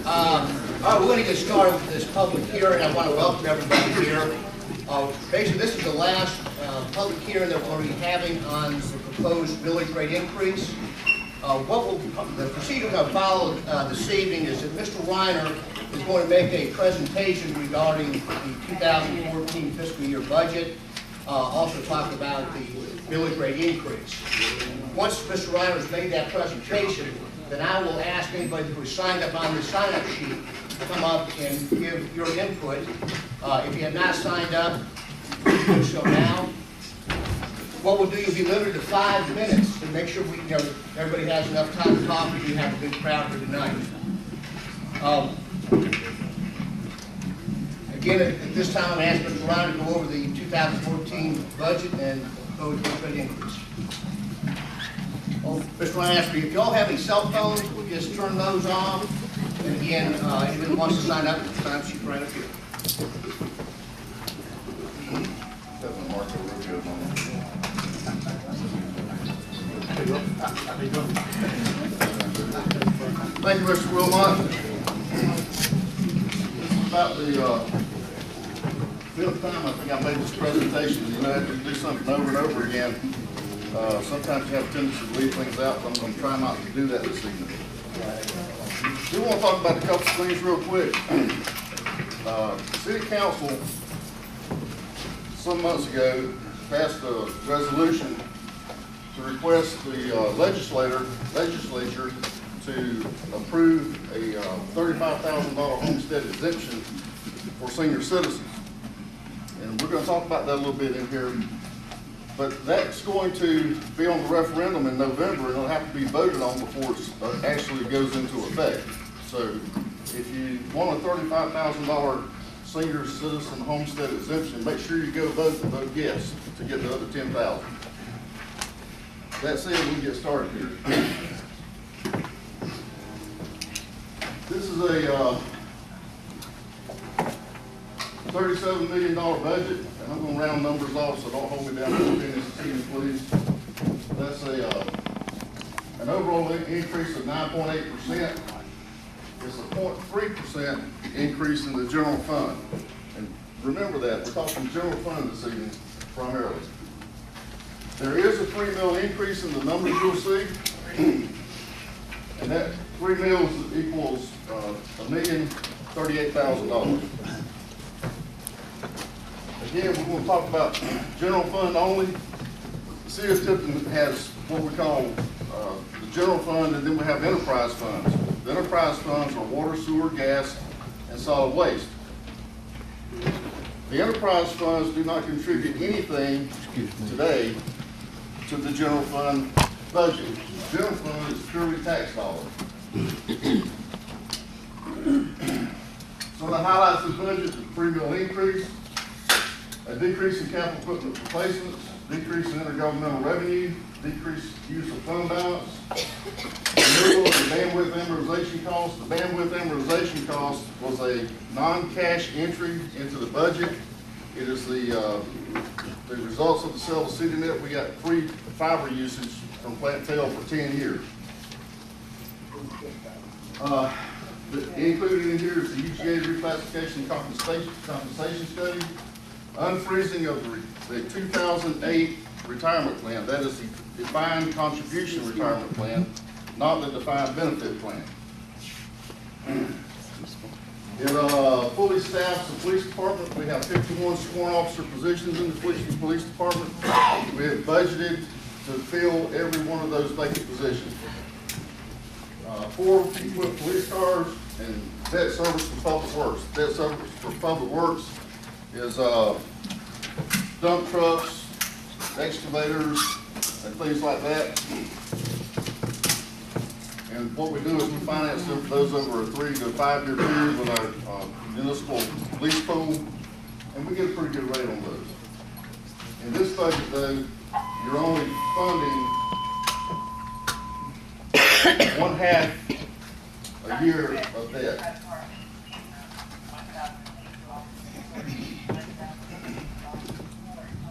All right, we're going to get started with this public hearing. I want to welcome everybody here. Basically, this is the last public hearing that we'll be having on the proposed millage rate increase. The procedure we're going to follow this evening is that Mr. Reiner is going to make a presentation regarding the 2014 fiscal year budget, also talk about the millage rate increase. Once Mr. Reiner has made that presentation, then I will ask anybody who is signed up on the sign-up sheet to come up and give your input. If you have not signed up, please do so now. What we'll do, you'll be limited to 5 minutes to make sure everybody has enough time to talk and we have a good crowd here tonight. Again, at this time, I'm asking Mr. Reiner to go over the 2014 budget and proposed millage rate increase. Mr. Reiner, if you all have any cell phones, we'll just turn those off. And again, anybody who wants to sign up, the time sheet right up here. Thank you, Mr. Wilmot. This is about the fifth time I think I made this presentation. You know, after you do something over and over again, sometimes you have a tendency to leave things out, so I'm going to try not to do that this evening. We want to talk about a couple of things real quick. City Council, some months ago, passed a resolution to request the legislature to approve a $35,000 homestead exemption for senior citizens. And we're going to talk about that a little bit in here. But that's going to be on the referendum in November, and it'll have to be voted on before it actually goes into effect. So if you want a $35,000 senior citizen homestead exemption, make sure you go vote and vote yes to get the other $10,000. That said, we can get started here. This is a $37 million budget, and I'm going to round numbers off, so don't hold me down for minutes, please. That's an overall increase of 9.8%. It's a 0.3% increase in the general fund. And remember that, we're talking general fund this evening primarily. There is a $3 million increase in the numbers you'll see, and that $3 million equals $1,038,000. Again, we're going to talk about general fund only. The city of Tifton has what we call the general fund, and then we have enterprise funds. The enterprise funds are water, sewer, gas, and solid waste. The enterprise funds do not contribute anything today to the general fund budget. The general fund is purely tax dollars. So the highlights of the budget is a $3 million increase, a decrease in capital equipment replacements, decrease in intergovernmental revenue, decreased use of fund balance, removal of the bandwidth amortization cost. The bandwidth amortization cost was a non-cash entry into the budget. It is the results of the sale of CityNet. We got free fiber usage from Plant Tail for 10 years. Included in here is the UGA reclassification compensation study, unfreezing of the 2008 retirement plan. That is the defined contribution retirement plan, not the defined benefit plan. It fully staffs the police department. We have 51 sworn officer positions in the police department. We have budgeted to fill every one of those vacant positions. 4 equipped police cars and debt service for public works. Debt service for public works is dump trucks, excavators, and things like that. And what we do is we finance those over a 3 to 5 year period with our municipal lease pool, and we get a pretty good rate on those. In this budget, though, you're only funding 1/2 a year of debt.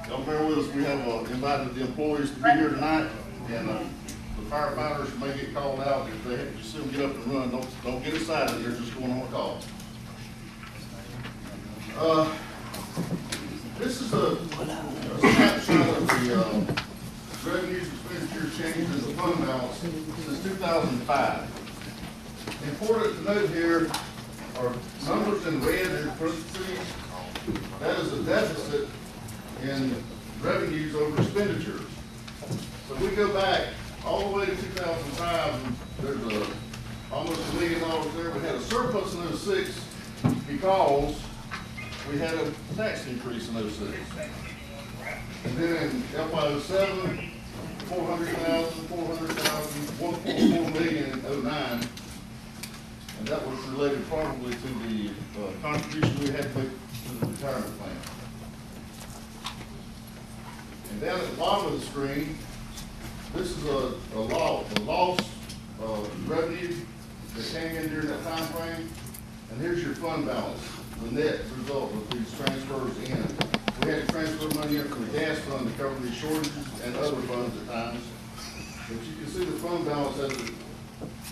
Y'all bear with us. We have invited the employees to be here tonight, and the firefighters may get called out. If you see them get up and run, don't get excited, they're just going on a call. This is a snapshot of the revenues, expenditure changes in the fund balance since 2005. Important to note here are numbers in red in parentheses. That is a deficit in revenues over expenditures. So we go back all the way to 2005, and there's almost $1 million there. We had a surplus in 06 because we had a tax increase in 06. And then in FY07, 400,000, 1.4 million in 09. And that was related probably to the contribution we had to make to the retirement plan. And down at the bottom of the screen, this is a loss revenue that came in during that time frame. And here's your fund balance, the net result of these transfers in. We had to transfer money in from the gas fund to cover these shortages and other funds at times. But you can see the fund balance as it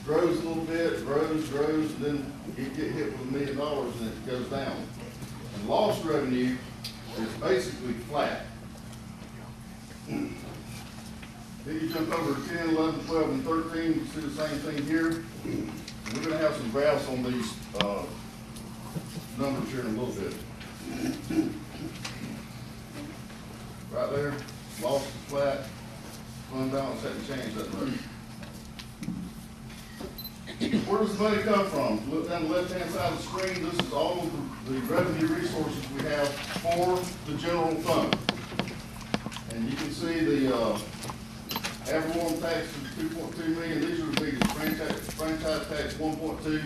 grows a little bit, grows, and then you get hit with $1 million and it goes down. And lost revenue is basically flat. Then you jump over to 10, 11, 12, and 13, you see the same thing here. And we're going to have some graphs on these numbers here in a little bit. Right there, lost is flat, fund balance hasn't changed that much. Where does the money come from? Look down the left-hand side of the screen. This is all of the revenue resources we have for the general fund. And you can see the ad valorem tax is 2.2 million. These are the biggest. Franchise tax 1.2.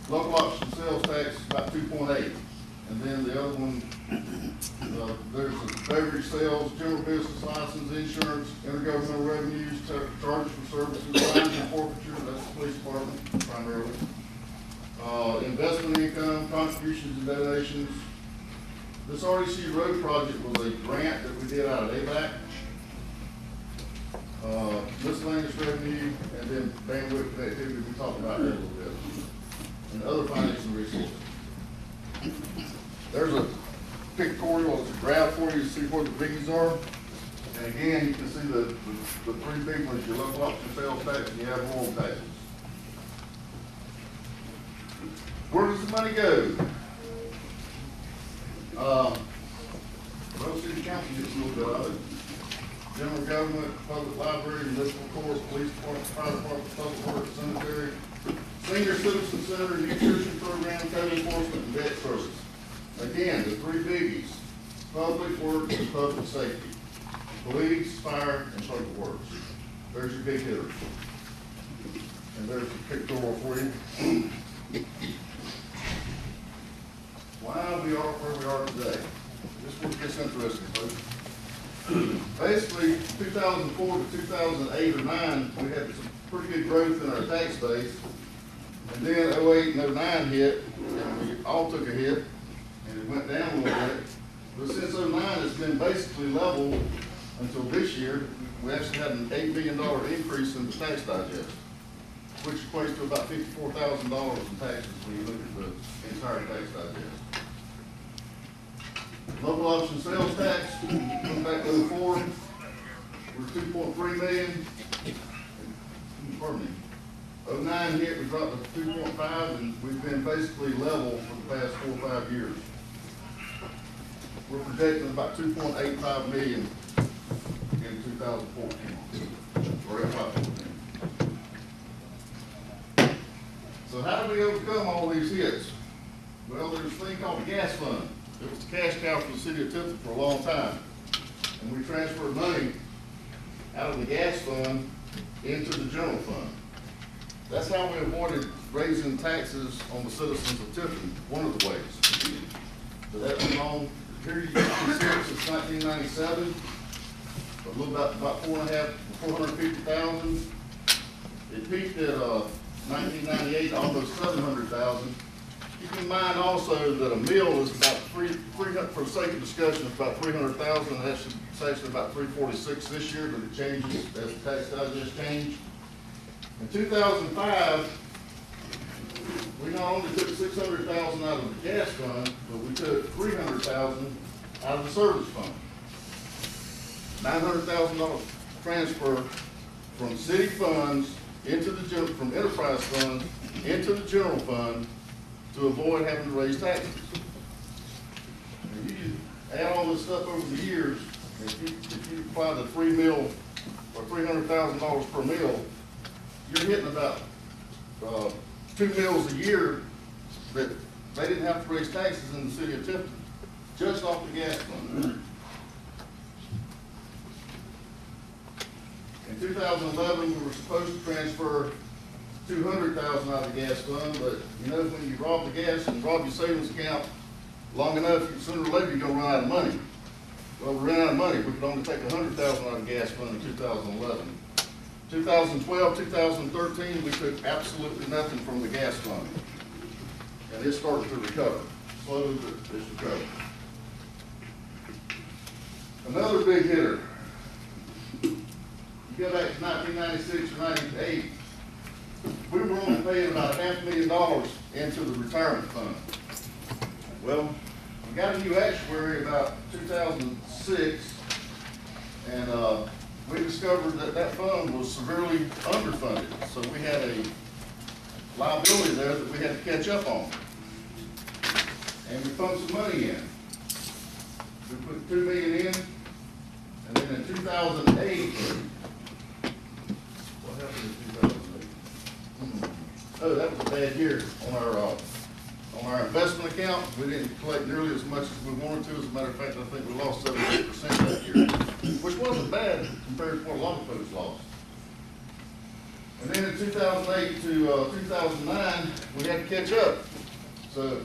Local option sales tax is about 2.8. And then the other one, there's the beverage sales, general business license, insurance, intergovernmental revenues, charges for services, fines and forfeiture, that's the police department primarily. Investment income, contributions and donations. This RDC road project was a grant that we did out of ABAC. Miscellaneous revenue, and then bandwidth connectivity, we talked about that a little bit. And other financial resources. There's a pictorial, it's a graph for you to see where the biggies are. And again, you can see the three big ones, your local option sales tax and your ad valorem taxes. Where does the money go? Most city council gets a little bit of it. General government, public library, municipal courts, police department, fire department, public works, cemetery, senior citizen center, nutrition program, code enforcement, and debt service. Again, the three biggies: public works and public safety, police, fire, and public works. There's your big hitters. And there's the pictorial for you. Why we are where we are today. This is what gets interesting, folks. Basically, 2004 to 2008 or 9, we had some pretty good growth in our tax base. And then 08 and 09 hit, and we all took a hit, and it went down a little bit. But since 09, it's been basically level until this year. We actually had an $8 million increase in the tax digest, which equates to about $54,000 in taxes when you look at the entire tax digest. Local option sales tax, come back to 04, we're 2.3 million. Pardon me. 09 hit, we dropped to 2.5, and we've been basically level for the past 4 or 5 years. We're projecting about 2.85 million in 2014, or FY2014. So how do we overcome all these hits? Well, there's a thing called the gas fund. It was the cash cow for the city of Tifton for a long time. And we transferred money out of the gas fund into the general fund. That's how we avoided raising taxes on the citizens of Tifton, one of the ways. So that went on, here you can see it since 1997, a little about 450,000. It peaked at 1998, almost 700,000. Keep in mind also that a mill is about 300, for the sake of discussion, it's about 300,000. It's actually about 346 this year, but it changes as the tax digest change. In 2005, we not only took $600,000 out of the gas fund, but we took $300,000 out of the service fund. $900,000 transfer from city funds into the from enterprise funds into the general fund to avoid having to raise taxes. And you add all this stuff over the years, if you apply the 3 mil or $300,000 per mil, you're hitting about 2 mils a year that they didn't have to raise taxes in the city of Tifton, just off the gas fund. In 2011, we were supposed to transfer $200,000 out of the gas fund, but you know, when you rob the gas and rob your savings account long enough, sooner or later you're gonna run out of money. Well, we ran out of money. We could only take $100,000 out of the gas fund in 2011. 2012, 2013, we took absolutely nothing from the gas fund. And it started to recover. Slowly, but it's recovered. Another big hitter. You go back to 1996 or 98, we were only paying about $500,000 into the retirement fund. Well, we got a new actuary about 2006, and we discovered that that fund was severely underfunded. So we had a liability there that we had to catch up on. And we pumped some money in. We put $2 million in, and then in 2008, what happened in 2008? Oh, that was a bad year on our investment account. We didn't collect nearly as much as we wanted to. As a matter of fact, I think we lost 78% that year, which wasn't bad compared to what a lot of folks lost. And then in 2008 to 2009, we had to catch up. So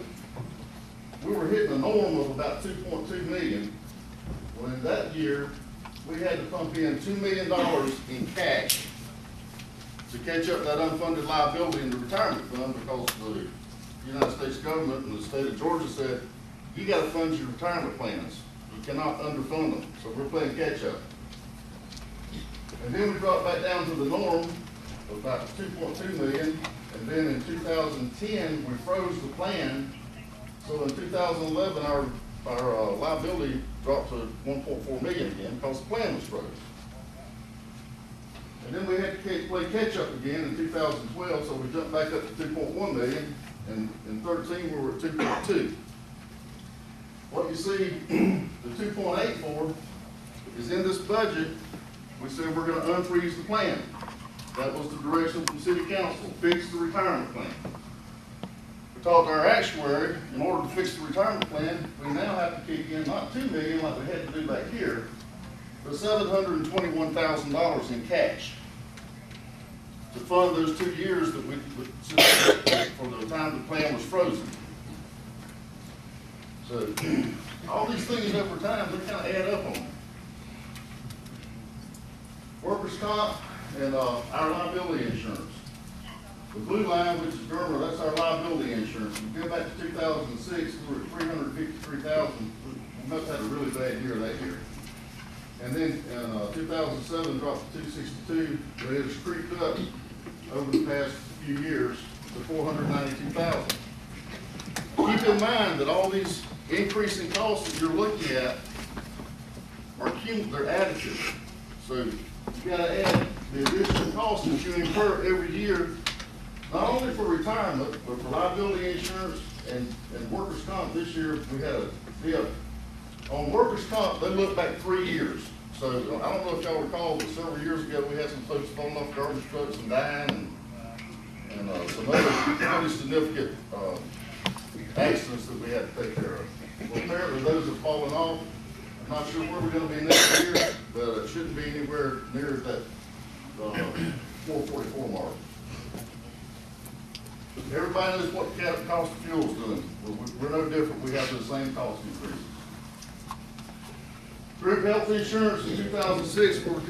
we were hitting a norm of about $2.2 million. Well, in that year, we had to pump in $2 million in cash to catch up that unfunded liability in the retirement fund, because the United States government and the state of Georgia said, you gotta fund your retirement plans. You cannot underfund them. So we're playing catch up. And then we dropped back down to the norm of about 2.2 million. And then in 2010, we froze the plan. So in 2011, our liability dropped to 1.4 million again because the plan was froze. And then we had to play catch up again in 2012, so we jumped back up to 2.1 million. And in 13, we were at 2.2. What you see, the 2.84 is in this budget. We said we're going to unfreeze the plan. That was the direction from City Council, fix the retirement plan. We talked to our actuary, in order to fix the retirement plan, we now have to kick in not $2 million like we had to do back here, but $721,000 in cash to fund those 2 years that for the time the plan was frozen. So all these things over time, they kind of add up on them. Workers' comp and our liability insurance. The blue line, which is Germer, that's our liability insurance. We go back to 2006, we were at $353,000. We must have had a really bad year that year. And then in 2007, dropped to 262, but it has creeped up over the past few years to 492,000. Keep in mind that all these increasing costs that you're looking at are they're additive. So you gotta add the additional costs that you incur every year, not only for retirement, but for liability insurance and workers' comp. This year we had a dip. On workers' comp, they look back 3 years. So I don't know if y'all recall, but several years ago we had some folks falling off garbage trucks and dying, and some other really significant accidents that we had to take care of. Well, apparently those have fallen off. I'm not sure where we're going to be next year, but it shouldn't be anywhere near that 444 mark. Everybody knows what the cost of fuel is doing. We're no different. We have the same cost increases. Group health insurance in 2006, we were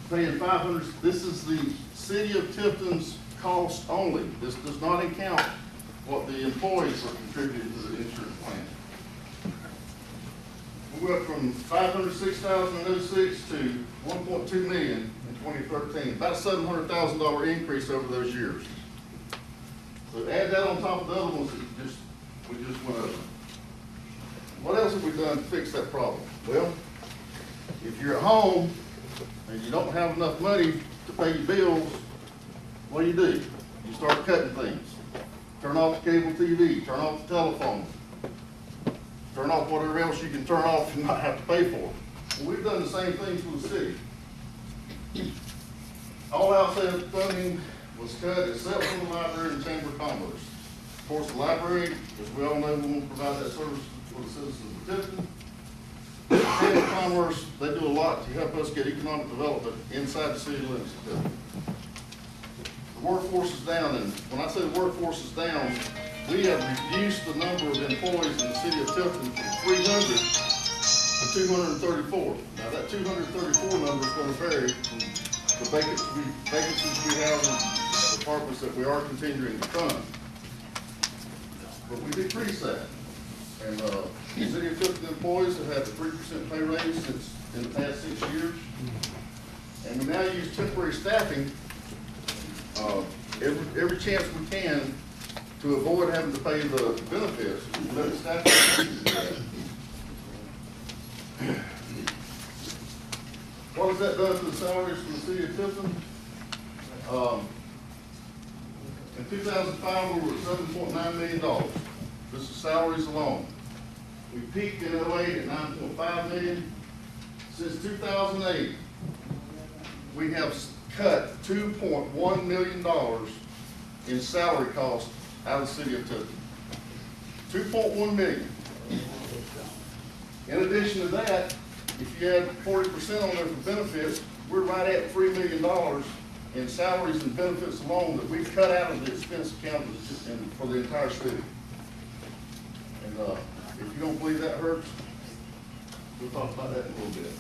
paying $500. This is the city of Tifton's cost only. This does not account what the employees are contributing to the insurance plan. We went from 506,000 in '06 to 1.2 million in 2013, about a $700,000 increase over those years. So add that on top of the other ones that we just went over. What else have we done to fix that problem? Well, if you're at home and you don't have enough money to pay your bills, what do? You start cutting things. Turn off the cable TV, turn off the telephone, turn off whatever else you can turn off and not have to pay for. Well, we've done the same things for the city. All outside funding was cut except for the library and Chamber of Commerce. Of course, the library, as we all know, we want to provide that service for the citizens of Tifton. The Chamber of Commerce, they do a lot to help us get economic development inside the city limits of Tifton. The workforce is down, and when I say the workforce is down, we have reduced the number of employees in the city of Tifton from 300 to 234. Now, that 234 number is going to vary from the vacancies we have in departments that we are continuing to fund. But we decreased that. And the city of Tifton employees have had a 3% pay raise since in the past 6 years. And we now use temporary staffing every chance we can to avoid having to pay the benefits. Let the staffing. What has that done to the salaries for the city of Tifton? In 2005, we were at $7.9 million. This is salaries alone. We peaked in 08 at $9.5 million. Since 2008, we have cut $2.1 million in salary costs out of the city of Tifton. $2.1 million. In addition to that, if you add 40% on there for benefits, we're right at $3 million in salaries and benefits alone that we've cut out of the expense account for the entire city. And if you don't believe that hurts, we'll talk about that in a little bit.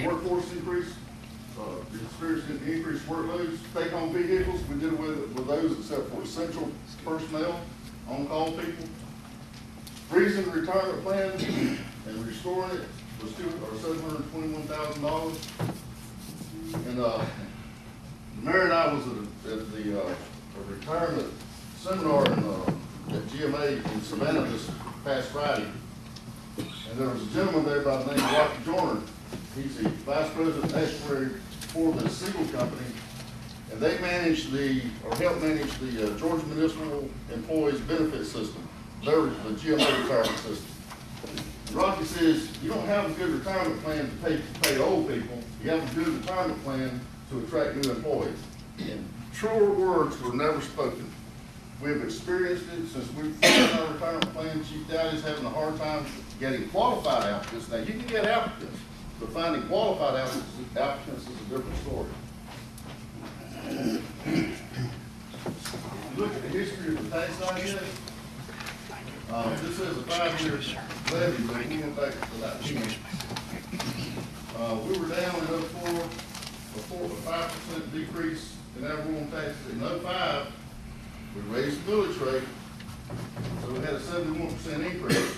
Workforce increase, experiencing increased workloads, take-home vehicles, we did away with those except for essential personnel, on-call people. Freezing the retirement plan and restoring it was $721,000. And the mayor and I was at the retirement seminar at GMA in Savannah this past Friday. And there was a gentleman there by the name of Rocky Joyner. He's the vice president actuary for the Siegel Company. And they manage help manage the Georgia Municipal Employees Benefit System. They're the GMA retirement system. And Rocky says, you don't have a good retirement plan to pay old people. You have a good retirement plan to attract new employees. And truer words were never spoken. We've experienced it since we've started our retirement plan. Chief Dowdy's having a hard time getting qualified applicants. Now, you can get applicants, but finding qualified applicants is a different story. Look at the history of the tax idea. This is a 5-year levy, but we went back to that. We were down in 04, a 5% decrease in ad valorem taxes. In 05, we raised the millage rate, so we had a 71% increase.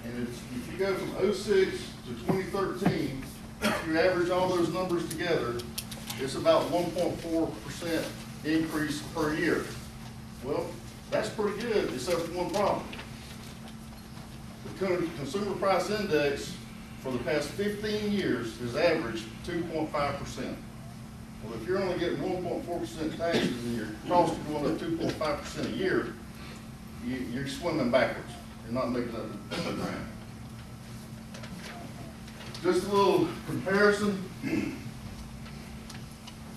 And if you go from 06 to 2013, if you average all those numbers together, it's about 1.4% increase per year. Well, that's pretty good, except for one problem. The consumer price index for the past 15 years has averaged 2.5%. Well, if you're only getting 1.4% taxes and your costs are going up 2.5% a year, you're swimming backwards. You're not making up the ground. Just a little comparison.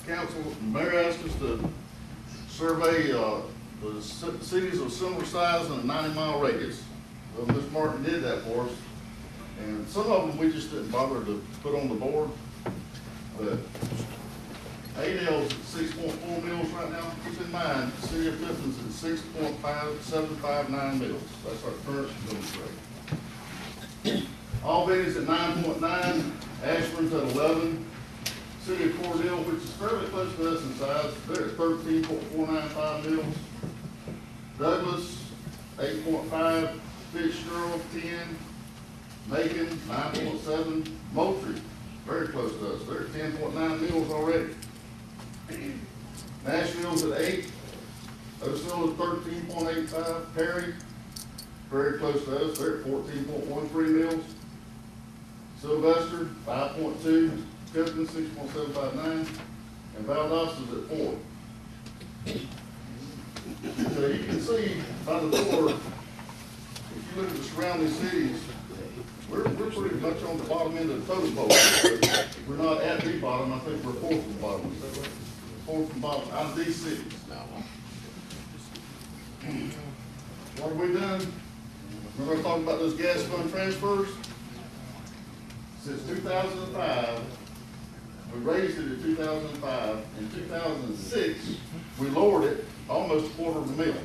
Council, the mayor asked us to survey the cities of similar size in a 90-mile radius. Well, Ms. Martin did that for us, and some of them we just didn't bother to put on the board. But Adele's at 6.4 mils right now. Keep in mind, the city of Tifton's at 6.759 mils. That's our current millage rate. Albany's at 9.9, Ashburn's at 11. City of Cordell, which is fairly close to us in size, they're at 13.495 mils. Douglas, 8.5. Fitzgerald, 10, Macon, 9.7, Moultrie, very close to us, they're at 10.9 mils already. Nashville's at 8, Osceola 13.85, Perry, very close to us, they're at 14.13 mils. Sylvester, 5.2, Tifton, 6.759, and Valdos's at 4. So you can see by the board, if you look at the surrounding cities, we're pretty much on the bottom end of the totem pole. We're not at the bottom, I think we're fourth from bottom. Is that right? Fourth from bottom out of these cities. What have we done? Remember I talked about those gas fund transfers? Since 2005, we raised it in 2005. In 2006, we lowered it almost a quarter of a mil.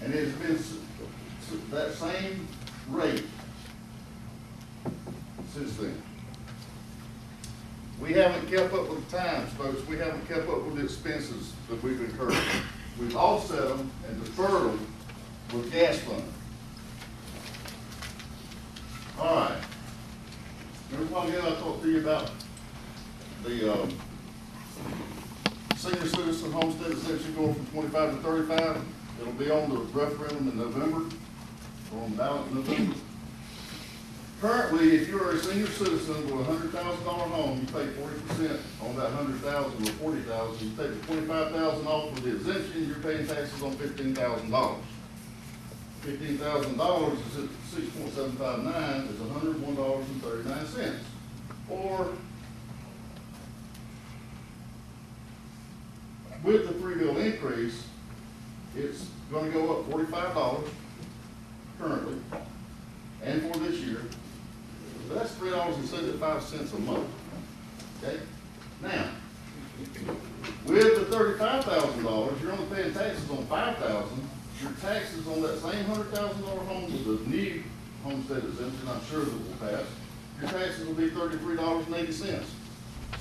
And it has been that same rate since then. We haven't kept up with the times, folks. We haven't kept up with the expenses that we've incurred. We've offset them and deferred them with gas fund. All right. Remember one again I talked to you about the senior citizen homestead exemption going from 25 to 35. It'll be on the referendum in November, or on ballot in November. Currently, if you're a senior citizen with a $100,000 home, you pay 40% on that $100,000 or $40,000. You take the $25,000 off for the exemption, you're paying taxes on $15,000. $15,000 is at 6.759 is $101.39. Or with the 3 mil increase, it's going to go up $45 currently, and for this year. So that's $3.75 a month. Okay? Now, with the $35,000, you're only paying taxes on $5,000. Your taxes on that same $100,000 home with the new homestead exemption, I'm sure that will pass, your taxes will be $33.80.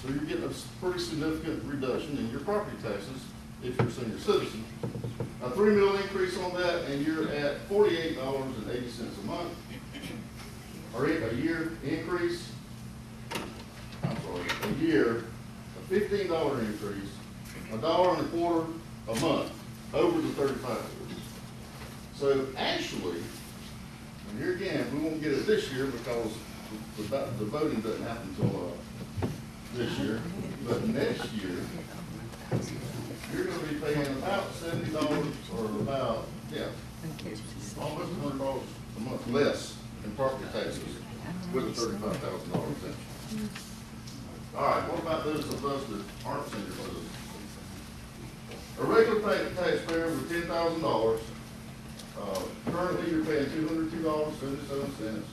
So you're getting a pretty significant reduction in your property taxes if you're a senior citizen. A 3 mil increase on that, and you're at $48.80 a month, or a year increase. I'm sorry, a year, a $15 increase, $1.25 a month over the 35. So actually, and here again, we won't get it this year because the voting doesn't happen until this year, but next year, you're going to be paying about $70 or about, almost $100 a month less in property taxes with a $35,000 exemption. All right, what about those of us that aren't senior citizens? A regular taxpayer with $10,000, currently you're paying $202.77.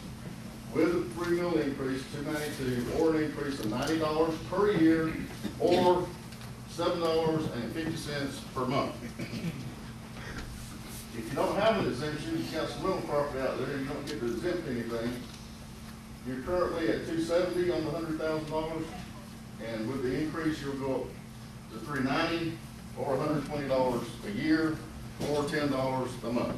With a 3 mil increase, $292, or an increase of $90 per year, or $7.50 per month. If you don't have an exemption, you've got some rental property out there, you don't get to exempt anything. You're currently at $270 on the $100,000, and with the increase, you'll go up to $390 or $120 a year, or $10 a month.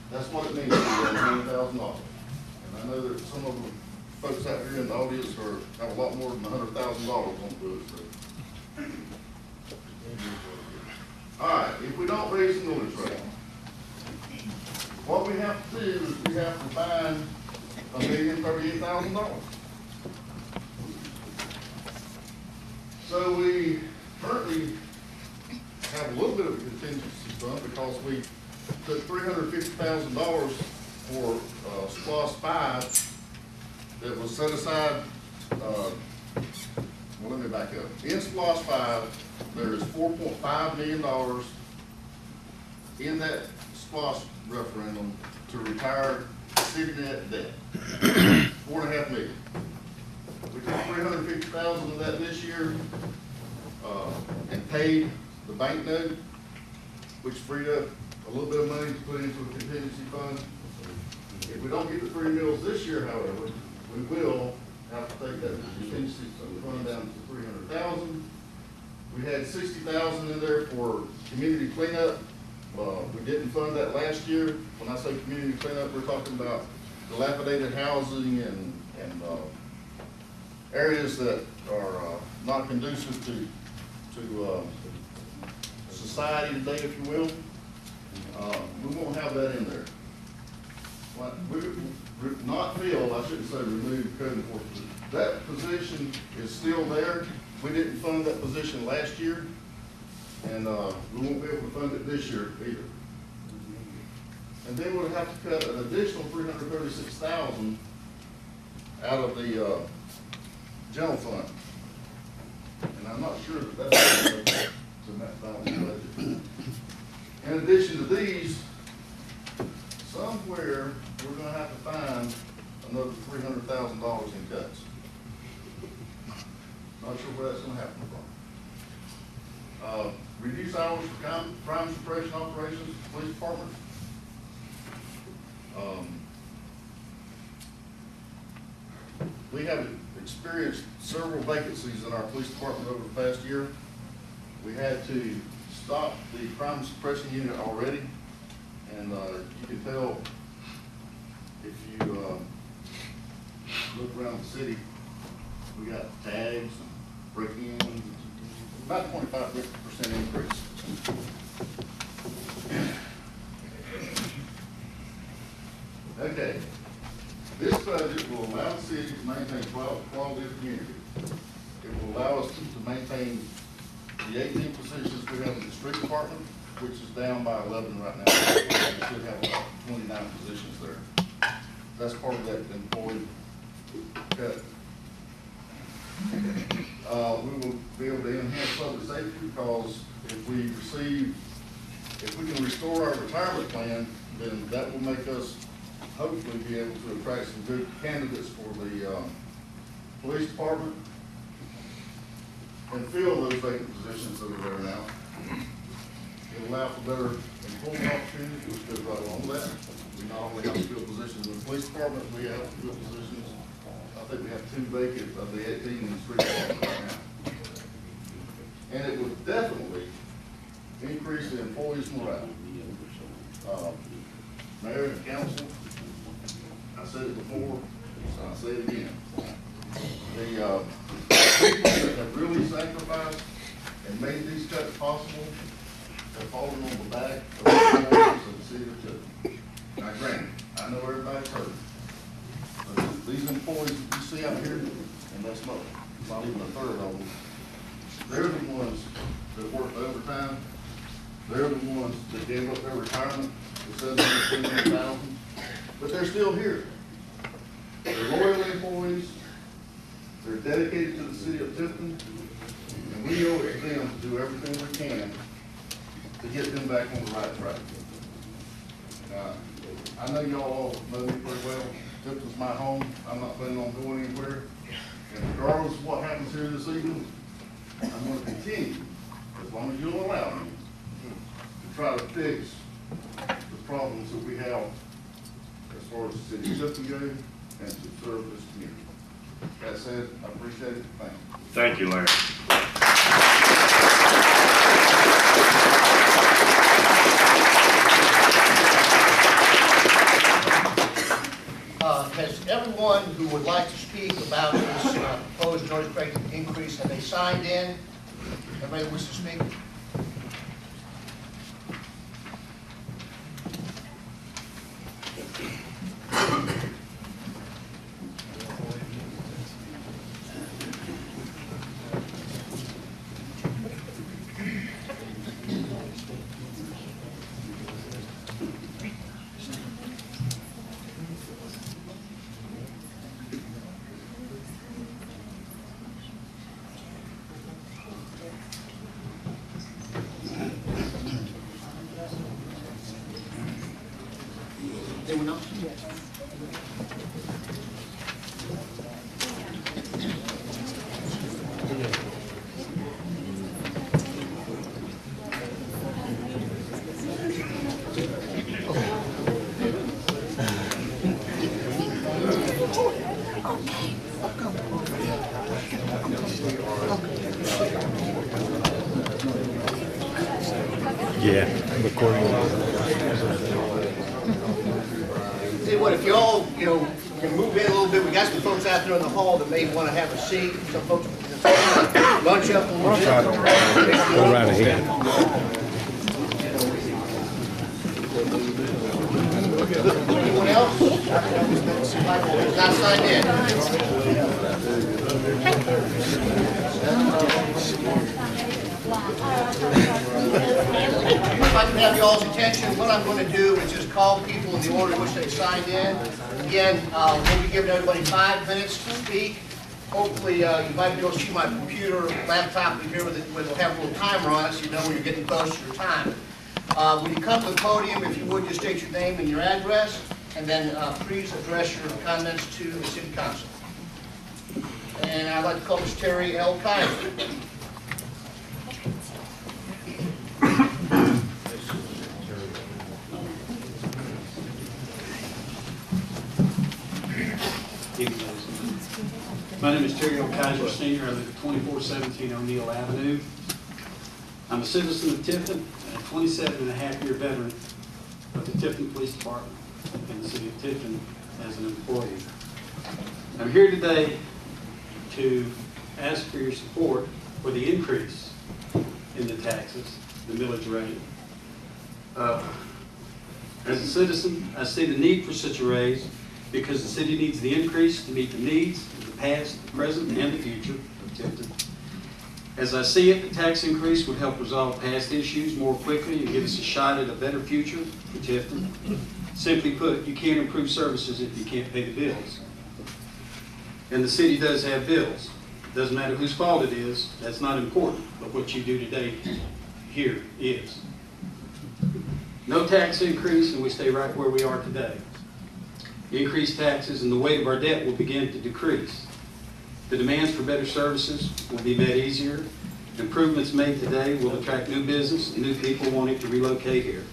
That's what it means to be $100,000. And I know that some of the folks out here in the audience have a lot more than $100,000 on the books. All right, if we don't raise the millage rate, what we have to do is we have to find $1,038,000. So we currently have a little bit of a contingency fund because we took $350,000 for SPLOST 5 that was set aside. Well, let me back up. In SPLOST 5, there is $4.5 million in that SPLOST referendum to retire city net debt. $4.5 million. We took $350,000 of that this year and paid the bank note, which freed up a little bit of money to put into a contingency fund. If we don't get the 3 mils this year, however, we will have to take that contingency fund down to $300,000. We had $60,000 in there for community cleanup. We didn't fund that last year. When I say community cleanup, we're talking about dilapidated housing and areas that are not conducive to society today, if you will. We won't have that in there. Like, I shouldn't say remove code enforcement. That position is still there. We didn't fund that position last year, and we won't be able to fund it this year either. And then we'll have to cut an additional $336,000 out of the general fund. And I'm not sure that that's to that balanced budget. In addition to these, somewhere we're going to have to find another $300,000 in cuts. Not sure where that's going to happen from. Reduce hours for crime suppression operations, police department. We have experienced several vacancies in our police department over the past year. We had to stop the crime suppression unit already, and you can tell if you look around the city, we got tags and break-ins, about 25% increase. Okay, this budget will allow the city to maintain quality of community. It will allow us to maintain the 18 positions we have in the street department, which is down by 11 right now. We should have about 29 positions there. That's part of that employee cut. We will be able to enhance public safety because if we can restore our retirement plan, then that will make us hopefully be able to attract some good candidates for the police department and fill those vacant positions that are there now. It'll allow for better employment opportunities, which goes right along with that. We not only have to fill positions in the police department, we have to fill positions. I think we have 2 vacant of the 18 in the street department right now. And it would definitely increase the employees' morale. Mayor and council, I said it before, so I'll say it again. The people that have really sacrificed and made these cuts possible have fallen on the back of the employees of the city of Tifton. Now granted, I know everybody's hurt. But these employees that you see out here, and that's not even a third of them, they're the ones that worked overtime. They're the ones that gave up their retirement for $720,000, but they're still here. They're loyal employees. They're dedicated to the city of Tifton, and we owe it to them to do everything we can to get them back on the right track. I know y'all all know me pretty well. Tifton's my home. I'm not planning on going anywhere. And regardless of what happens here this evening, I'm going to continue, as long as you'll allow me, to try to fix the problems that we have as far as the city of Tifton goes and to serve this community. That said, I appreciate it. Thank you. Thank you, Larry. Has everyone who would like to speak about this proposed noise rate increase, have they signed in? Everybody who wishes to speak? Anyone else? Yeah, I'm recording. if you all, can move in a little bit, we got some folks out there in the hall that may want to have a seat. Some folks lunch up a little bit. Go right ahead. Anyone else? Not signed in. If I can have you all's attention, what I'm going to do is just call people in the order in which they signed in. Again, we'll be giving everybody 5 minutes to speak. Hopefully, you might be able to see my computer, laptop here with it, will have a little timer on it so you know when you're getting close to your time. When you come to the podium, if you would, just state your name and your address, and then please address your comments to the City Council. And I'd like to call Ms. Terry L. Kaiser. My name is Terry L. Kaiser, Sr. I live at 2417 O'Neill Avenue. I'm a citizen of Tifton and a 27-and-a-half-year veteran of the Tifton Police Department in the city of Tifton as an employee. I'm here today to ask for your support for the increase in the taxes, the millage rate. As a citizen, I see the need for such a raise because the city needs the increase to meet the needs of the past, the present, and the future of Tifton. As I see it, the tax increase would help resolve past issues more quickly and give us a shot at a better future for Tifton. Simply put, you can't improve services if you can't pay the bills. And the city does have bills. It doesn't matter whose fault it is, that's not important, but what you do today here is. No tax increase and we stay right where we are today. Increased taxes and the weight of our debt will begin to decrease. The demands for better services will be met easier. Improvements made today will attract new business and new people wanting to relocate here.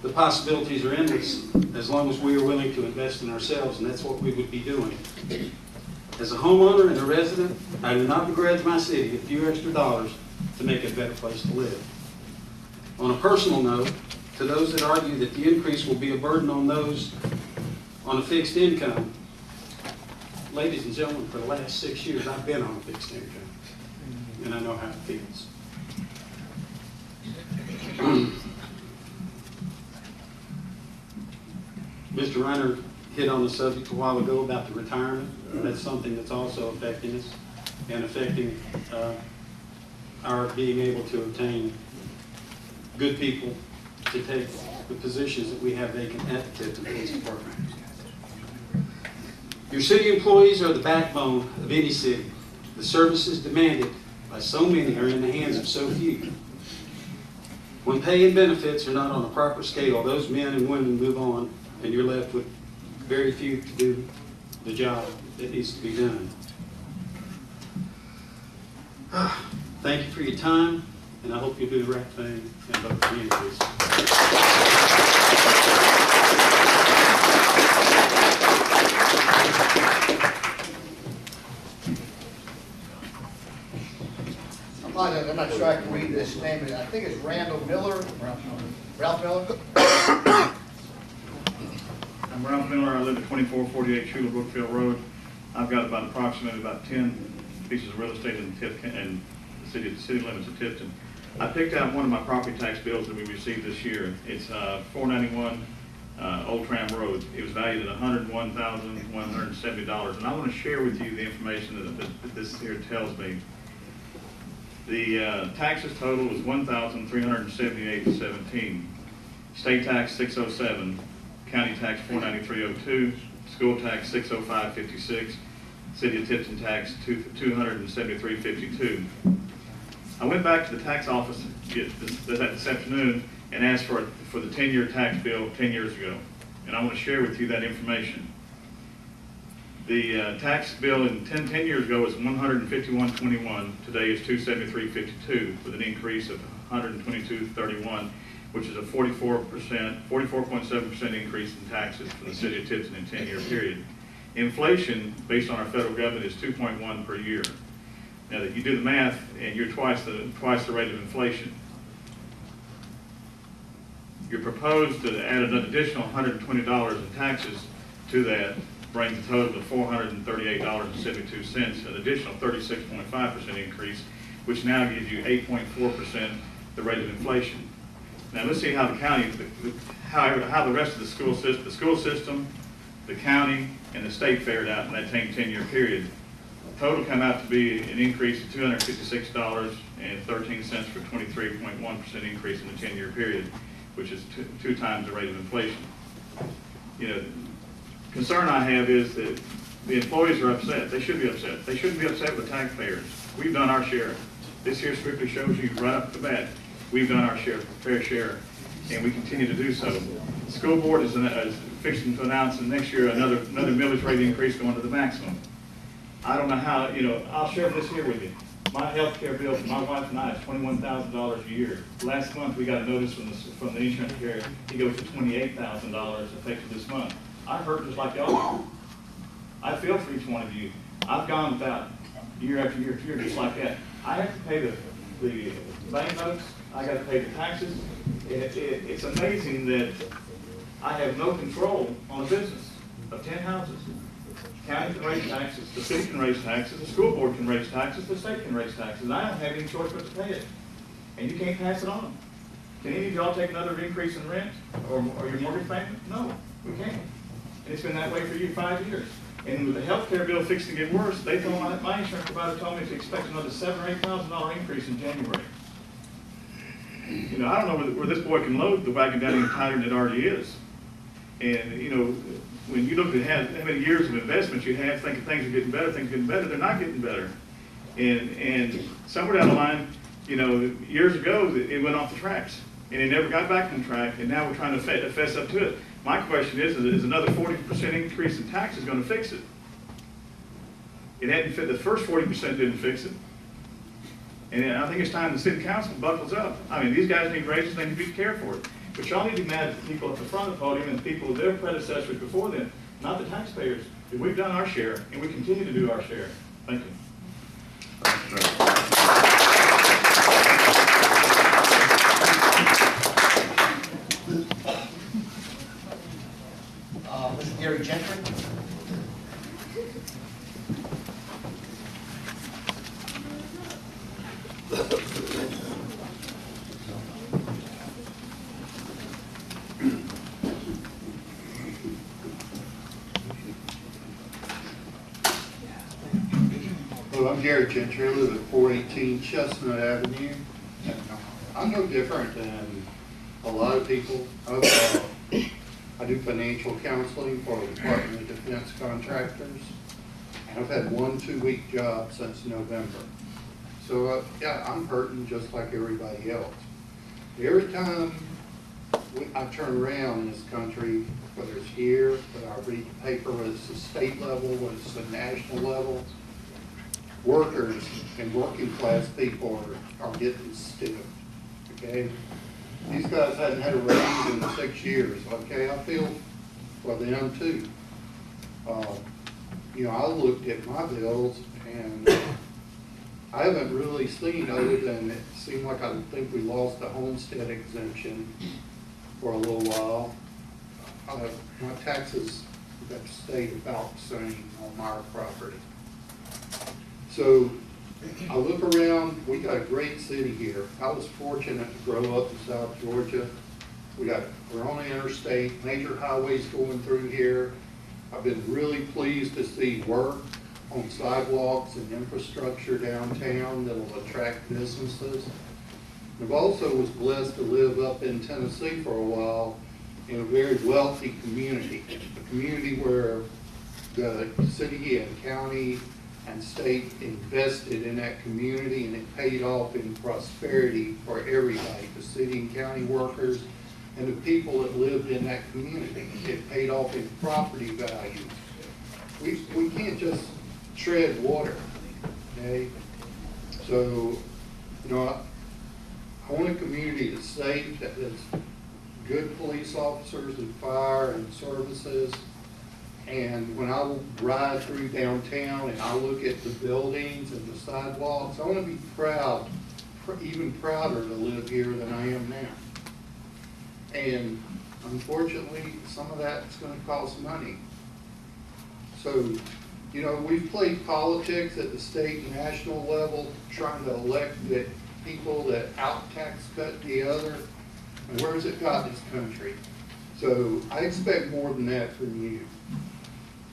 The possibilities are endless as long as we are willing to invest in ourselves, and that's what we would be doing. As a homeowner and a resident, I do not begrudge my city a few extra dollars to make it a better place to live. On a personal note, to those that argue that the increase will be a burden on those on a fixed income, ladies and gentlemen, for the last 6 years, I've been on a fixed income, and I know how it feels. Mr. Reiner hit on the subject a while ago about the retirement. That's something that's also affecting us and affecting our being able to obtain good people to take the positions that we have vacant at the Tifton Police Department. Your city employees are the backbone of any city. The services demanded by so many are in the hands of so few. When pay and benefits are not on a proper scale, those men and women move on, and you're left with very few to do the job that needs to be done. Thank you for your time, and I hope you do the right thing and vote for the increase. I'm not sure I can read this name, but I think it's Randall Miller. Ralph Miller. I'm Ralph Miller. I live at 2448 Shula Brookfield Road. I've got approximately 10 pieces of real estate in Tifton and the city limits of Tifton. I picked out one of my property tax bills that we received this year. It's 491 Old Tram Road. It was valued at $101,170, and I want to share with you the information that this here tells me. The taxes total was $1,378.17. State tax $607, county tax $493.02, school tax $605.56, city of Tifton tax $273.52. I went back to the tax office this afternoon and asked for the 10-year tax bill 10 years ago, and I want to share with you that information. The tax bill 10 years ago was $151.21. Today is $273.52, with an increase of $122.31, which is a 44.7% increase in taxes for the city of Tifton in a 10-year period. Inflation, based on our federal government, is 2.1 per year. Now that you do the math, and you're twice the rate of inflation. You're proposed to add an additional $120 in taxes to that, brings the total to $438.72, an additional 36.5% increase, which now gives you 8.4% the rate of inflation. Now let's see how the county, how the rest of the school system, the county, and the state fared out in that same 10-year period. Total come out to be an increase of $256.13 for 23.1% increase in the 10-year period, which is two times the rate of inflation. You know, concern I have is that the employees are upset. They should be upset. They shouldn't be upset with taxpayers. We've done our share. This here strictly shows you right off the bat, we've done our fair share, and we continue to do so. The school board is fixing to announce next year another millage rate increase going to the maximum. I don't know how, you know, I'll share this here with you. My health care bill for my wife and I is $21,000 a year. Last month, we got a notice from the insurance carrier. It goes to $28,000 effective this month. I hurt just like y'all do. I feel for each one of you. I've gone without year after year after year just like that. I have to pay the bank notes. I got to pay the taxes. It's amazing that I have no control on a business of 10 houses. The county can raise taxes, the city can raise taxes, the school board can raise taxes, the state can raise taxes, and I don't have any choice but to pay it. And you can't pass it on. Can any of y'all take another increase in rent or your mortgage payment? No, we can't. And it's been that way for 5 years. And with the health care bill fixing to get worse, they told my insurance provider told me to expect another $7,000 or $8,000 increase in January. You know, I don't know where this boy can load the wagon down any tighter than it already is. And, you know, when you look at how many years of investments you have, thinking things are getting better, they're not getting better. And somewhere down the line, you know, years ago, it went off the tracks. And it never got back on track, and now we're trying to fess up to it. My question is another 40% increase in taxes going to fix it? It hadn't fit, the first 40% didn't fix it. And I think it's time the city council buckles up. I mean, these guys need raises, they need to be cared for. But y'all need to be mad at the people at the front of the podium and the people of their predecessors before them, not the taxpayers. We've done our share, and we continue to do our share. Thank you. Mr. Gary Gentry. Well, I'm Gary Gentry. I live at 418 Chestnut Avenue. I'm no different than a lot of people. I do financial counseling for the Department of Defense contractors. And I've had 1 2-week job since November. So, yeah, I'm hurting just like everybody else. Every time I turn around in this country, whether it's here, whether I read the paper, whether it's the state level, whether it's the national level, workers and working class people are getting stiff, okay? These guys hadn't had a raise in 6 years, okay? I feel for them too. You know, I looked at my bills and I haven't really seen, other than it seemed like I think we lost the homestead exemption for a little while. My taxes have stayed about the same on my property. So I look around, we got a great city here. I was fortunate to grow up in South Georgia. We're on the interstate, major highways going through here. I've been really pleased to see work on sidewalks and infrastructure downtown that will attract businesses. I've also was blessed to live up in Tennessee for a while in a very wealthy community, a community where the city and county and state invested in that community, and it paid off in prosperity for everybody, the city and county workers and the people that lived in that community. It paid off in property values. We can't just tread water, okay? So, you know, I want a community that's safe, that has good police officers and fire and services. And when I ride through downtown and I look at the buildings and the sidewalks, I want to be proud, even prouder to live here than I am now. And unfortunately, some of that's gonna cost money. So, you know, we've played politics at the state and national level, trying to elect the people that out-tax cut the other. And where's it got this country? So I expect more than that from you.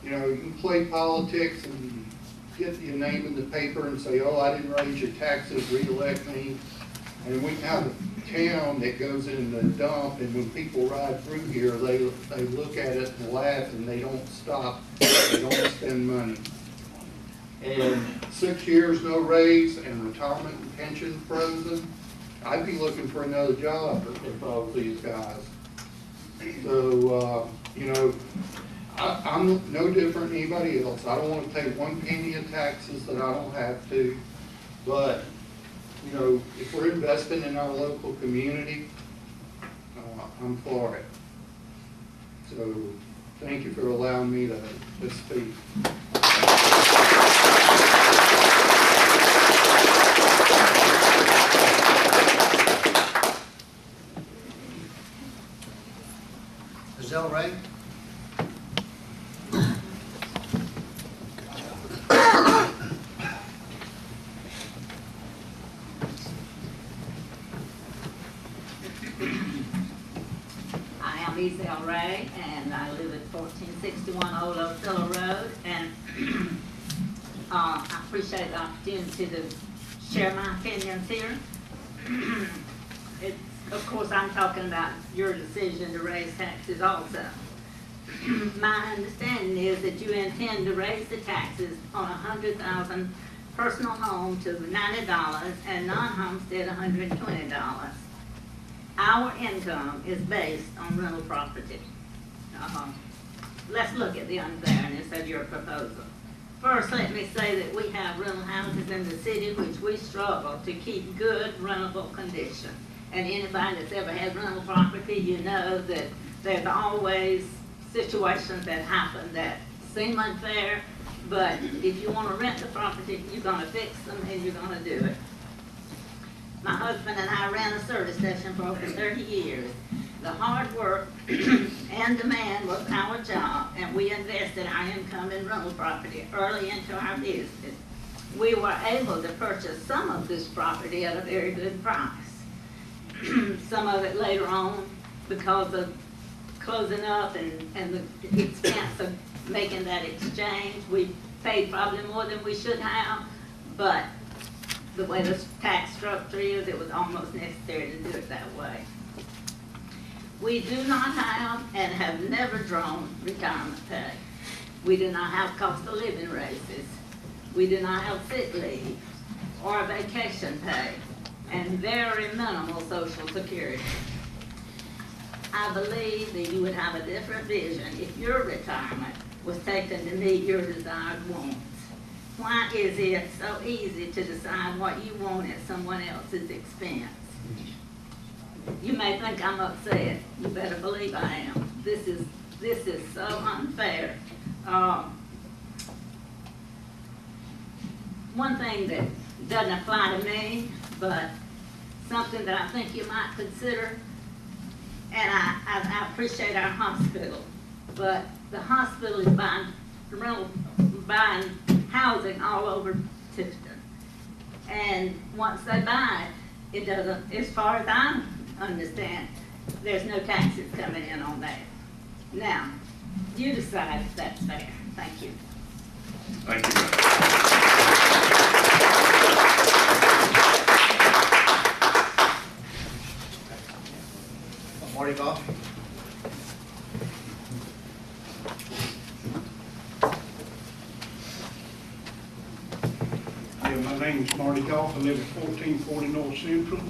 You know, you can play politics and get your name in the paper and say, oh, I didn't raise your taxes, re-elect me. And we have a town that goes in the dump, and when people ride through here, they look at it and laugh, and they don't stop, they don't spend money. And 6 years, no raise, and retirement and pension frozen, I'd be looking for another job if I was these guys. So, you know, I'm no different than anybody else. I don't want to pay 1 penny of taxes that I don't have to, but you know, if we're investing in our local community, I'm for it. So, thank you for allowing me to speak. Giselle Ray? Giselle Ray, and I live at 1461 Old Oak Pillow Road, and I appreciate the opportunity to share my opinions here. Of course, I'm talking about your decision to raise taxes also. My understanding is that you intend to raise the taxes on $100,000 personal home to $90 and non-homestead $120. Our income is based on rental property. Let's look at the unfairness of your proposal. First, let me say that we have rental houses in the city which we struggle to keep good rentable condition. And anybody that's ever had rental property, you know that there's always situations that happen that seem unfair, but if you want to rent the property, you're going to fix them and you're going to do it. My husband and I ran a service station for over 30 years. The hard work and demand was our job, and we invested our income in rental property early into our business. We were able to purchase some of this property at a very good price. Some of it later on, because of closing up and the expense of making that exchange, we paid probably more than we should have, but the way the tax structure is, it was almost necessary to do it that way. We do not have and have never drawn retirement pay. We do not have cost of living raises. We do not have sick leave or vacation pay, and very minimal Social Security. I believe that you would have a different vision if your retirement was taken to meet your desired wants. Why is it so easy to decide what you want at someone else's expense? You may think I'm upset. You better believe I am. This is so unfair. One thing that doesn't apply to me, but something that I think you might consider, and I appreciate our hospital, but the hospital is buying housing all over Tifton. And once they buy it, it doesn't, as far as I understand, there's no taxes coming in on that. Now, you decide if that's fair. Thank you. Thank you. Marty Goff? Yeah, my name is Marty Goff. I live at 1440 North Central.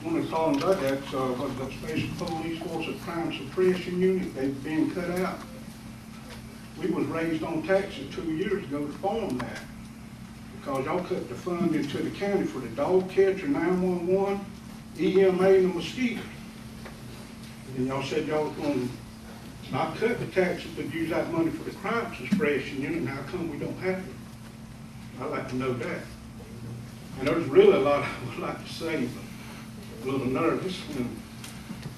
One of the problems I got was the Special Police Force of Crime Suppression Unit. They've been cut out. We was raised on taxes 2 years ago to form that, because y'all cut the funding to the county for the dog catcher, 911, EMA, and the mosquitoes. And y'all said y'all was going to not cut the taxes, but use that money for the crime suppression unit. And how come we don't have it? I'd like to know that. And there's really a lot I would like to say, but a little nervous. And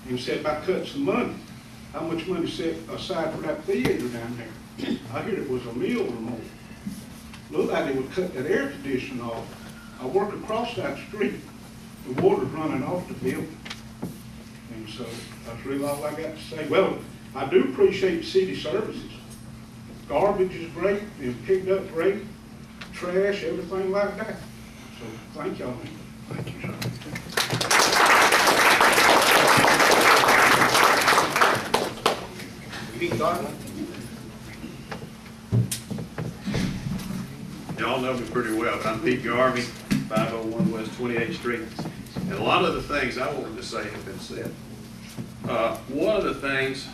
and said about cutting some money. How much money set aside for that theater down there? I hear it was $1 million or more. Looked like they would cut that air conditioning off. I work across that street, the water's running off the building. And so that's really all I got to say. Well, I do appreciate city services. Garbage is great, and picked up great, trash, everything like that. So thank y'all. Thank you, sir. Y'all know me pretty well, but I'm Pete Garvey, 501 West 28th Street. And a lot of the things I wanted to say have been said. One of the things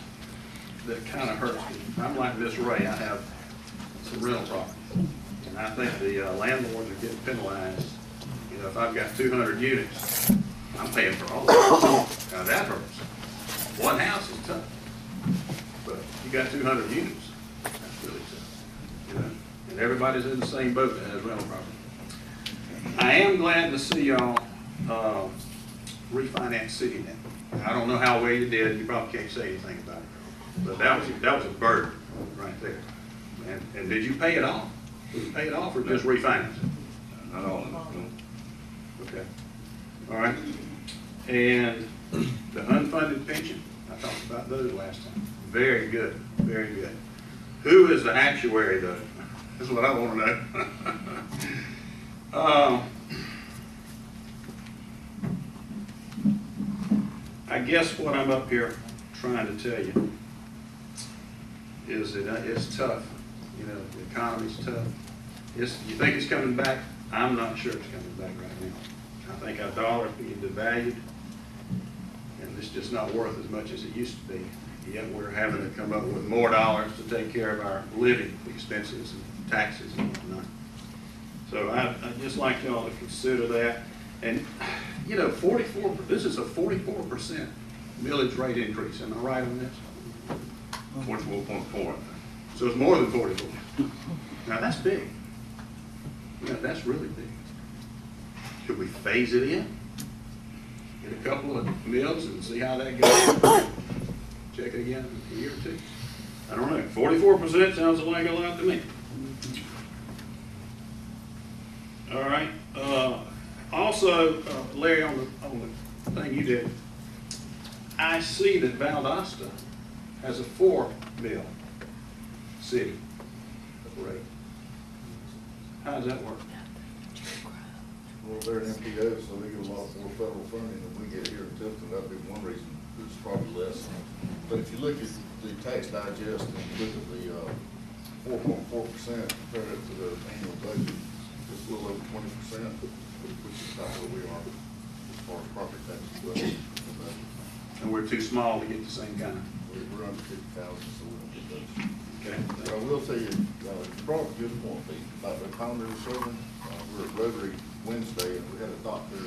that kind of hurts me, I'm like Miss Ray, I have some rental property. And I think the landlords are getting penalized. You know, if I've got 200 units, I'm paying for all of them. Now that hurts. One house is tough. But you got 200 units, that's really tough. You know? And everybody's in the same boat that has rental property. I am glad to see y'all refinance CityNet. I don't know how well you did. You probably can't say anything about it. But that was a burden right there. And did you pay it off? Did you pay it off or just refinance it? Not all. Okay. All right. And the unfunded pension, I talked about those last time. Very good, very good. Who is the actuary though? That's what I want to know. I guess what I'm up here trying to tell you is that it's tough. You know, the economy's tough. You think it's coming back? I'm not sure it's coming back right now. I think our dollar's being devalued, and it's just not worth as much as it used to be. Yet we're having to come up with more dollars to take care of our living expenses and taxes and whatnot. So I'd just like y'all to consider that. And, you know, this is a 44% millage rate increase. Am I right on this? 44.4. So it's more than 44. Now that's big. You know, that's really big. Should we phase it in? Get a couple of mills and see how that goes? Check it again in a year or two. I don't know. 44% sounds like a lot to me. All right. Also, Larry, on the thing you did, I see that Valdosta has a 4 mill city rate. How does that work? Well, they're an MPO, so they get a lot more federal funding than we get here in Tifton. That'd be one reason it's probably less. But if you look at the tax digest and you look at the 4.4% compared it to the annual budget, it's a little over 20%, which is about where we are as far as property taxes go. And we're too small to get the same kind of. We're under 50,000, so we don't get those. Okay. But I will tell you, you brought up a good point, Pete, about the economy serving. We were at Rotary Wednesday, and we had a Dr.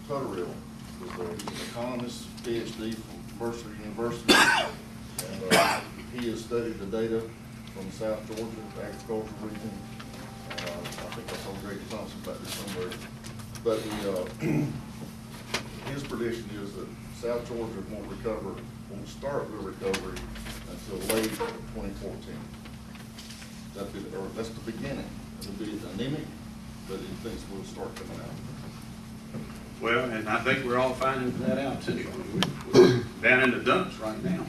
Tutterill, who's an economist, PhD from Mercer University, and he has studied the data from South Georgia, the agricultural region. I think I told Greg Thompson about this somewhere. But his prediction is that South Georgia won't start the recovery until late 2014. That's the beginning. It'll be anemic, but he thinks we'll start coming out. Well, and I think we're all finding that out too. We're down in the dumps right now.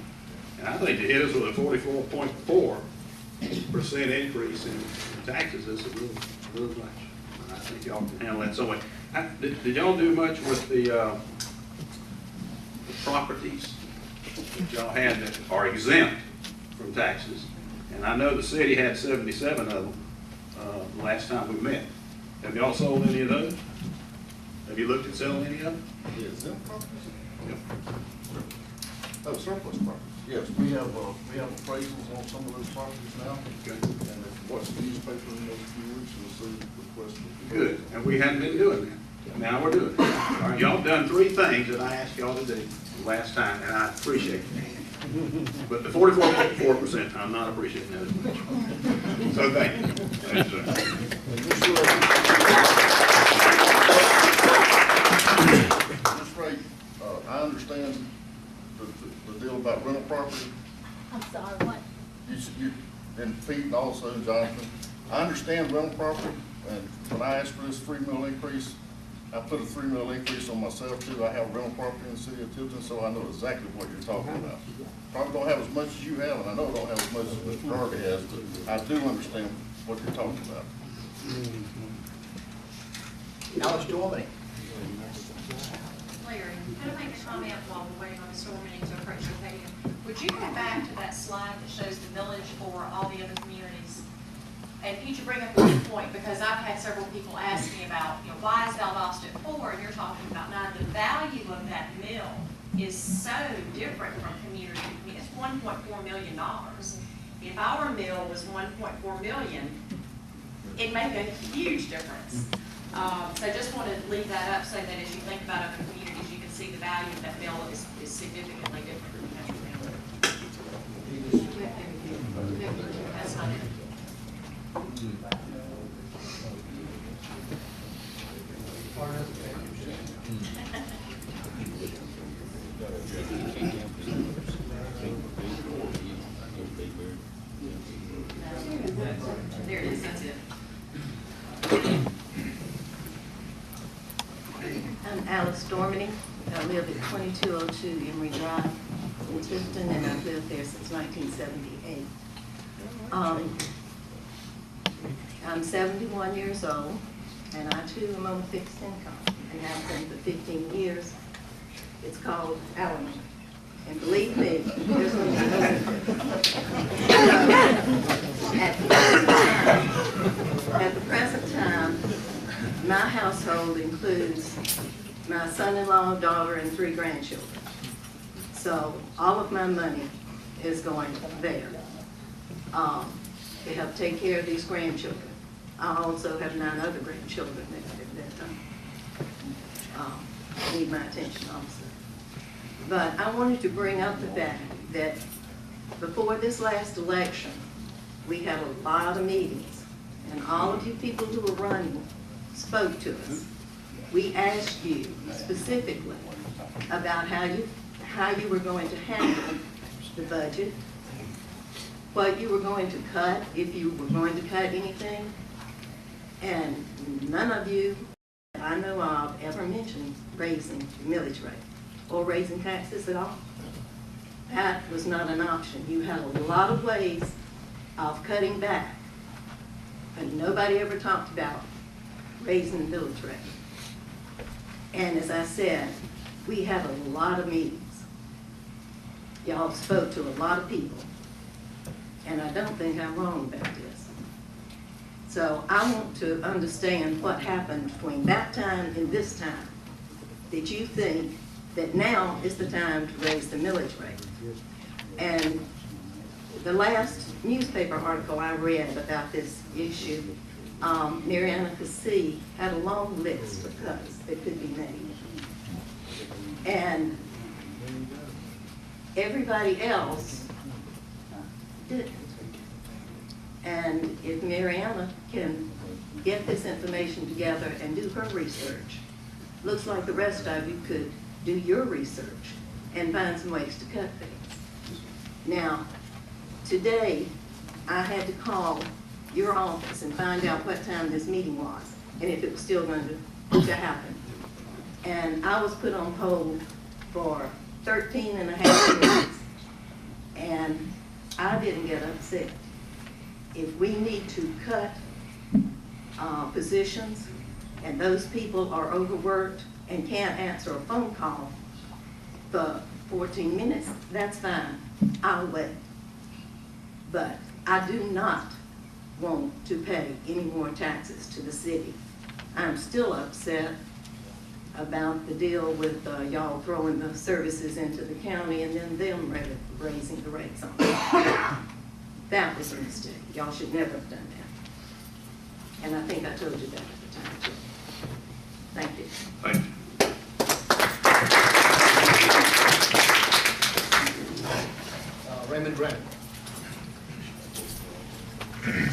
And I think to hit us with a 44.4% increase in taxes is a real much. And I think y'all can handle that some way. Did y'all do much with the properties that y'all had that are exempt from taxes? And I know the city had 77 of them last time we met. Have y'all sold any of those? Have you looked at selling any of them? The exempt properties? Yep. Oh, surplus properties. Yes, we have appraisals on some of those properties now. Okay. And if you watch the newspaper in those few weeks, you'll see requests. Good, and we hadn't been doing that. Now we're doing it. All right, y'all done 3 things that I asked y'all to do last time, and I appreciate it. But the 44.4%, I'm not appreciating that as much. So thank you. Thanks, sir. Ms. Ray, I understand in feet and also, Jonathan, I understand rental property, and when I asked for this 3 mil increase, I put a 3 mil increase on myself too. I have rental property in the city of Tifton, so I know exactly what you're talking about. Probably don't have as much as you have, and I know I don't have as much as Mr. Garvey has, but I do understand what you're talking about. Alex Dormany. Larry, can I make a comment while we're waiting on the store meeting to approach your podium? Would you go back to that slide that shows the millage for all the other communities? And if you could bring up one point, because I've had several people ask me about, you know, why is Valdosta at 4 and you're talking about 9? The value of that mill is so different from community to community. It's $1.4 million. If our mill was $1.4 million, it make a huge difference. So just want to leave that up so that as you think about other communities, you can see the value of that mill is significantly different from Metro Mill. That's not it. There it is, that's it. I'm Alice Dormany. I live at 2202 Emory Drive in Tifton, and I've lived there since 1978. I'm 71 years old, and I too am on a fixed income, and have been for 15 years. It's called alimony. And believe me, there's going to be no at the present time, my household includes my son-in-law, daughter, and 3 grandchildren. So all of my money is going there to help take care of these grandchildren. I also have 9 other grandchildren that need my attention also. But I wanted to bring up the fact that before this last election, we had a lot of meetings, and all of you people who were running spoke to us. We asked you specifically about how you were going to handle the budget, what you were going to cut, if you were going to cut anything, and none of you I know of ever mentioned raising the millage rate or raising taxes at all. That was not an option. You had a lot of ways of cutting back, but nobody ever talked about raising the millage rate. And as I said, we had a lot of meetings. Y'all spoke to a lot of people, and I don't think I'm wrong about this. So I want to understand what happened between that time and this time that you think that now is the time to raise the millage rate. And the last newspaper article I read about this issue, Mariana Cassee had a long list of cuts that could be made. And everybody else didn't. And if Mariana can get this information together and do her research, looks like the rest of you could do your research and find some ways to cut things. Now, today, I had to call your office and find out what time this meeting was and if it was still going to happen. And I was put on hold for 13 and a half minutes, and I didn't get upset. If we need to cut positions and those people are overworked and can't answer a phone call for 14 minutes, that's fine. I'll wait. But I do not want to pay any more taxes to the city. I'm still upset about the deal with y'all throwing the services into the county and then them raising the rates on it. That was a mistake. Y'all should never have done that. And I think I told you that at the time too. Thank you. Thank you. Raymond Brennan. This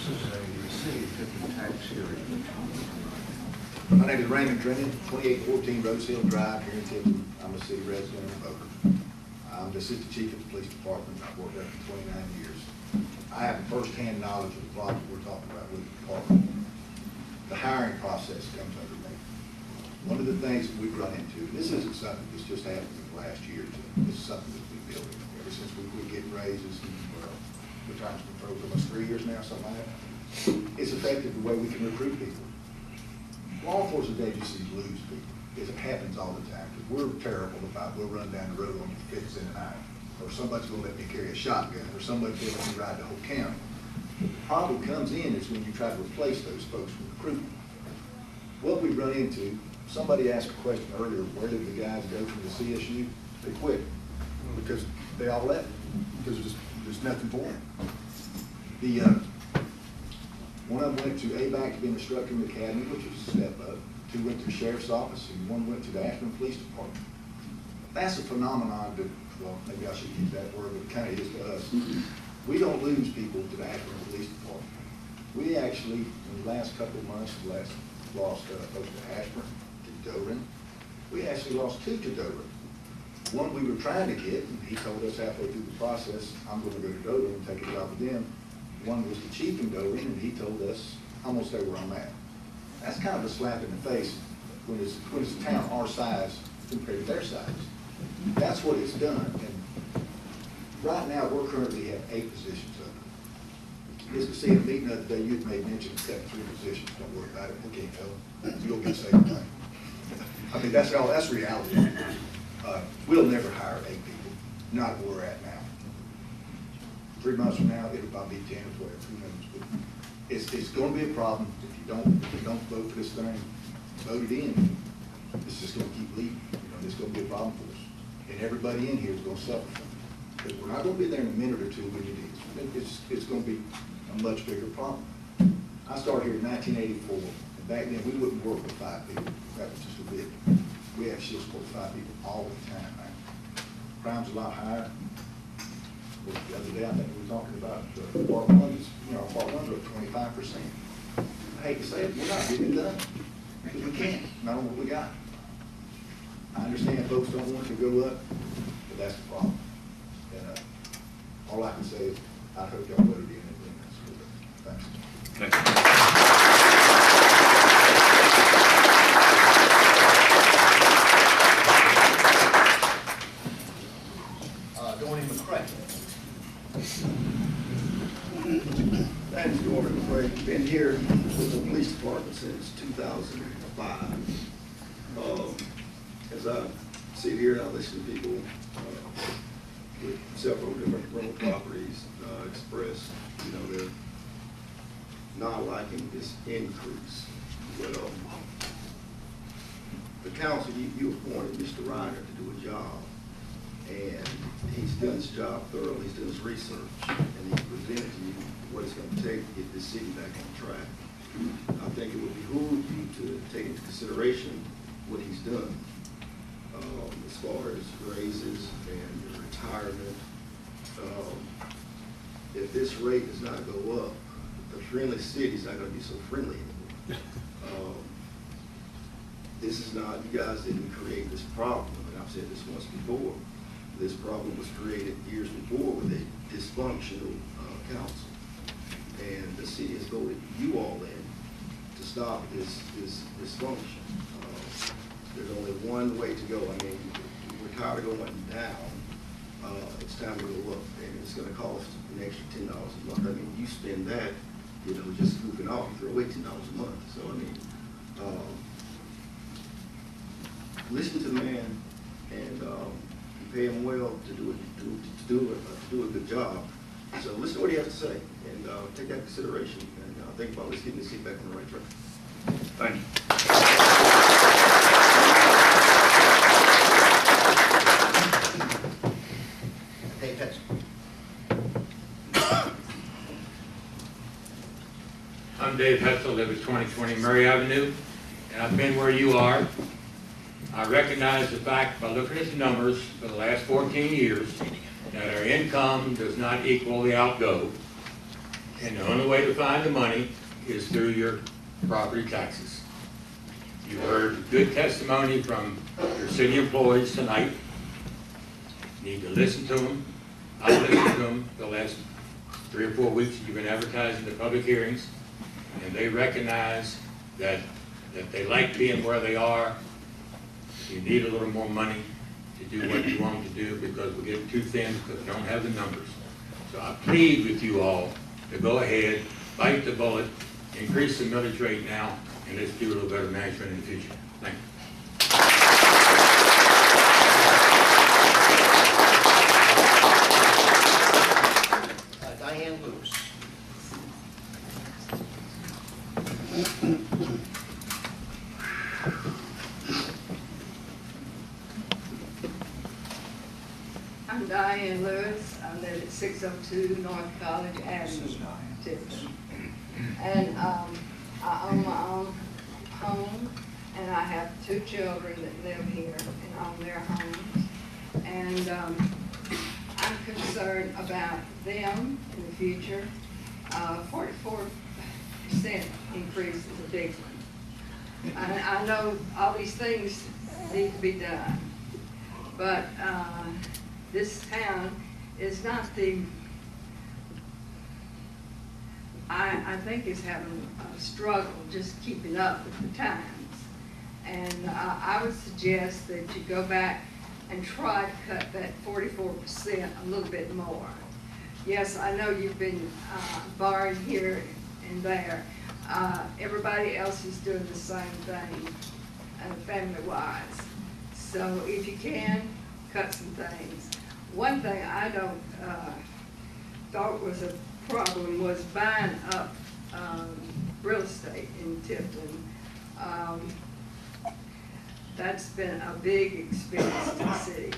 is a city of Tifton tax hearing. My name is Raymond Drennan, 2814 Rose Hill Drive here in Tifton. I'm a city resident and voter. I I'm the assistant chief of the police department. I've worked there for 29 years. I have firsthand knowledge of the problem we're talking about with the department. The hiring process comes under me. One of the things that we've run into, and this isn't something that's just happened in the last year or two, this is something that's been building ever since we quit getting raises and, the times been for almost 3 years now, something like that. It's affected the way we can recruit people. Law enforcement agencies lose people. It happens all the time. We're terrible about, we'll run down the road on you 5th and 9th, or somebody's gonna let me carry a shotgun, or somebody's gonna let me ride the whole county. The problem comes in is when you try to replace those folks with recruitment. What we run into, somebody asked a question earlier, where did the guys go from the CSU? They quit, because they all left, because there's nothing for them. One of them went to ABAC to be an instructor in the academy, which was a step up. 2 went to the sheriff's office, and 1 went to the Ashburn Police Department. That's a phenomenon that, well, maybe I should use that word, but it kind of is to us. We don't lose people to the Ashburn Police Department. We actually, in the last couple of months, lost folks to Ashburn, to Doran. We actually lost 2 to Doran. 1 we were trying to get, and he told us halfway through the process, I'm going to go to Doran and take a job with them. 1 was the chief in Doran, and he told us, I'm going to stay where I'm at. That's kind of a slap in the face when it's a town our size compared to their size. That's what it's done. And right now, we're currently at 8 positions open. As we see in a meeting the other day, you had made mention of 3 positions. Don't worry about it. We can't help. You'll get saved time. I mean, that's reality. We'll never hire 8 people. Not where we're at now. 3 months from now, it'll probably be 10 or 12. Who knows? But it's going to be a problem if you don't vote for this thing. Vote it in. It's just going to keep leaving. It's going to be a problem for us, and everybody in here is going to suffer from it. Because we're not going to be there in a minute or 2 when you need it. It's going to be a much bigger problem. I started here in 1984, and back then we wouldn't work with 5 people. That was just a bit. We have shifts for 5 people all the time now. Crime's a lot higher. The other day, I think we were talking about part 1s. Part 1s are at 25%. I hate to say it, we're not getting it done because we can't. Not on what we got. I understand folks don't want to go up, but that's the problem. And all I can say is, I hope y'all voted in it. Thanks. Doreen McCray. Thanks, Gordon McCray. Been here with the police department since 2005. As I sit here and I listen to people with several different rental properties express, they're not liking this increase. Well, the council, you appointed Mr. Reiner to do a job, and he's done his job thoroughly. He's done his research, and he's presented to you what it's going to take to get this city back on track. I think it would behoove you to take into consideration what he's done as far as raises and your retirement. If this rate does not go up, the friendly city's not going to be so friendly anymore. This is not, you guys didn't create this problem, and I've said this once before. This problem was created years before with a dysfunctional council. And the city has voted you all in to stop this dysfunction. There's only one way to go. I mean, we're tired of going down. It's time to go up, and it's going to cost an extra $10 a month. I mean, you spend that, just goofing off, you throw away $10 a month. So I mean, listen to the man and pay him well to do a good job. So listen to what he has to say and take that into consideration and think about let's get this seat back on the right track. Thank you. Hey, Texas. I'm Dave Hetzel, live at 2020 Murray Avenue, and I've been where you are. I recognize the fact by looking at the numbers for the last 14 years that our income does not equal the outgo, and the only way to find the money is through your property taxes. You heard good testimony from your city employees tonight. You need to listen to them. I've listened to them the last 3 or 4 weeks. You've been advertising the public hearings, and they recognize that they like being where they are. You need a little more money to do what you want to do because we're getting too thin because we don't have the numbers. So I plead with you all to go ahead, bite the bullet, increase the millage rate now, and let's do a little better management in the future. Thank you. Diane Lewis. I'm Diane Lewis. I live at 602 North College Avenue, Tifton. And I own my own home, and I have 2 children that live here and own their homes. And I'm concerned about them in the future. 44% increase is a big one. I know all these things need to be done, but this town is not the, I think is having a struggle just keeping up with the times. And I would suggest that you go back and try to cut that 44% a little bit more. Yes, I know you've been borrowing here and there. Everybody else is doing the same thing, family-wise. So if you can, cut some things. One thing I don't thought was a problem was buying up real estate in Tifton. That's been a big expense to the city.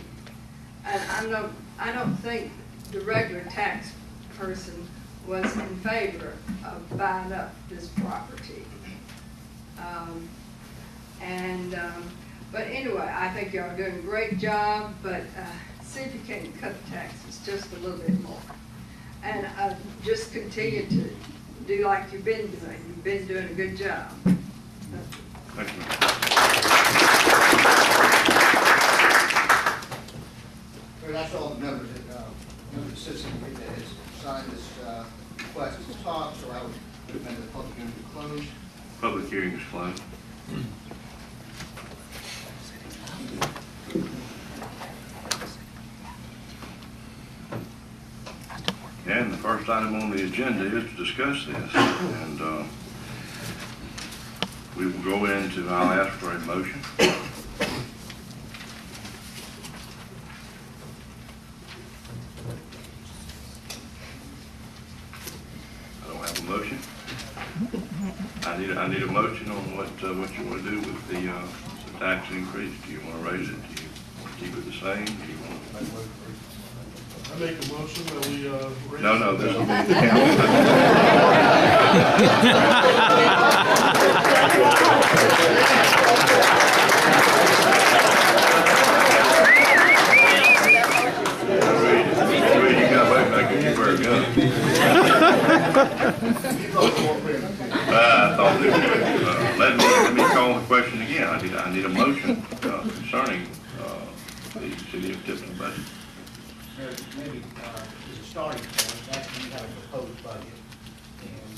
And I don't think the regular tax person was in favor of buying up this property. But anyway, I think y'all are doing a great job, but see if you can cut the taxes just a little bit more. And just continue to do like you've been doing. You've been doing a good job. Thank you. Well, that's all the members that, the citizen that has signed this request to talk, so I would recommend the public hearing be closed. Public hearing is closed. And the first item on the agenda is to discuss this, and we will go into, I'll ask for a motion. I don't have a motion. I need a motion on what you want to do with the tax increase. Do you want to raise it? Do you want to keep it the same? Do you want to... I make a motion that we raise... No, this will be the you got to wait like you were a gun. I thought this was, let me call the question again. I need a motion concerning the city of Tifton budget. Maybe as a starting point, actually you have a proposed budget, and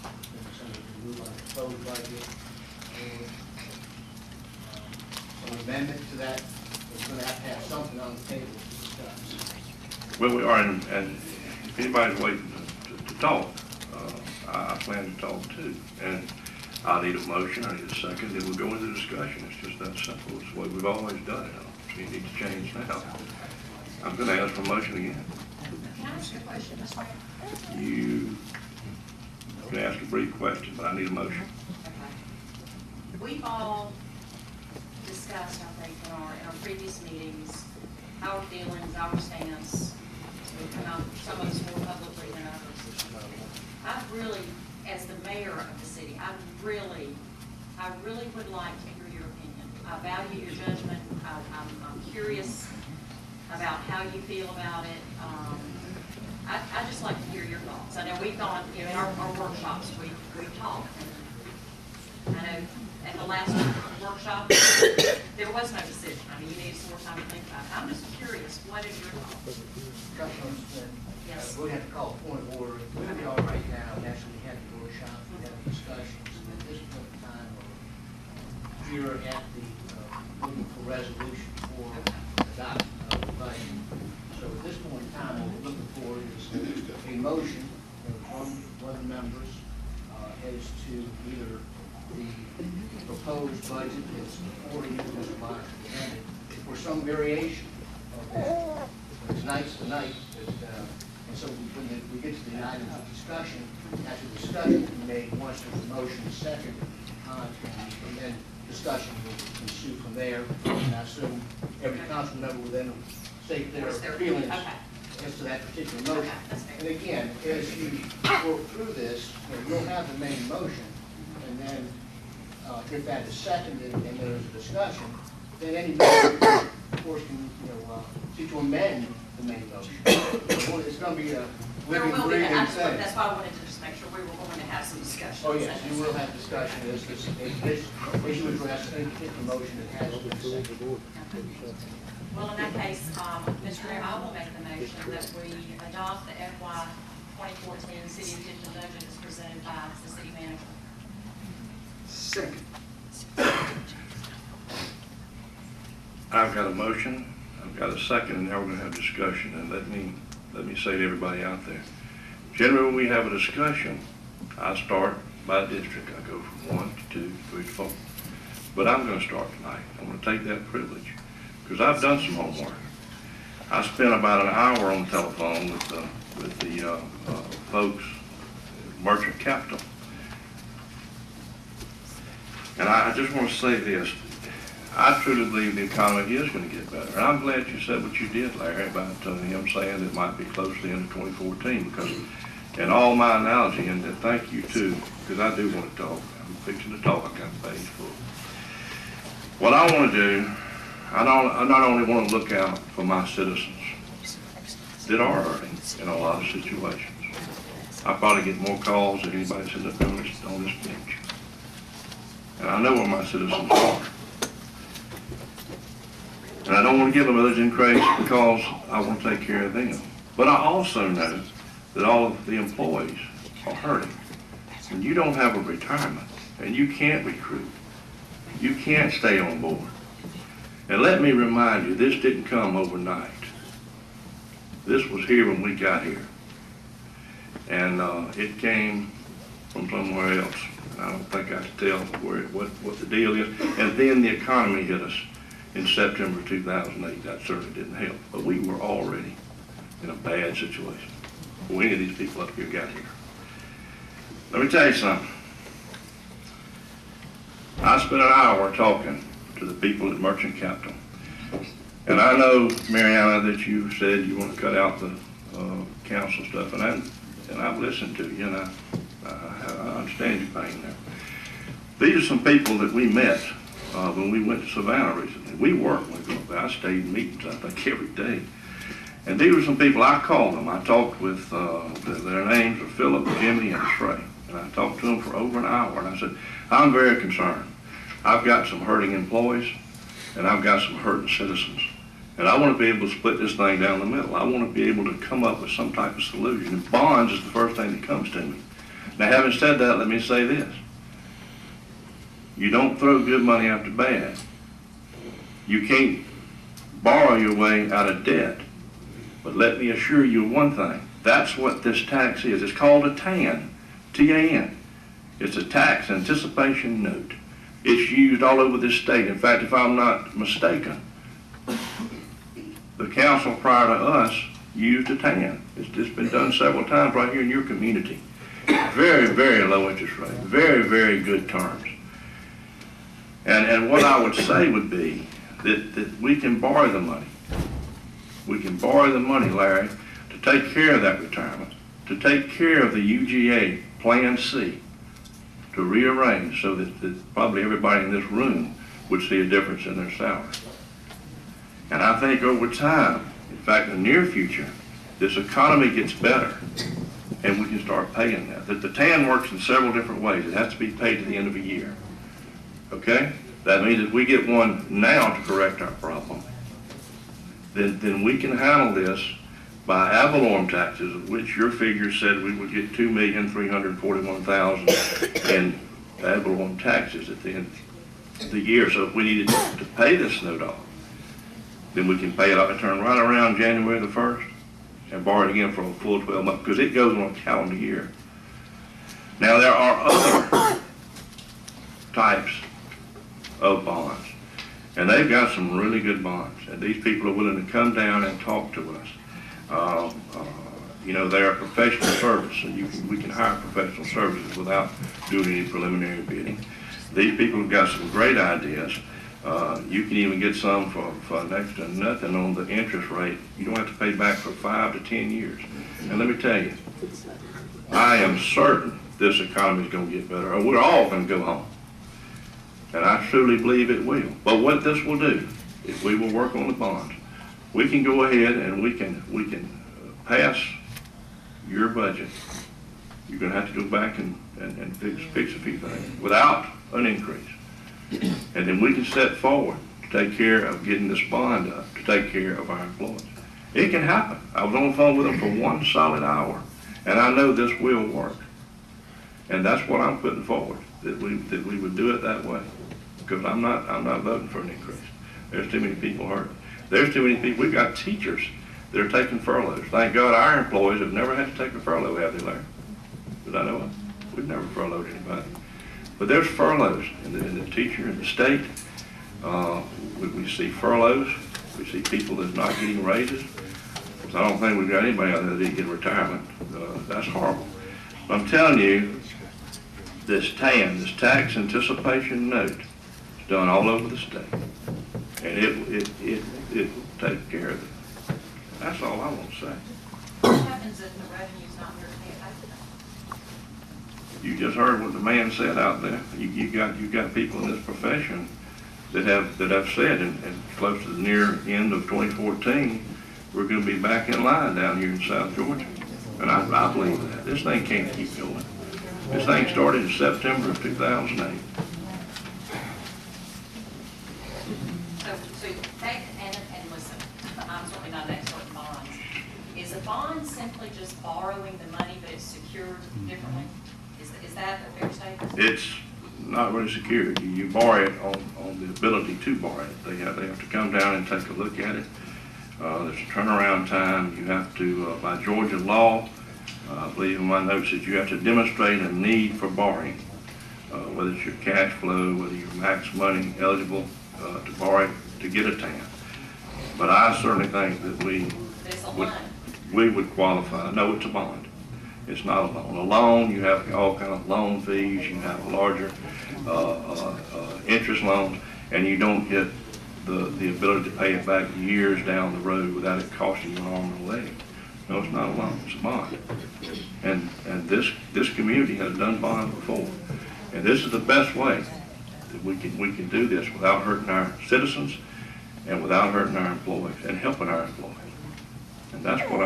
maybe somebody can move on a proposed budget, and an amendment to that. We're going to have something on the table to discuss. Well, we are, and if anybody's waiting to talk, I plan to talk too. And I need a motion, I need a second, then we'll go into discussion. It's just that simple. It's the way we've always done it. So you need to change now. I'm going to ask for a motion again. Can I ask a question, Mr. Mayor? You can ask a brief question, but I need a motion. Okay. We've all discussed, I think, in our previous meetings, our feelings, our stance. We've come out, some of us more publicly than others. I've really, as the mayor of the city, I really would like to hear your opinion. I value your judgment. I'm curious about how you feel about it. I'd just like to hear your thoughts. I know we've gone, in our workshops, we've talked. I know at the last workshop, there was no decision. I mean, you needed some more time to think about it. I'm just curious, what is your thoughts? Councilman Smith, Yes. we have to call a point of order. Where we are right now, actually, we had the workshop, we had discussions, and at this point in time, we're here at the, looking for resolution for adoption of the budget. So at this point in time, what we're looking for is a motion from one of the members as to either the proposed budget that's supporting this body presented, or some variation of that. Tonight's the night that, and so when we get to the items of discussion, after discussion can be made, once there's a motion, second, and then discussion will ensue from there. And I assume every council member will then state their feelings as to that particular motion. And again, as you work through this, you'll have the main motion, and then if that is seconded and there's a discussion, then any member, of course, can seek to amend the main motion. It's going to be a living, breathing thing. That's why I wanted to just make sure we were going to have some discussion. Oh, yes, you will have discussion as this issue addressed any particular motion that has been seconded. Well, in that case, Mr. Mayor, I will make the motion that we adopt the FY2014 City of Tifton budget as presented by the city manager. Second. I've got a motion, I've got a second, and now we're going to have discussion. And let me say to everybody out there, generally when we have a discussion, I start by district. I go from 1 to 2, 3 to 4. But I'm going to start tonight. I'm going to take that privilege because I've done some homework. I spent about an hour on the telephone with the folks at Merchant Capital. And I just want to say this. I truly believe the economy is going to get better. And I'm glad you said what you did, Larry, about him saying it might be close to the end of 2014, because in all my analogy, and thank you too, because I do want to talk. I'm fixing to talk. I got the page full. What I want to do, I not only want to look out for my citizens that are hurting in a lot of situations. I probably get more calls than anybody sitting up on this bench. And I know where my citizens are. And I don't want to give them others in crazy because I want to take care of them. But I also know that all of the employees are hurting. And you don't have a retirement, and you can't recruit. You can't stay on board. And let me remind you, this didn't come overnight. This was here when we got here. And it came from somewhere else. And I don't think I can tell what the deal is. And then the economy hit us in September 2008. That certainly didn't help. But we were already in a bad situation before any of these people up here got here. Let me tell you something. I spent an hour talking to the people at Merchant Capital. And I know, Mariana, that you said you want to cut out the council stuff, and I've listened to you, and I understand your pain there. These are some people that we met when we went to Savannah recently. We worked with them. I stayed in meetings, I think, every day. And these were some people, I called them. I talked with, their names are Philip, Jimmy, and Trey. And I talked to them for over an hour, and I said, I'm very concerned. I've got some hurting employees, and I've got some hurting citizens. And I want to be able to split this thing down the middle. I want to be able to come up with some type of solution. And bonds is the first thing that comes to me. Now, having said that, let me say this. You don't throw good money after bad. You can't borrow your way out of debt. But let me assure you one thing. That's what this tax is. It's called a TAN, T-A-N. It's a tax anticipation note. It's used all over this state. In fact, if I'm not mistaken, the council prior to us used a TAN. It's been done several times right here in your community. Very, very low interest rate. Very, very good terms. And what I would say would be that we can borrow the money. We can borrow the money, Larry, to take care of that retirement, to take care of the UGA Plan C, to rearrange so that probably everybody in this room would see a difference in their salary. And I think over time, in fact, in the near future, this economy gets better and we can start paying that. The TAN works in several different ways. It has to be paid to the end of a year. Okay? That means if we get one now to correct our problem, then we can handle this by ad valorem taxes, of which your figure said we would get $2,341,000 in ad valorem taxes at the end of the year. So if we needed to pay this snow dog, then we can pay it up and turn right around January the 1st and borrow it again for a full 12 months, because it goes on a calendar year. Now, there are other types of bonds, and they've got some really good bonds, and these people are willing to come down and talk to us. You know, they are professional service, so we can hire professional services without doing any preliminary bidding. These people have got some great ideas. You can even get some for next to nothing on the interest rate. You don't have to pay back for 5 to 10 years. And let me tell you, I am certain this economy is going to get better, or we're all going to go home. And I truly believe it will. But what this will do, if we will work on the bonds, we can go ahead and we can pass your budget. You're going to have to go back and fix a few things without an increase. And then we can step forward to take care of getting this bond up, to take care of our employees. It can happen. I was on the phone with them for 1 solid hour, and I know this will work. And that's what I'm putting forward, that we would do it that way. Because I'm not voting for an increase. There's too many people hurt. There's too many people. We've got teachers that are taking furloughs. Thank God our employees have never had to take a furlough, have they, Larry? That I know of. We've never furloughed anybody. But there's furloughs in the teacher, in the state. We see furloughs. We see people that's not getting raises. I don't think we've got anybody out there that didn't get retirement. That's horrible. But I'm telling you, this TAN, this tax anticipation note, is done all over the state. And it will take care of it. That's all I want to say. What happens if the revenue's not there to pay it back? You just heard what the man said out there. You got people in this profession that have said, and close to the near end of 2014, we're going to be back in line down here in South Georgia. And I believe that. This thing can't keep going. This thing started in September of 2008. So take, and listen, I'm certainly not an expert in bonds. Is a bond simply just borrowing the money, but it's secured differently? Is that a fair statement? It's not really secured. You borrow it on the ability to borrow it. They have to come down and take a look at it. There's a turnaround time. You have to, by Georgia law, I believe in my notes that you have to demonstrate a need for borrowing, whether it's your cash flow, whether you're max money eligible to borrow it to get a TAN. But I certainly think that we would qualify. No, it's a bond. It's not a loan. A loan, you have all kind of loan fees. You have larger interest loans, and you don't get the ability to pay it back years down the road without it costing you an arm and a leg. No, it's not a loan, it's a bond. And this community has done bonds before. And this is the best way that we can do this without hurting our citizens and without hurting our employees and helping our employees. And that's what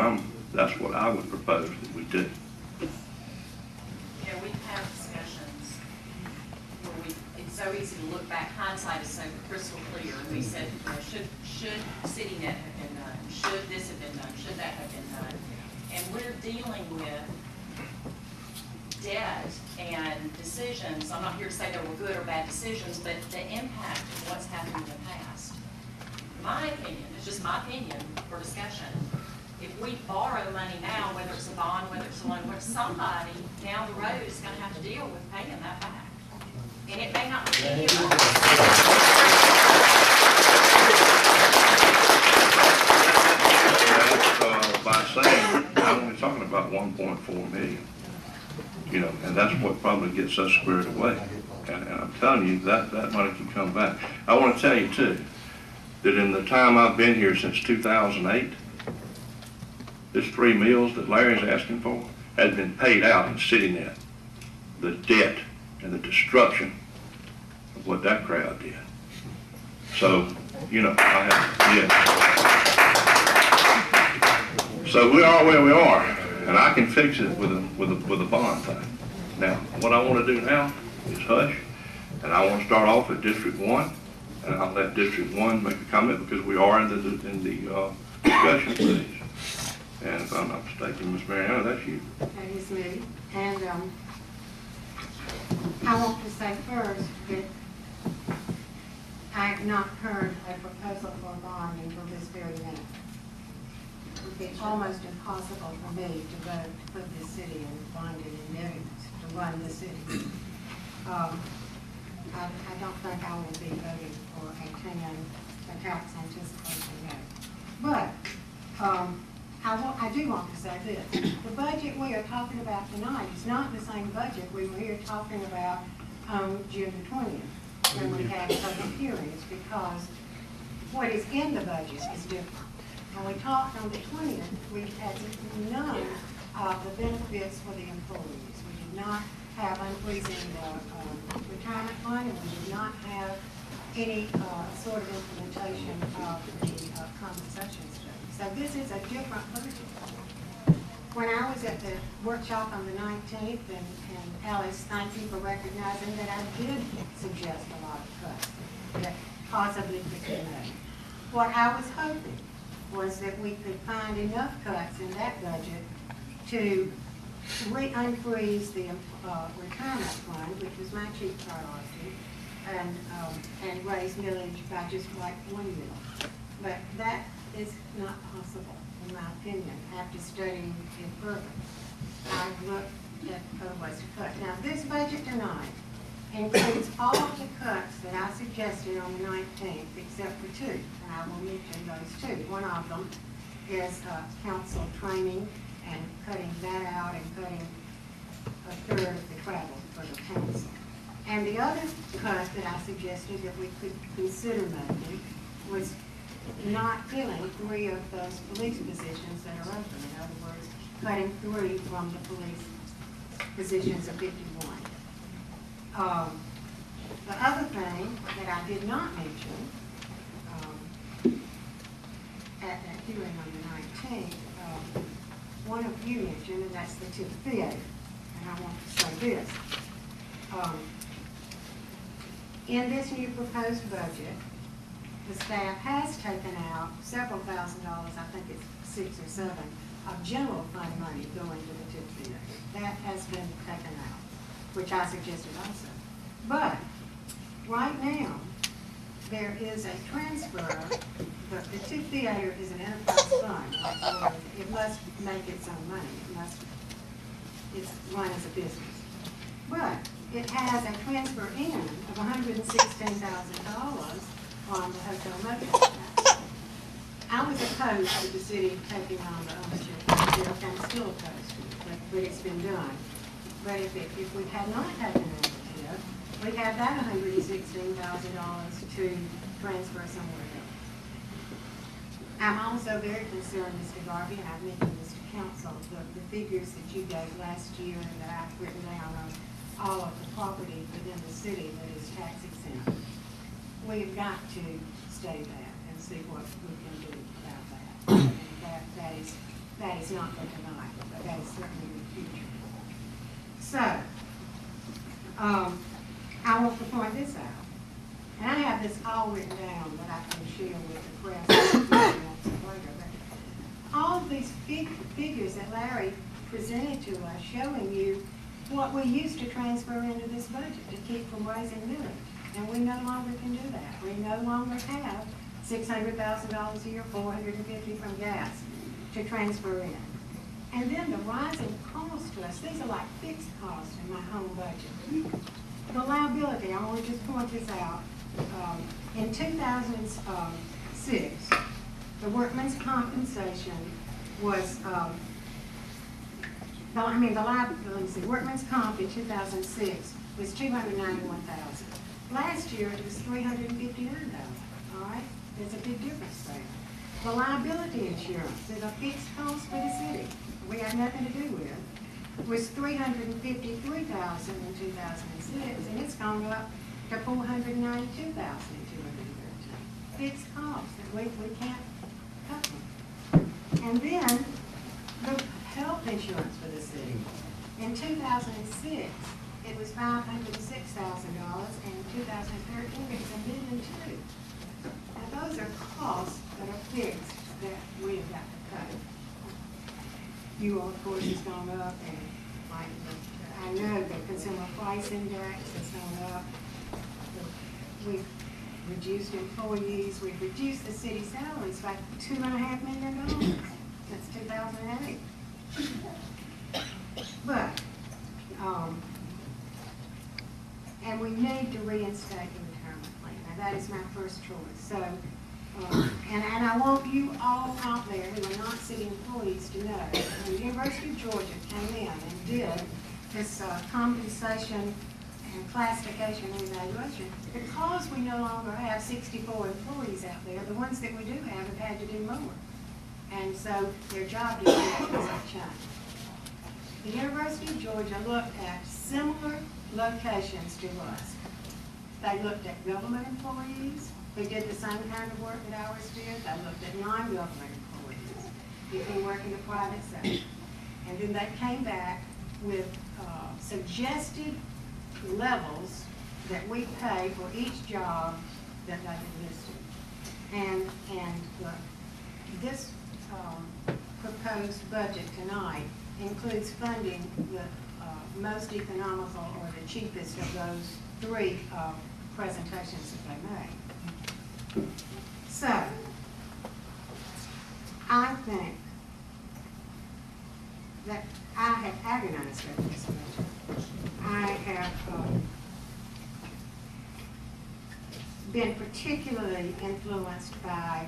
I would propose that we do. You know, we've had discussions where it's so easy to look back. Hindsight is so crystal clear. And we said, you know, should CityNet have been done? Should this have been done? Should that have been done? And we're dealing with debt and decisions. I'm not here to say there were good or bad decisions, but the impact of what's happened in the past. My opinion, it's just my opinion for discussion. If we borrow money now, whether it's a bond, whether it's a loan, somebody down the road is going to have to deal with paying that back. And it may not be any of us. By saying, I'm only talking about 1.4 million, you know, and that's what probably gets us squared away. And I'm telling you, that money can come back. I want to tell you, too, that in the time I've been here since 2008, this 3 meals that Larry's asking for has been paid out in CityNet. The debt and the destruction of what that crowd did. So, you know, So we are where we are, and I can fix it with a bond thing. Now, what I want to do now is hush And I want to start off at District 1, and I'll let District 1 make a comment because we are in the discussion phase. And if I'm not mistaken, Ms. Mariana, that's you. That is me. And I want to say first that I have not heard a proposal for a bond until this very minute. It would be almost impossible for me to vote to put this city in bonded indebtedness, to run the city. I don't think I will be voting for a tax anticipation note. But I do want to say this. The budget we are talking about tonight is not the same budget we were here talking about on June the 20th when we had public hearings, because what is in the budget is different. When we talked on the 20th, we had none of the benefits for the employees. We did not have increasing the retirement fund, and we did not have any sort of implementation of the compensation study. So this is a different budget. When I was at the workshop on the 19th, and Alice, thank you for recognizing that I did suggest a lot of cuts that possibly could be made. What I was hoping was that we could find enough cuts in that budget to unfreeze the retirement fund, which was my chief priority, and raise millage by just like 1 mil. But that is not possible, in my opinion, after studying it further. I've looked at other ways to cut. Now, this budget tonight includes all of the cuts that I suggested on the 19th, except for two, and I will mention those two. One of them is council training, and cutting that out and cutting a third of the travel for the council. And the other cut that I suggested that we could consider making was not filling 3 of those police positions that are open. In other words, cutting 3 from the police positions of 51. The other thing that I did not mention at that hearing on the 19th, one of you mentioned, and that's the TIP theater. And I want to say this. In this new proposed budget, the staff has taken out several $1,000s, I think it's 6 or 7, of general fund money going to the TIP theater. That has been taken out, which I suggested also. But right now, there is a transfer. The TIP theater is an enterprise fund. It must make its own money. It's run as a business. But it has a transfer in of $116,000 on the hotel motel tax. I was opposed to the city taking on the ownership. I'm still opposed to it, but it's been done. But if we had not taken on the TIP, we'd have that $116,000 to transfer somewhere else. I'm also very concerned, Mr. Garvey, and I've mentioned this to council, the figures that you gave last year and that I've written down on all of the property within the city that is tax exempt. We've got to study that and see what we can do about that. And that is not for tonight, but that is certainly in the future. So, I want to point this out. And I have this all written down that I can share with the press later. But all of these figures that Larry presented to us showing you what we used to transfer into this budget to keep from raising millage. And we no longer can do that. We no longer have $600,000 a year, $450,000 from gas to transfer in. And then the rising cost to us, these are like fixed costs in my home budget. The liability, I want to just point this out. In 2006, the workman's compensation was, workman's comp in 2006 was $291,000. Last year it was $359,000. All right, there's a big difference there. The liability insurance is a fixed cost for the city. We have nothing to do with. Was $353,000 in 2006, and it's gone up to $492,213. Fixed costs that we can't cut them. And then the health insurance for the city. In 2006, it was $506,000, and in 2013, it was $1,200,000. Now, those are costs that are fixed that we have got to pay. Fuel, of course, has gone up, and like, I know the consumer price index has gone up. We've reduced employees, we've reduced the city salaries by $2.5 million since 2008. But, and we need to reinstate the retirement plan. Now, that is my first choice. So, and I want you all out there who are not city employees to know, when the University of Georgia came in and did this compensation and classification and evaluation, because we no longer have 64 employees out there, the ones that we do have had to do more. And so their job descriptions have changed. The University of Georgia looked at similar locations to us. They looked at government employees who did the same kind of work that ours did. They looked at non-government employees, people who work in the private sector. And then they came back with suggested levels that we pay for each job that they had listed. And this proposed budget tonight includes funding the most economical or the cheapest of those three presentations that they made. So, I think that I have agonized over this budget. I have been particularly influenced by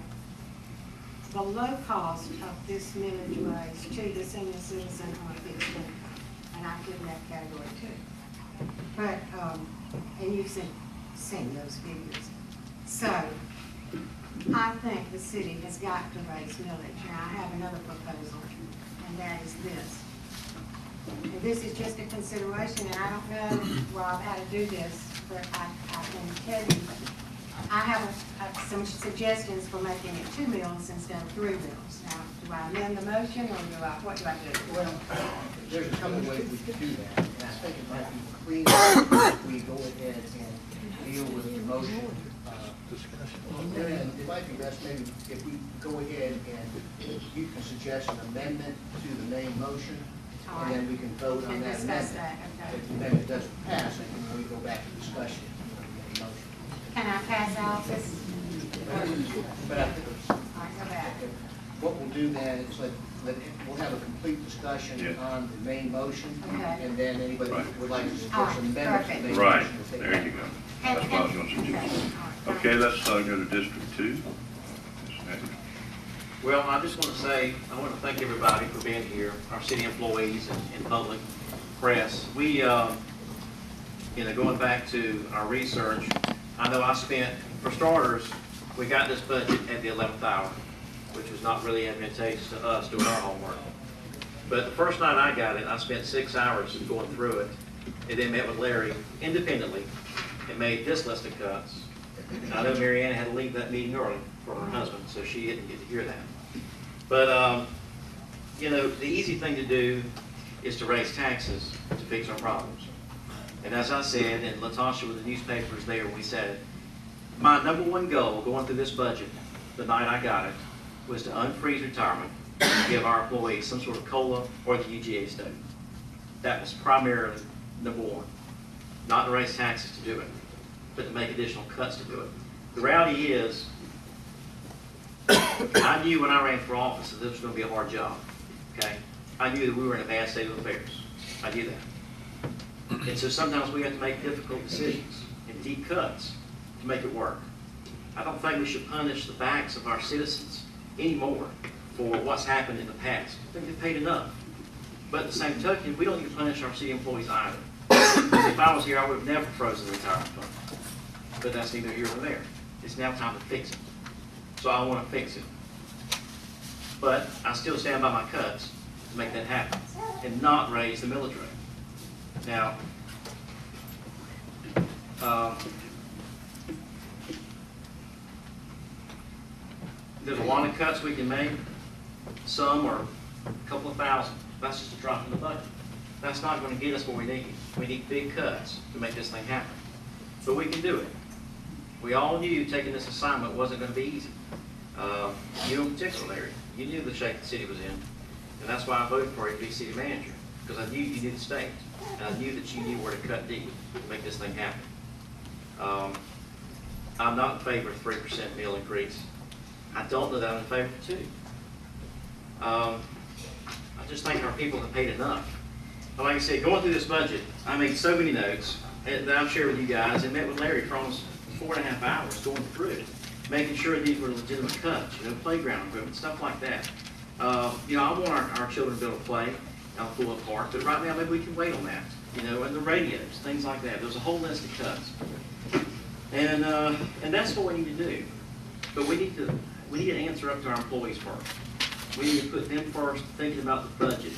the low cost of this millage raise to the senior citizen on a fixed income. And I fit in that category too. But, and you've seen those figures. So, I think the city has got to raise millage. Now, I have another proposal, and that is this. And this is just a consideration, and I don't know, Rob, how to do this, but I can tell you, I have some suggestions for making it 2 mills instead of 3 mills. Now, do I amend the motion, or what do I do? Well, there's a couple of ways we could do that, and I think it might be cleaner if we go ahead and deal with the motion. And it might be best maybe if we go ahead and you can suggest an amendment to the main motion, and then we can vote on that amendment. If the amendment doesn't pass, then we go back to discussion on the main motion. Can I pass out this? But I think what we'll do then is we'll have a complete discussion on the main motion, and then anybody who would like to suggest amendments to the main Right, motion. will take there you go. That's what I was going to suggest. Okay, let's go to District 2. Well, I just want to say, I want to thank everybody for being here, our city employees and public press. We, going back to our research, I know I spent, for starters, we got this budget at the 11th hour, which was not really advantageous to us doing our homework. But the first night I got it, I spent 6 hours going through it, and then met with Larry independently and made this list of cuts. And I know Mary Ann had to leave that meeting early for her husband, so she didn't get to hear that. But, the easy thing to do is to raise taxes to fix our problems. And as I said, and Latasha with the newspapers there, we said, my number one goal going through this budget, the night I got it, was to unfreeze retirement and give our employees some sort of COLA or the UGA study. That was primarily number one. Not to raise taxes to do it, but to make additional cuts to do it. The reality is, I knew when I ran for office that this was going to be a hard job, okay? I knew that we were in a bad state of affairs. I knew that. And so sometimes we have to make difficult decisions and deep cuts to make it work. I don't think we should punish the backs of our citizens anymore for what's happened in the past. I think they've paid enough. But at the same token, we don't need to punish our city employees either. If I was here, I would have never frozen the retirement fund. But that's neither here nor there. It's now time to fix it. So I want to fix it. But I still stand by my cuts to make that happen and not raise the millage rate. Now, there's a lot of cuts we can make. Some are a couple of thousand. That's just a drop in the bucket. That's not gonna get us where we need. We need big cuts to make this thing happen. But we can do it. We all knew taking this assignment wasn't gonna be easy. You in particular, Larry, you knew the shape the city was in, and that's why I voted for you to be city manager, because I knew you knew the state, and I knew that you knew where to cut deep to make this thing happen. I'm not in favor of 3% meal increase. I don't know that I'm in favor of 2. I just think our people have paid enough. But like I said, going through this budget, I made so many notes that I've shared with you guys, and met with Larry for almost 4.5 hours going through it, making sure these were legitimate cuts, playground equipment, stuff like that. I want our children to be able to play out of Full Park, but right now maybe we can wait on that, and the radios, things like that. There's a whole list of cuts. And that's what we need to do. But we need to answer up to our employees first. We need to put them first, thinking about the budget.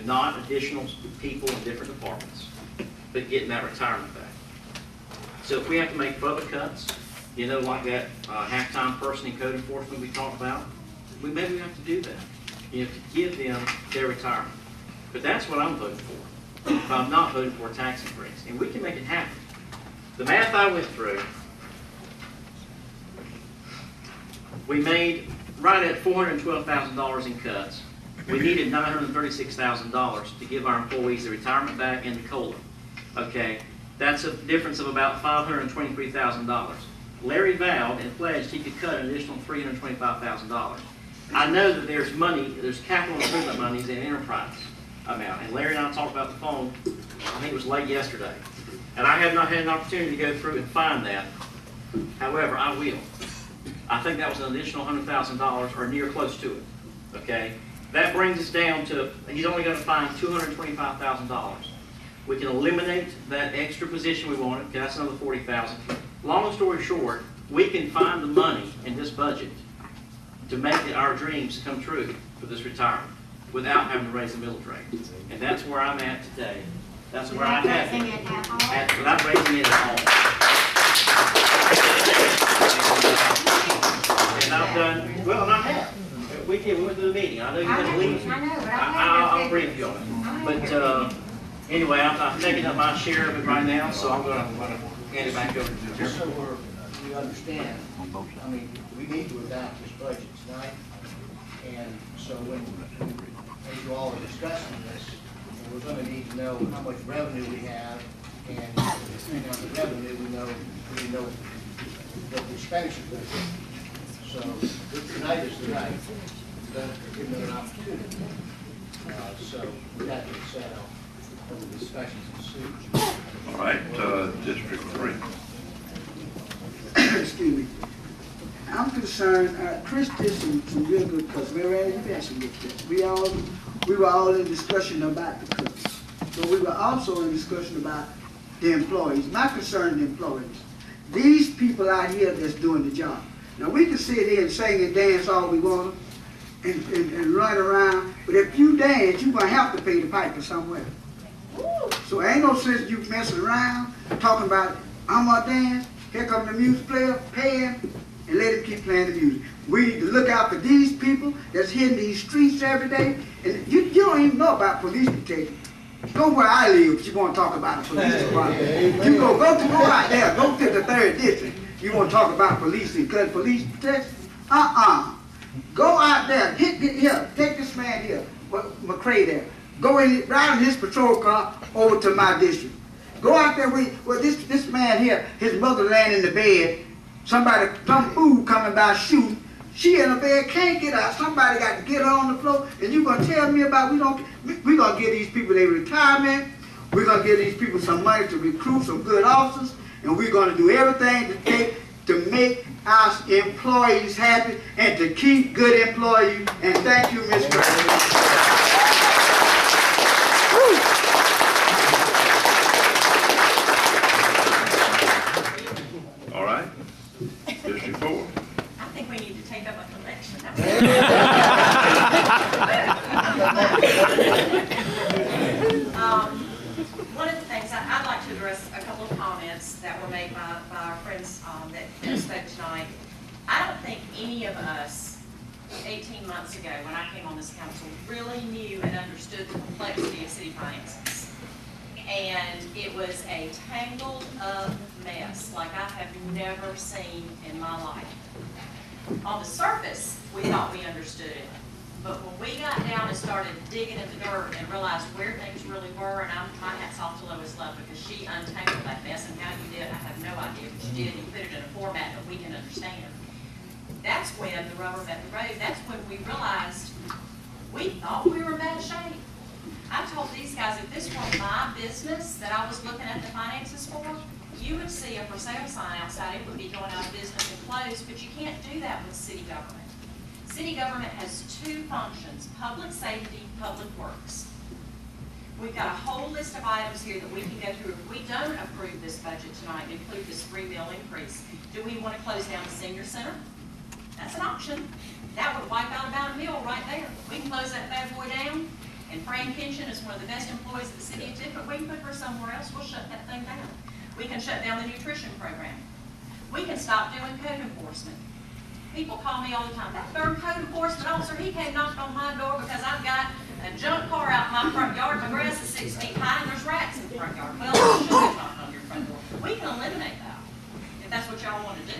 Not additional people in different departments, but getting that retirement back. So if we have to make further cuts, like that halftime person in code enforcement we talked about, maybe we have to do that, to give them their retirement. But that's what I'm voting for. If I'm not voting for a tax increase, and we can make it happen. The math I went through, we made right at $412,000 in cuts. We needed $936,000 to give our employees the retirement back and the COLA. Okay, that's a difference of about $523,000. Larry vowed and pledged he could cut an additional $325,000. I know that there's money, there's capital improvement monies in enterprise amount, and Larry and I talked about the phone, I think it was late yesterday. And I have not had an opportunity to go through and find that. However, I will. I think that was an additional $100,000 or near close to it. Okay? That brings us down to, he's only going to find $225,000. We can eliminate that extra position we wanted, okay, that's another $40,000. Long story short, we can find the money in this budget to make our dreams come true for this retirement without having to raise the millage rate. And that's where I'm at today. That's where I'm at. Without raising it at all. And I've done, well, and I have. We went to the meeting. I know you had to leave. I'll brief you on it. But anyway, I'm taking up my share of it right now, so I'm going to hand it back over to the chairman. So we understand, I mean, we need to adopt this budget tonight, and so as you all are discussing this, we're going to need to know how much revenue we have, and depending on the revenue, we know what the expenditure is. So tonight is the night. We're going to give them an opportunity. So with that being said, I'll open the discussions ensue. All right, District 3. Excuse me. I'm concerned, Chris did some real good cuts. Mary, you had some good cuts. We were all in discussion about the cuts. But we were also in discussion about the employees. My concern is the employees. These people out here that's doing the job. Now we can sit here and sing and dance all we want and run around, but if you dance, you're going to have to pay the piper somewhere. So ain't no sense you messing around, talking about, I'm going to dance, here come the music player, pay him, and let him keep playing the music. We need to look out for these people that's hitting these streets every day, and you don't even know about police protection. Go where I live if you want to talk about a police department. You go out there, go to the 3rd district. You want to talk about police and cut police protection? Go out there, here, take this man here, McCray there. Go in, ride in his patrol car over to my district. Go out there with this man here, his mother laying in the bed, some fool coming by shooting. She in the bed, can't get out. Somebody got to get her on the floor, and you gonna tell me about we gonna give these people their retirement. We're gonna give these people some money to recruit some good officers, and we're gonna do everything to make our employees happy and to keep good employees. And thank you, Ms. President. All right, District 4. I think we need to take up a collection. One of the things I'd like to address a couple of comments that were made by our friends that spoke tonight. I don't think any of us 18 months ago, when I came on this council, really knew and understood the complexity of city finances. And it was a tangled up mess like I have never seen in my life. On the surface, we thought we understood it. But when we got down and started digging in the dirt and realized where things really were, and my hat's off to Lois Love because she untangled that mess, and how you did, I have no idea, but you did, and you put it in a format that we can understand. That's when the rubber met the road. That's when we realized we thought we were in bad shape. I told these guys, if this were my business that I was looking at the finances for, you would see a for sale sign outside. It would be going out of business and closed, but you can't do that with city government. City government has two functions: public safety, public works. We've got a whole list of items here that we can go through. If we don't approve this budget tonight, include this free meal increase, do we want to close down the senior center? That's an option. That would wipe out about a meal right there. We can close that bad boy down, and Fran Kinchin is one of the best employees of the city of Tifton. We can put her somewhere else. We'll shut that thing down. We can shut down the nutrition program. We can stop doing code enforcement. People call me all the time, that darn code enforcement officer, he came knocking on my door because I've got a junk car out in my front yard, my grass is 6 feet high, and there's rats in the front yard. Well, you should have knocked on your front door. We can eliminate that, if that's what y'all want to do.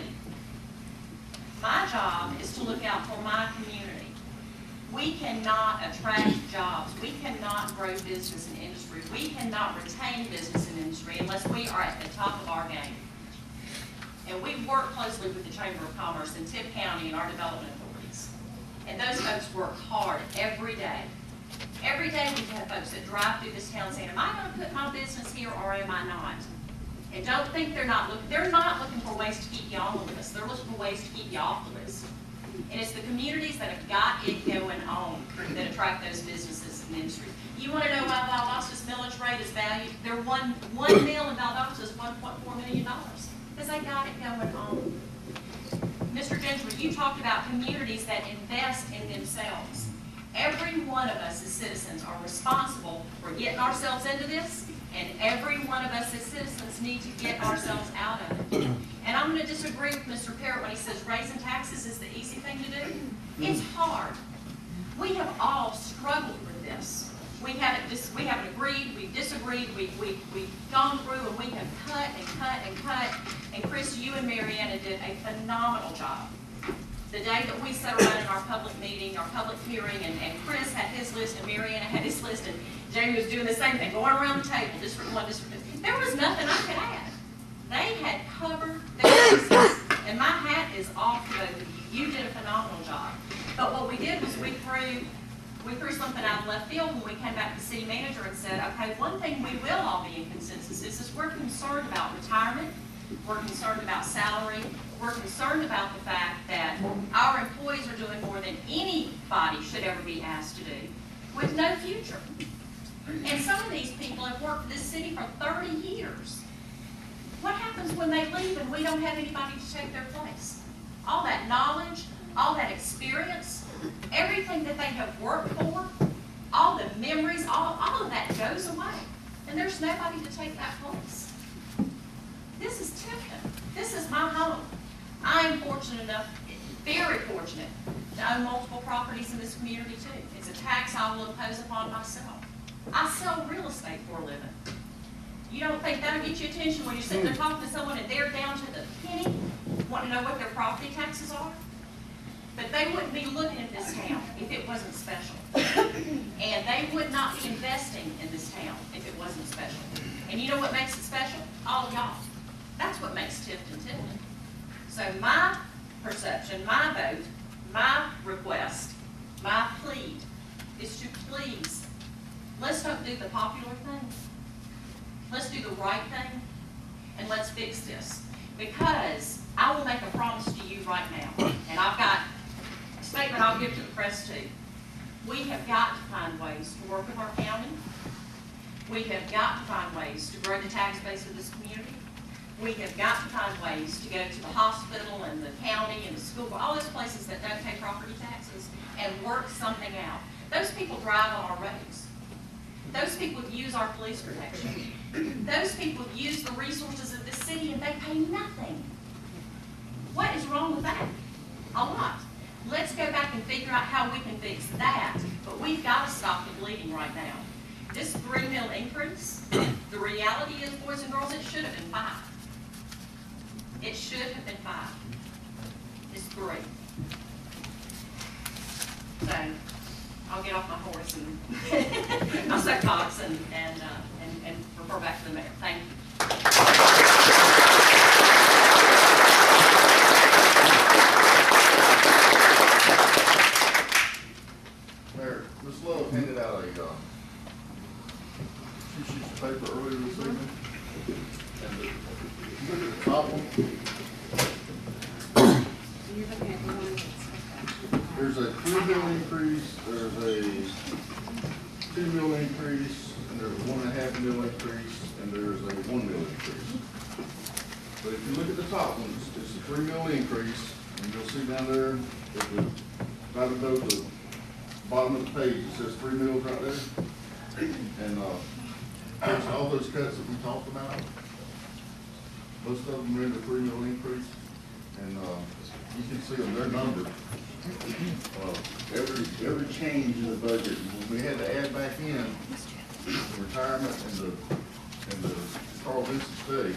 My job is to look out for my community. We cannot attract jobs. We cannot grow business and industry. We cannot retain business and industry unless we are at the top of our game. And we work closely with the Chamber of Commerce in Tift County and our development authorities. And those folks work hard every day. Every day we have folks that drive through this town saying, am I going to put my business here or am I not? And don't think they're not looking for ways to keep you on the list. They're looking for ways to keep you off the list. And it's the communities that have got it going on that attract those businesses and industries. You want to know why Valdosta's millage rate is valued? Their one mill in Valdosta is $1.4 million. Because they got it going on. Mr. Gentry, you talked about communities that invest in themselves. Every one of us as citizens are responsible for getting ourselves into this, and every one of us as citizens need to get ourselves out of it. And I'm going to disagree with Mr. Parrott when he says raising taxes is the easy thing to do. It's hard. We have all struggled with this. We haven't agreed, we've disagreed, we've gone through and we have cut and cut and cut. And Chris, you and Mariana did a phenomenal job. The day that we sat around in our public meeting, our public hearing, and Chris had his list and Mariana had his list, and Jamie was doing the same thing, going around the table, District 1, District 2. There was nothing I could add. They had covered their bases, and my hat is off to both of you. You did a phenomenal job. But what we did was we threw something out of left field when we came back to the city manager and said, okay, one thing we will all be in consensus is we're concerned about retirement, we're concerned about salary, we're concerned about the fact that our employees are doing more than anybody should ever be asked to do with no future. And some of these people have worked for this city for 30 years. What happens when they leave and we don't have anybody to take their place? All that knowledge, all that experience, everything that they have worked for, all the memories, all of that goes away. And there's nobody to take that place. This is Tifton. This is my home. I am fortunate enough, very fortunate, to own multiple properties in this community too. It's a tax I will impose upon myself. I sell real estate for a living. You don't think that'll get you attention when you're sitting there talking to someone and they're down to the penny, wanting to know what their property taxes are? But they wouldn't be looking at this town if it wasn't special. And they would not be investing in this town if it wasn't special. And you know what makes it special? All of y'all. That's what makes Tifton Tifton. So my perception, my vote, my request, my plea is to please, let's don't do the popular thing. Let's do the right thing, and let's fix this. Because I will make a promise to you right now, and I've got a statement I'll give to the press too. We have got to find ways to work with our county. We have got to find ways to grow the tax base of this community. We have got to find ways to go to the hospital and the county and the school, all those places that don't pay property taxes, and work something out. Those people drive on our roads. Those people use our police protection. Those people use the resources of the city and they pay nothing. What is wrong with that? A lot. Let's go back and figure out how we can fix that, but we've got to stop the bleeding right now. This 3 mil increase, the reality is, boys and girls, it should have been 5. It should have been 5. It's 3. So, I'll get off my horse and my soapbox and refer back to the mayor. Thank you. Mayor, Ms. Love handed out a few sheets of paper earlier this evening. And if you look at the top one, there's a 3 mil increase, there's a 2 mil increase, and there's a 1.5 mil increase, and there's a 1 mil increase. But if you look at the top one, it's a 3 mil increase, and you'll see down there, right above the bottom of the page, it says 3 mils right there. And there's all those cuts that we talked about. Most of them are in the 3 mil increase, and you can see them, they're numbered. Every change in the budget, when we had to add back in the retirement and the Carl Vincent study,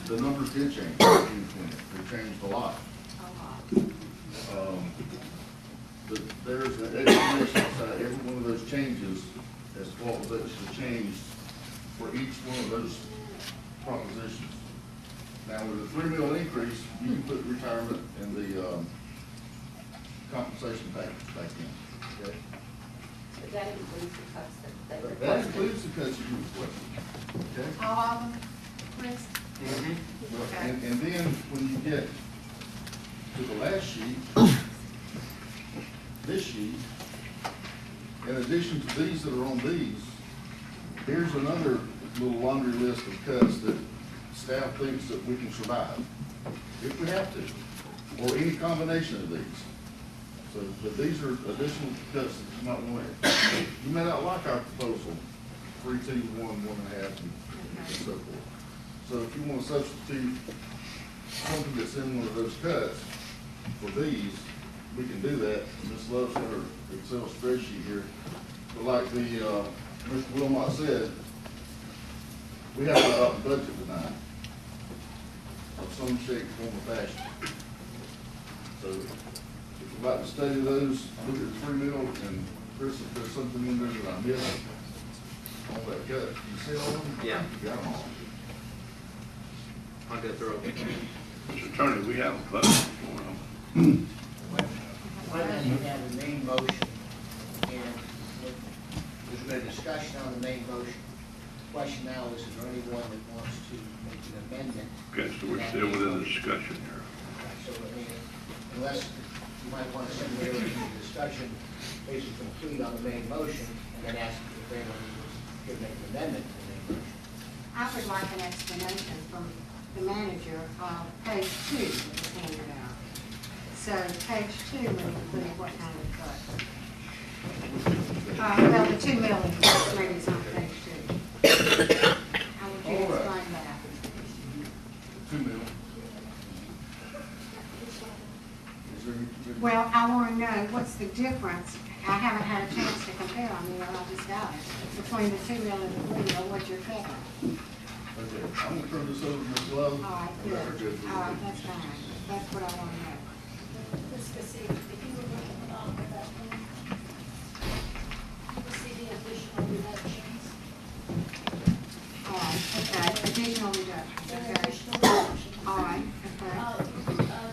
the numbers did change. They changed a lot. But there's an explanation inside every one of those changes as to what was actually changed for each one of those propositions. Now, with a 3 mil increase, you can put retirement and the compensation package back in, okay? But that includes the cuts that they That requested. includes the cuts you requested, okay? All of them, Chris? Well, and then when you get to the last sheet, this sheet, in addition to these that are on these, here's another little laundry list of cuts that staff thinks that we can survive, if we have to, or any combination of these. So, but these are additional cuts that you might want to, you may not like our proposal, 3, 2, 1, 1.5, and so forth. So if you want to substitute something that's in one of those cuts for these, we can do that. Ms. Love's got her Excel spreadsheet here. But like Mr. Wilmot said, we have to adopt the budget tonight of some shape, form, or fashion. So if you'd like to study those, look at the 3 mil, and Chris, if there's something in there that I missed on that cut, you see all of them? Yeah. You got them all. I'll go through it. Mr. Attorney, we have a vote going on. Right now, you have the main motion, and there's been a discussion on the main motion. The question now is there anyone that wants to make an amendment? Okay, so we're still within the discussion here. So, I mean, unless you might want to send me over to the discussion, basically complete on the main motion, and then ask if anyone could make an amendment to the main motion. I would like an explanation from the manager of page 2 that was handed out. So page 2 would include what kind of cut? Well, the 2 million maybe is on page 2. How would you explain that? 2 mil. Well, I want to know what's the difference. I haven't had a chance to compare on the I just got it. Between the 2 million and the 3 million, what you're cutting. Okay, I'm gonna turn this over to Ms. Love. All right, good. All right, that's fine. That's what I want to know. Let's go see, if you were looking at all of that, you see the additional reductions. All right, okay, additional reductions, There are okay. additional reductions. All right, okay.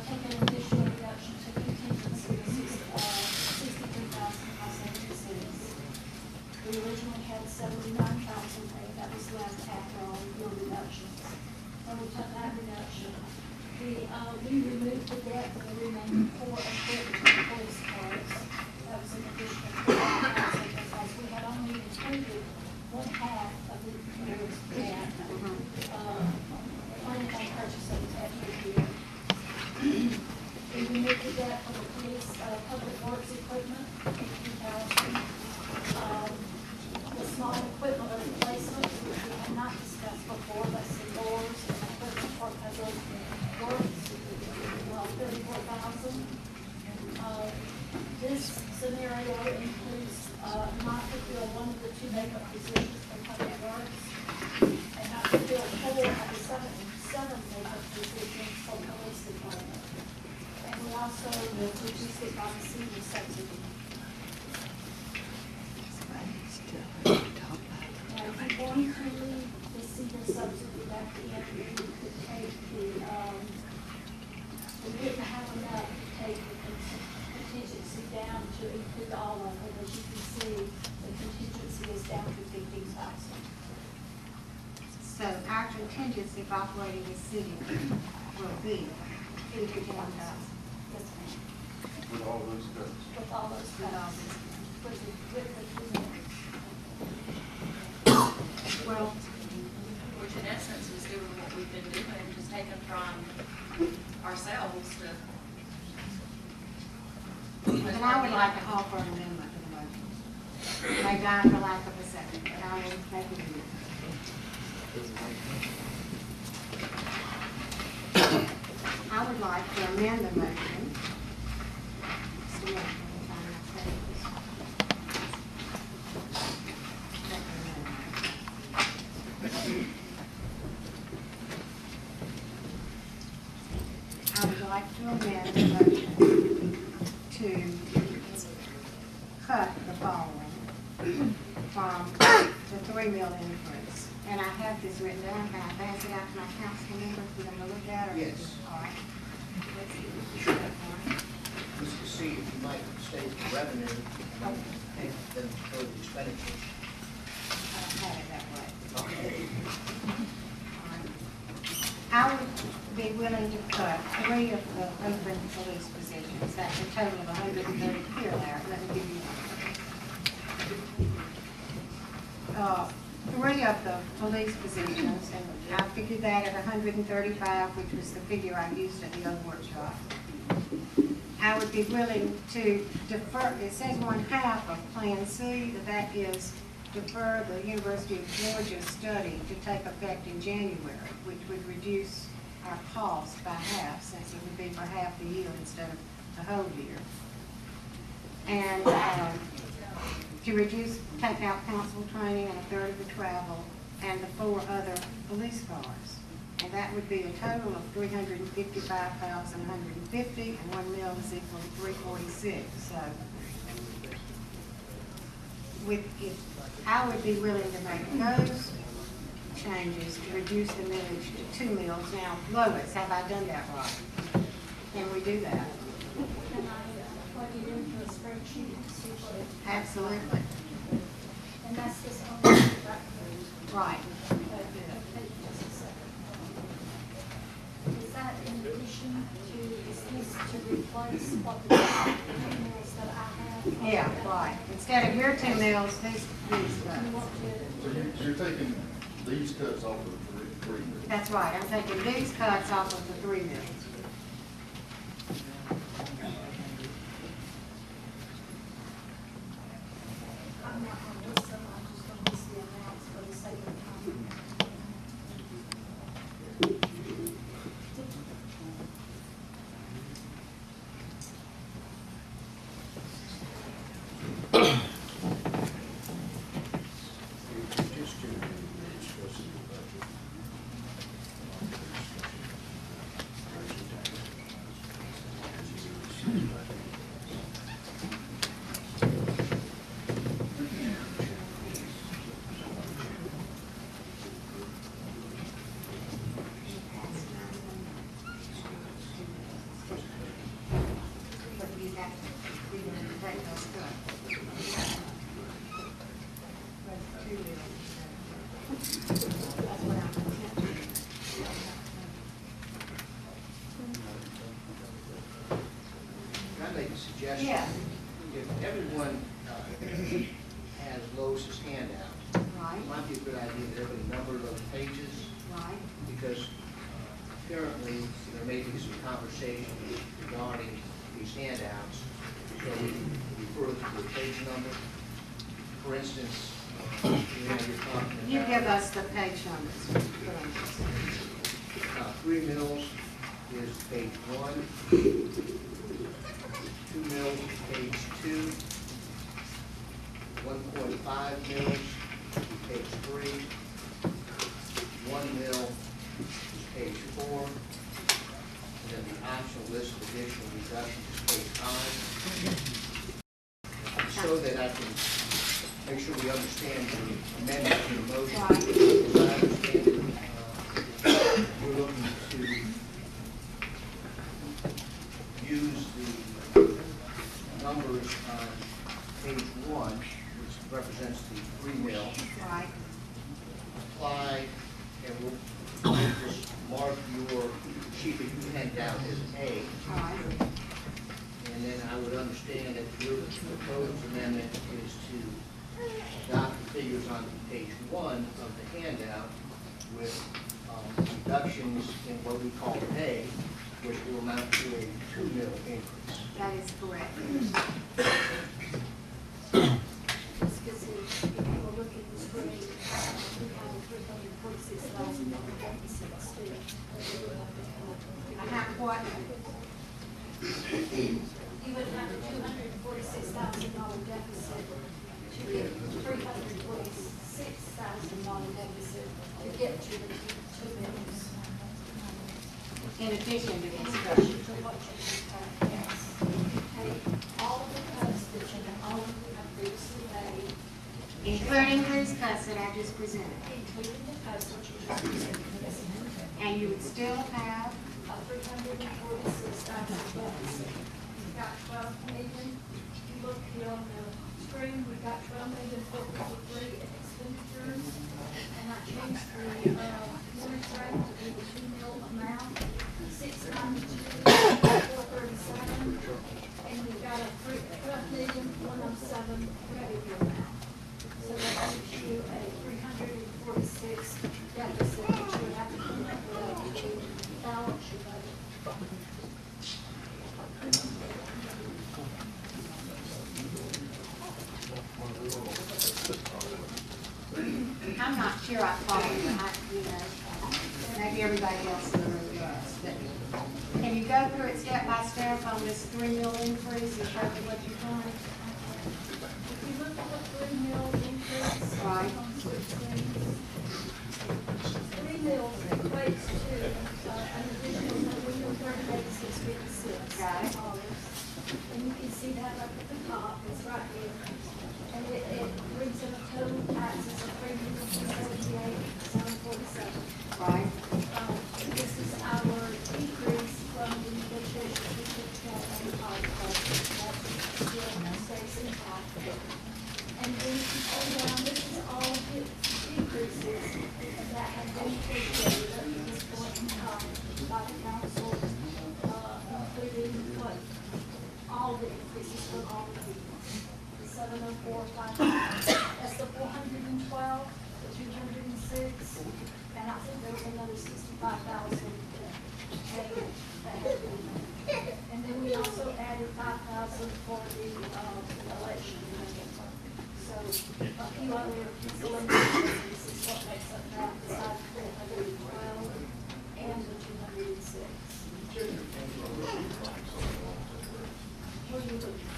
Take an additional reduction to contingency of $63,576. We originally had $79,000 paid, that was left after all your reductions. When we took that reduction, we removed the debt for the remaining 4 equipment police cars. That was an additional $4,000 because we had only included 1/2 of the year's debt. Only on purchases every year. We removed the debt for the police, public works equipment, $50,000. The small equipment replacement, which we have not discussed before, that's the doors and equipment for public works, $34,000. seven makeup positions for the police department. And we also reduced it by the senior subsidy. Now, if you're going to leave the senior subsidy at the end, we could take the, we didn't have enough to take the contingency down to include all of it. As you can see, the contingency is down to 15,000. So our contingency for operating the city will be 51,000. Yes, ma'am. With all those cuts. With all those cuts. With the 2 million. Well, Which in essence is doing what we've been doing, just taking from ourselves to. and I would like to offer an amendment to the motion. May die for lack of a second, but I will make it amendment. I would like to amend the motion. Just a minute, let me find my papers. I would like to amend the motion to cut the following from the 3 mil increase. And I have this written down. Can I pass it out to my council members for them to look at? Or Yes. All right. Let's see. Sure. All right. Just to see if you might state the revenue, and then go to the expenditures. I don't have it that way. Okay. All right. I would be willing to cut 3 of the open police positions. That's a total of 130. Here, Larry, let me give you one. 3 of the police positions, and I figured that at 135, which was the figure I used at the other workshop. I would be willing to defer, it says 1/2 of Plan C, that is defer the University of Georgia study to take effect in January, which would reduce our cost by half, since it would be for half the year instead of the whole year. And to reduce, take out council training and 1/3 of the travel and the 4 other police cars. And that would be a total of $355,150, and 1 mil is equal to 346. So I would be willing to make those changes to reduce the millage to 2 mils. Now, Lois, have I done that right? Can we do that? Can I plug it into a spreadsheet and see what it? Absolutely. And that's this only, Right. Is that in addition to, is this to replace what the emails that I have? Yeah, right. Instead of your 2 mils, these You cuts. want to, So you're taking these cuts off of the 3 million. That's right. I'm taking these cuts off of the 3 mils. I'm not going to list them, I'm just going to list the amounts for the sake of time. Just to discuss the budget. But you have to, we need to take those cuts. But 2 mils. That's what I'm attempting. Can I make a suggestion? Yeah. If everyone has Lois's handout, Right. it might be a good idea that everybody number those pages, Right. because apparently there may be some conversation regarding these handouts, so we refer to the page number. For instance, you're talking You about give us the page numbers. 3 mils is page 1, 2 mils is page 2, 1.5 mils, page 3, 1 mil, page 4. And then the optional list of additional reductions is page 5. So that I can make sure we understand the amendment to the motion. As I understand it, you're looking to use the numbers on page 1, which represents the 3 mil. Right. Apply, and we'll just mark your sheet that you hand out as A. Right. And then I would understand that your proposed amendment is to adopt the figures on page 1 of the handout with reductions in what we call A, which will amount to a 2 mil increase. That is correct. Just because if you will look at the screen, we have a $346,000 deficit still. I have what? You would have a $246,000 deficit to get $346,000 deficit to get to the 2 million. In addition to this In budget. addition to what you just had, yes. Take all of the cuts that you all of you have previously made, Including these cuts that I just presented. including the cuts that you just presented. And you would still have, A $346,000 deficit. We've got 12 million. If you look here on the screen, we've got 12,453 in expenditures. And I changed the millage rate to be the 2 mil amount, 692,437. And we've got a 12,107 revenue amount. So that gives you a 346 deficit that you would have to come up with to balance your budget. I'm not sure I follow you, maybe everybody else in the room does, but can you go through it step by step on this 3 mil increase and show me what you're doing? If you look at the 3 mil increase Right. on the screen, 3 mils equates to an additional $1,038,656. Got it. And you can see that up at the top, it's right here. And it brings in a total taxes of $378,747. Right. This is our decrease from the negotiations we took down on the audit budget. That still stays intact. And then if you go down, this is all of the decreases that have been negotiated up to this point in time by the council, including what, all the increases from all the people. The 704,500, that's the 412, the 206, and I think there was another 65,000 added. And then we also added 5,000 for the election. So a few other miscellaneous, this is what makes up that, besides 412 and the 206. Where are you looking?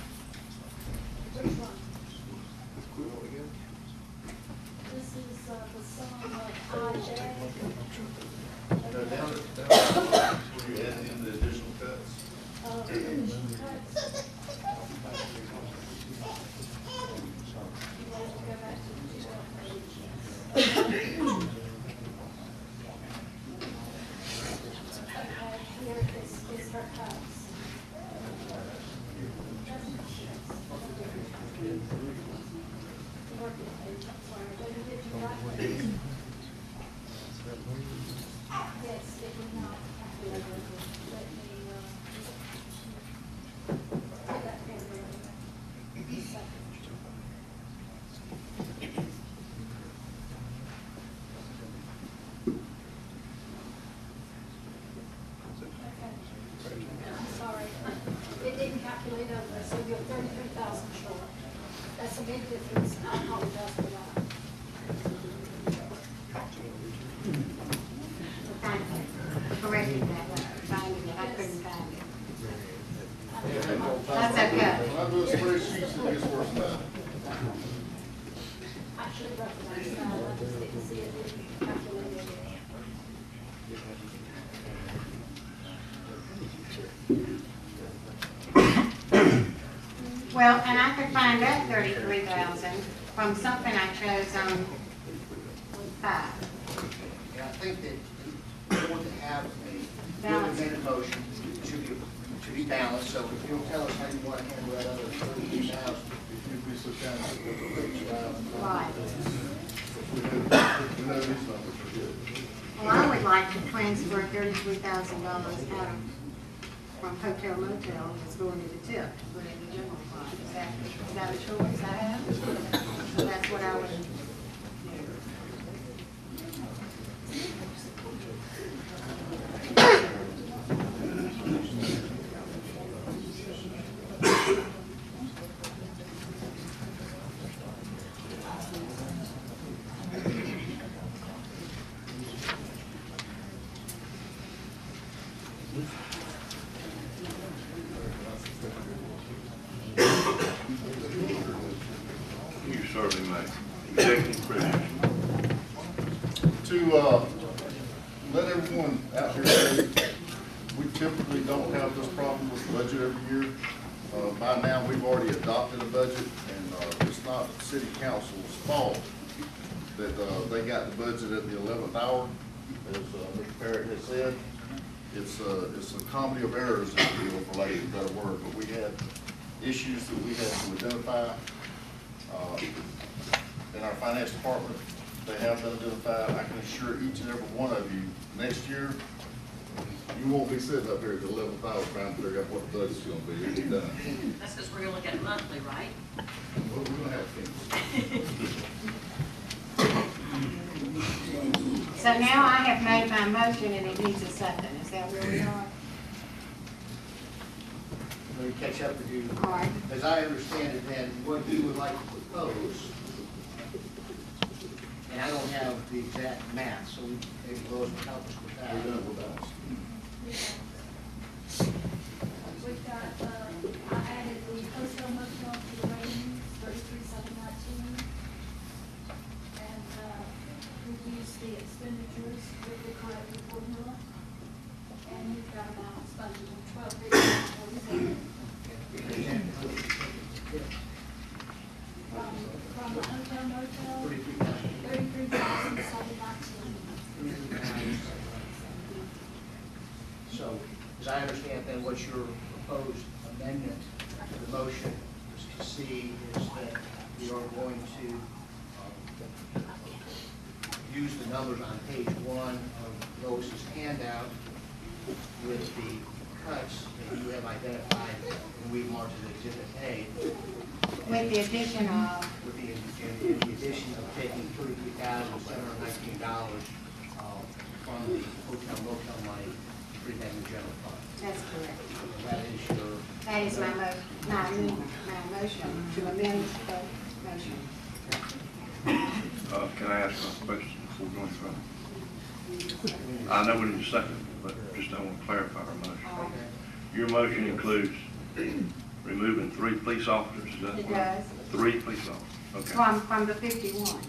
Which one? This is the sum of IJ. Were you adding in the additional cuts? Additional cuts. You want to go back to the 12 page? Okay, here is her cuts. Yes, it would not calculate it. Let me, put that paper in. Second. Okay. I'm sorry. It didn't calculate over, so you're 33,000 short. That's a big difference. I apologize for that. Thank you. Correcting that, finding it, I couldn't find it. That's okay. When I do a spreadsheet, it gets worse than that. I should have recognized that. I just didn't see it calculated. Well, and I could find that 33,000 from something I chose on 5. Yeah, I think that you want to have a Balance. amended motion, it should be balanced, so if you'll tell us how you want to handle that other 33,000. Right. We know these numbers are good. Well, I would like to transfer $33,000 out of, from hotel motel that's going to the tip, to put it in the general fund. Is that a choice I have? So that's what I would do. You certainly may. Executive privilege. To let everyone out here know, we typically don't have this problem with the budget every year. By now, we've already adopted a budget, and it's not city council's fault that they got the budget at the 11th hour, as Mr. Parrott has said. It's a comedy of errors, if you will, for lack of a better word, but we had issues that we had to identify. In our finance department, they have been identified. I can assure each and every one of you, next year, you won't be sitting up here at the 11th hour trying to figure out what the budget's gonna be. It'll be done. That's because we're gonna look at it monthly, right? Well, we're gonna have things. So now I have made my motion and it needs a second. Is that where we are? Let me catch up with you. All right. As I understand it, then, what you would like to propose, and I don't have the exact math, so maybe Lois will help us with that. We're done with that. We've got, I added the hotel motel to the ratings, 33,719. And, we've used the expenditures with the corrected formula. And we've got amounts budgeted $12,047. From the hotel motel, 33,719. So, as I understand then, what your proposed amendment to the motion is to see is that we are going to use the numbers on page 1 of Lois's handout with the cuts that you have identified, and we've marked as Exhibit A. With the addition of, With the addition of taking $33,719 from the hotel motel money to put that in the general fund. that's correct. And that is your, That is my motion to amend the motion. Can I ask a question before we go any further? I know we need a second, but just I want to clarify our motion. Your motion includes removing 3 police officers, is that? It does. 3 police officers, okay. From the 51.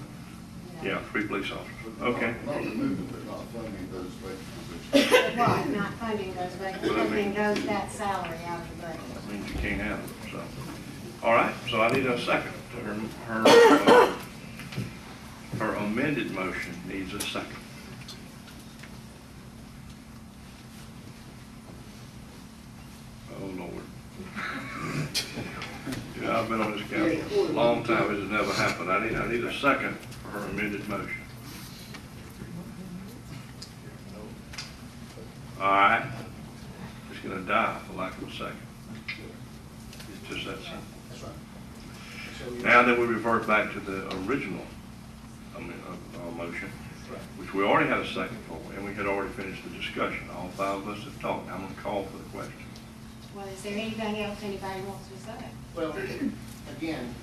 Yeah, 3 police officers, okay. Not removing, but not funding those vacant positions. Right, not funding those, but funding that salary out of the budget. That means you can't have them, so. All right, so I need a second. Her amended motion needs a second. Oh, Lord. Yeah, I've been on this council a long time, it has never happened. I need a second for her amended motion. All right, it's gonna die for lack of a second. It's just that simple. that's right. Now then we revert back to the original motion, which we already had a second for, and we had already finished the discussion. All 5 of us have talked. I'm gonna call for the question. Well, is there anything else anybody wants to say? Well, again,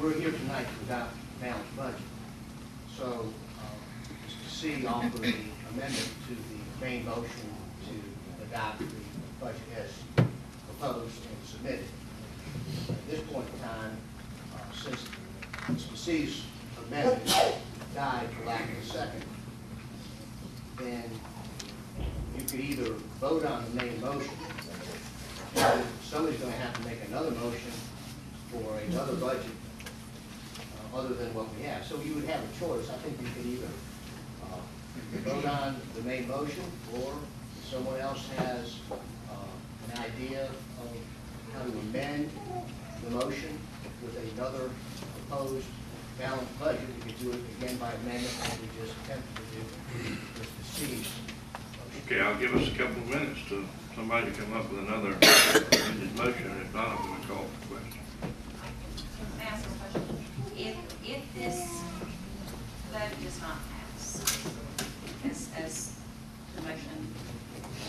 we're here tonight without balanced budget. So, C offer the amendment to the main motion to adopt the budget as proposed and submitted. At this point in time, since the C's amendment died for lack of a second, then you could either vote on the main motion, somebody's gonna have to make another motion for another budget, other than what we have. So you would have a choice. I think you could either vote on the main motion, or if someone else has an idea of how to amend the motion with another proposed balanced budget, you could do it again by amendment, as we just attempted to do with the C's. Okay, I'll give us a couple of minutes to somebody to come up with another amended motion, and if not, I'm going to call for the question. Can I ask a question? If this vote does not pass, as the motion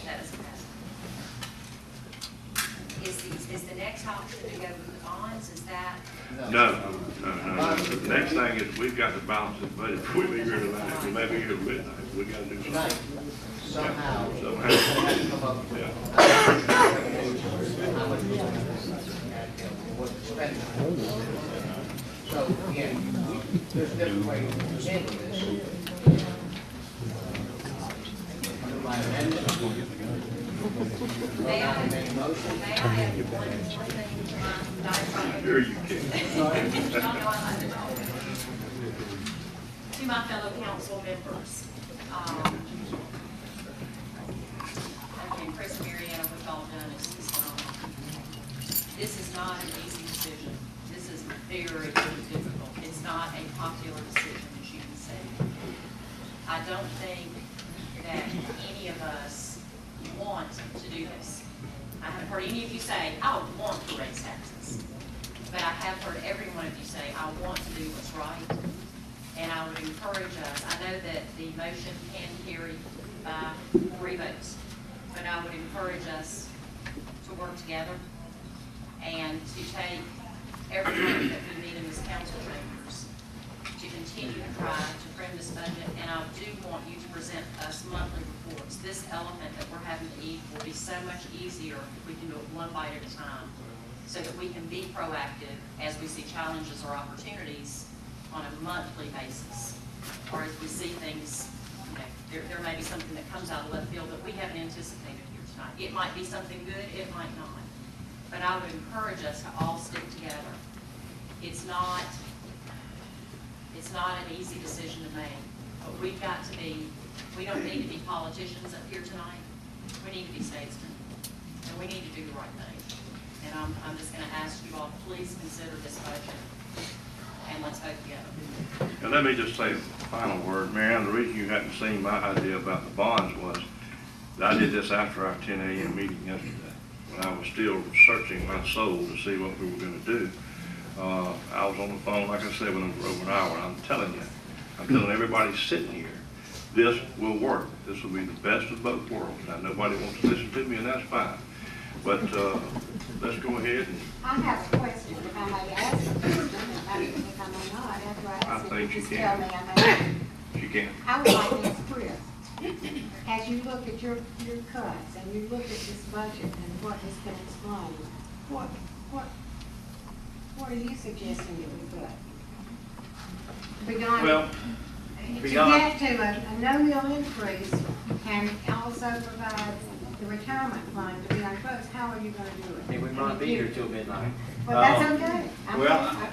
that is passed, is the next option to go with the bonds? Is that? No. The next thing is, we've got to balance this budget before we leave here tonight. We may be here at midnight. We got to do something. Somehow. Somehow. Come up with Yeah. how much we're gonna and what to spend. So again, there's different ways to handle this. By amendment. May I have Main motion. one thing to my Sure you can. To my fellow council members, and Chris and Mariana, what y'all done is this is not an easy decision. This is very, very difficult. It's not a popular decision, as you can see. I don't think that any of us want to do this. I haven't heard any of you say, I want to raise taxes. But I have heard every one of you say, I want to do what's right. And I would encourage us, I know that the motion can carry 3 votes, but I would encourage us to work together and to take every moment that we meet in this council chambers to continue to try to frame this budget. And I do want you to present us monthly reports. This elephant that we're having to eat will be so much easier if we can do it one bite at a time, so that we can be proactive as we see challenges or opportunities on a monthly basis. Or as we see things, there may be something that comes out of left field that we haven't anticipated here tonight. It might be something good, it might not. But I would encourage us to all stick together. It's not an easy decision to make, but we've got to be, we don't need to be politicians up here tonight. We need to be statesmen, and we need to do the right thing. And I'm just gonna ask you all, please consider this budget, and let's vote together. And let me just say a final word. Marianne, the reason you hadn't seen my idea about the bonds was that I did this after our 10 a.m. meeting yesterday, when I was still searching my soul to see what we were going to do. I was on the phone, like I said, with them for over an hour. I'm telling everybody sitting here, this will work. This will be the best of both worlds. Now, nobody wants to listen to me, and that's fine. But let's go ahead and... I have a question, if I may ask a question, if I may not, after I ask I think it, you just can. tell me I may. You can. I would like to ask Chris, as you look at your cuts, and you look at this budget and what has been explained, what are you suggesting that we put? Beyond, Well, to beyond- get to a no-mill increase and also provide the retirement fund to be unclosed, how are you gonna do it? And we might be here till midnight. Well, that's okay.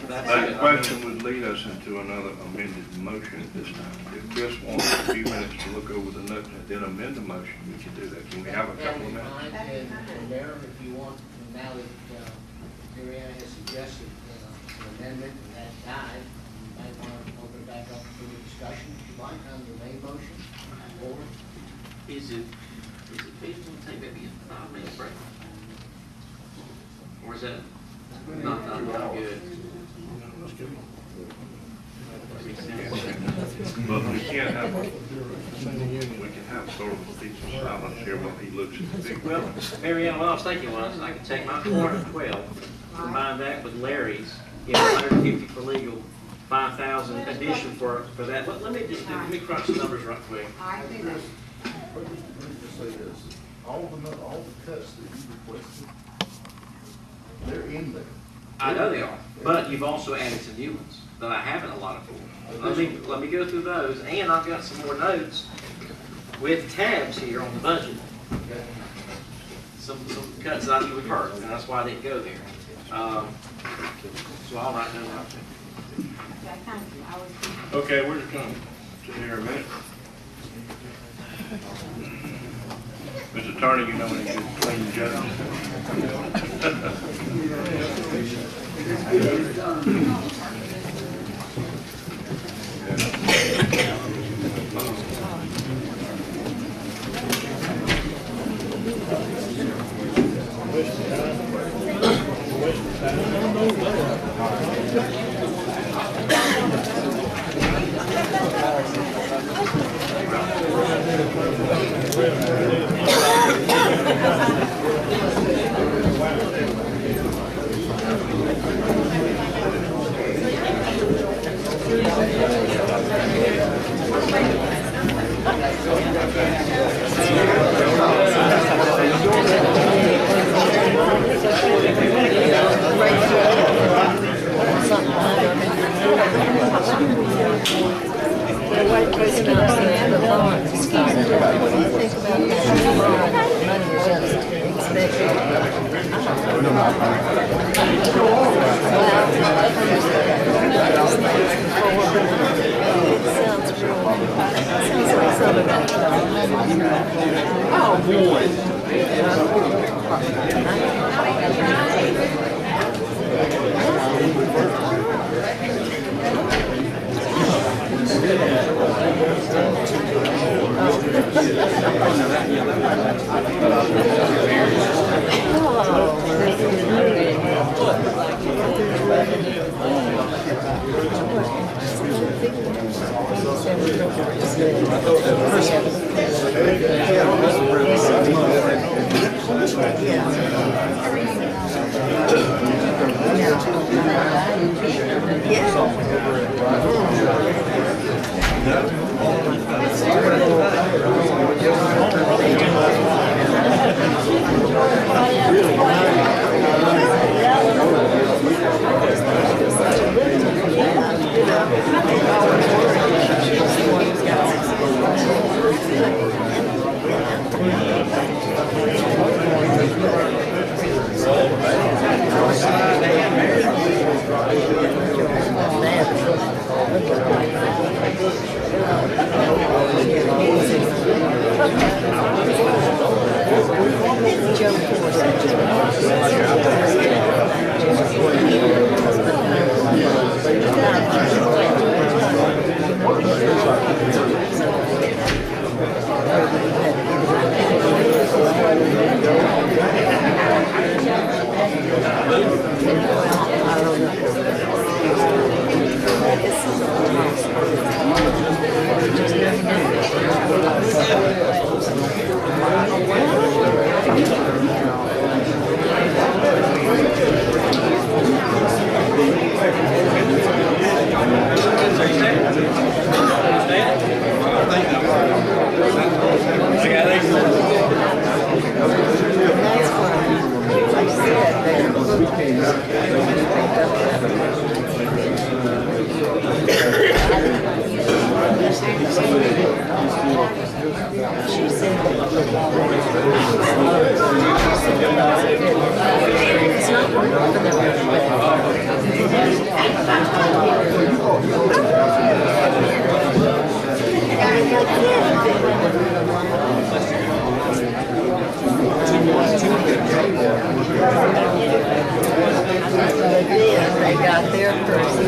That question would lead us into another amended motion at this time. If Chris wants a few minutes to look over the notes and then amend the motion, we can do that. Can we have a couple of minutes? And Mayor, if you want, now that Mariana has suggested an amendment and that died, you might want to open it back up for the discussion, if you like, on the main motion. Or Is it feasible to take maybe a 5-minute break? Or is that not good? But we can't have, we can have sort of a piece of silence here while he looks at the big. Well, Mariana, what I was thinking was, I could take my 412, combine that with Larry's, get 150 for legal, 5,000 addition for that. Let me crunch the numbers right quick. Let me just say this, all the cuts that you requested, they're in there. I know they are, but you've also added some new ones that I haven't allotted for. Let me go through those, and I've got some more notes with tabs here on the budget. some cuts that I knew would hurt, and that's why I didn't go there. So I'll write down that. Okay, thank you. I was. Okay, we're just going to here a minute. Mr. Attorney, you know any good clean judges? They got their person.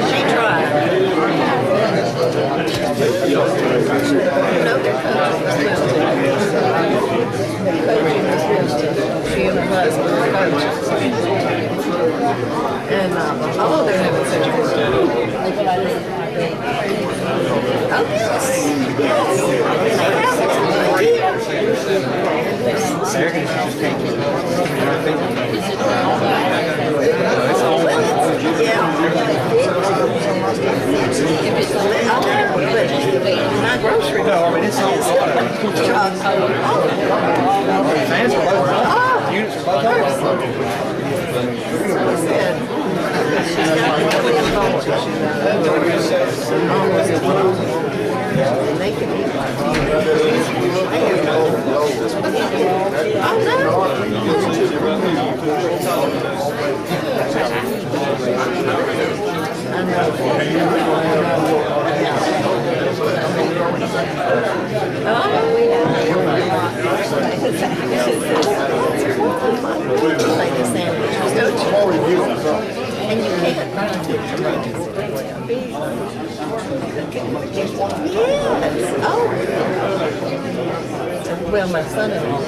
She tried. She and her husband are coaches. And oh, they're having such a good time. Oh, yes. Sarah can just take it. My grocery. No, I mean, it's all. Oh. units for both of And you can't. Yes. Oh. Well, my son-in-law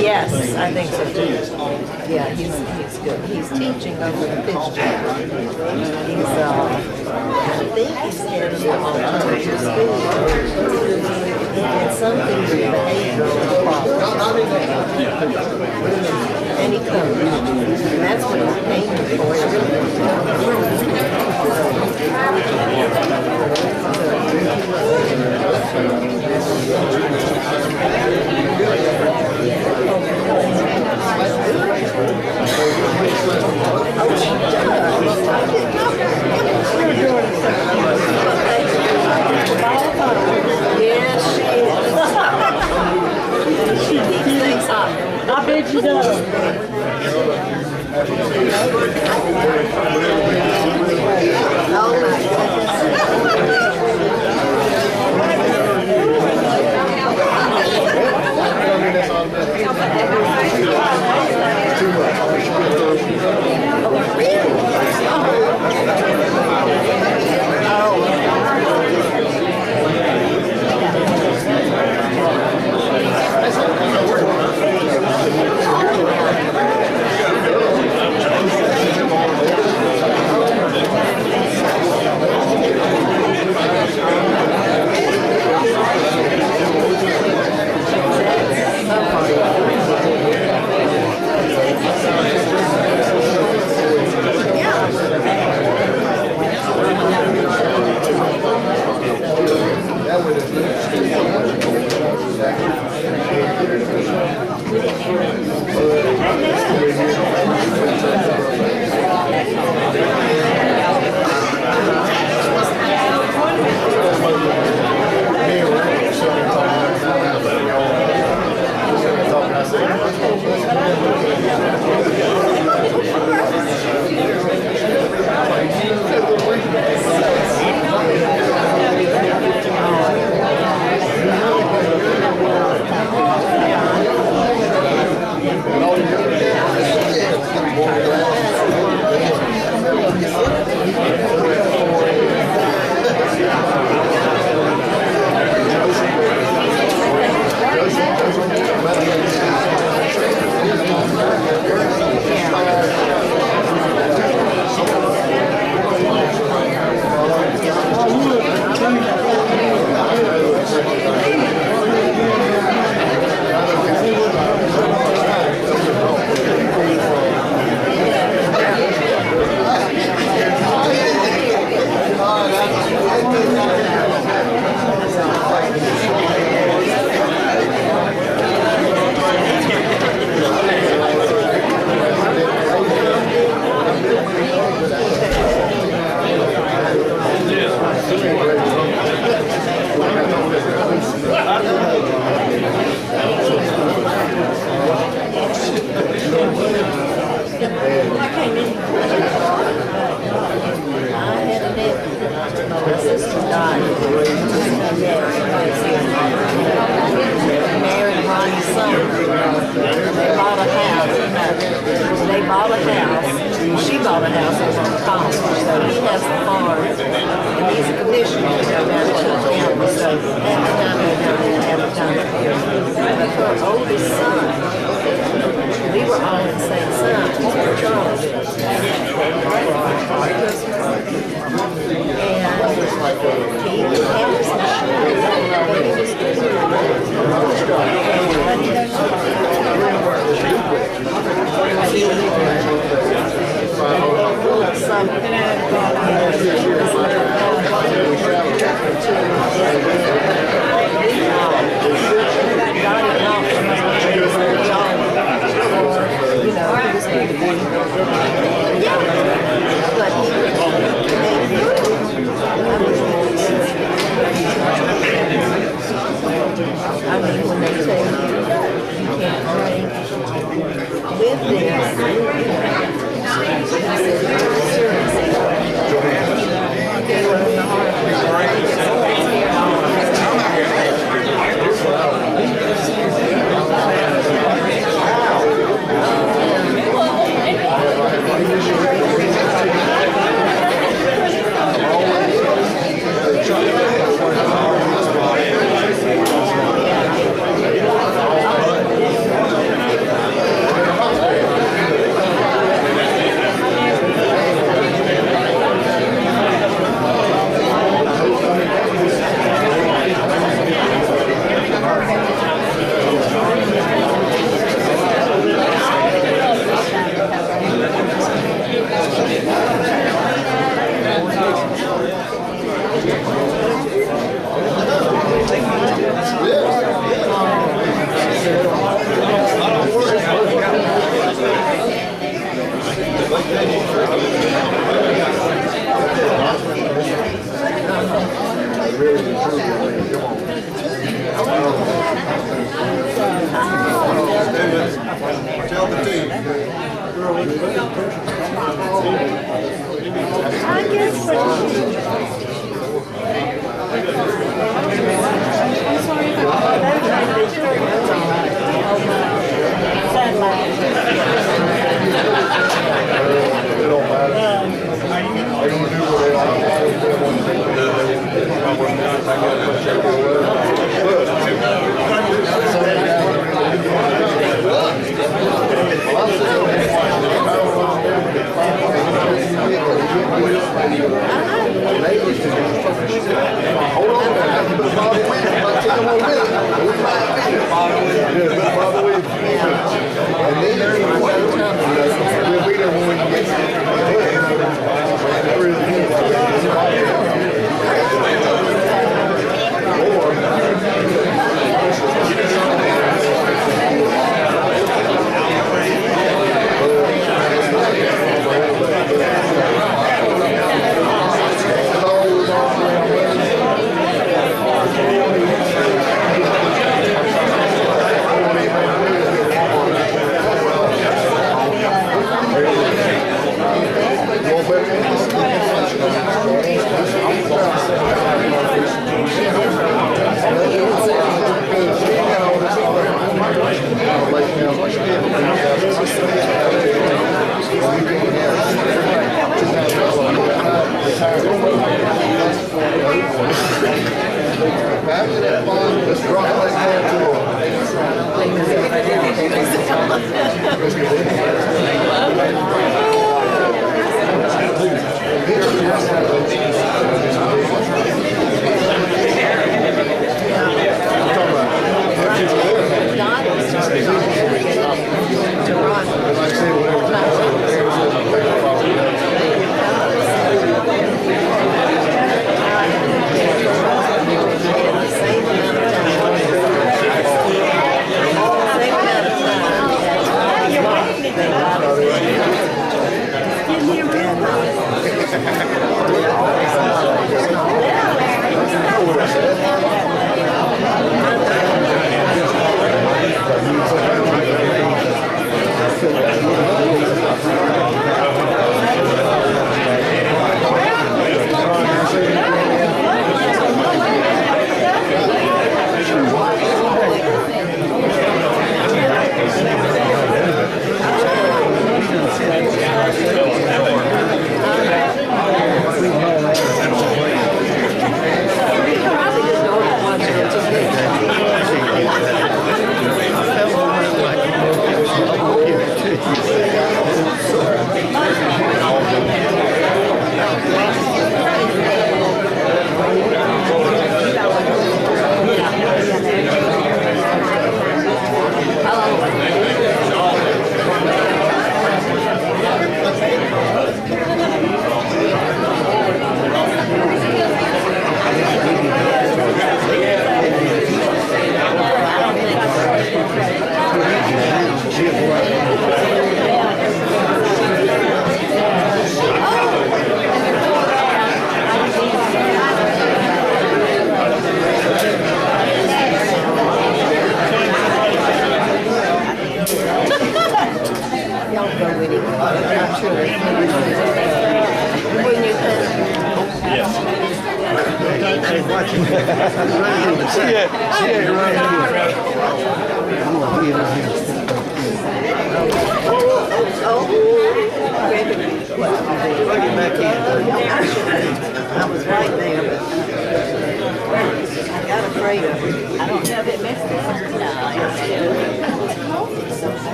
Yes, I think so too. Yeah, he's good. He's teaching over the pitch job. I think he's head of the alternative school. And something with behavioral problems. And he comes. And that's what he's paying for. I bet you does. Some Tell the team.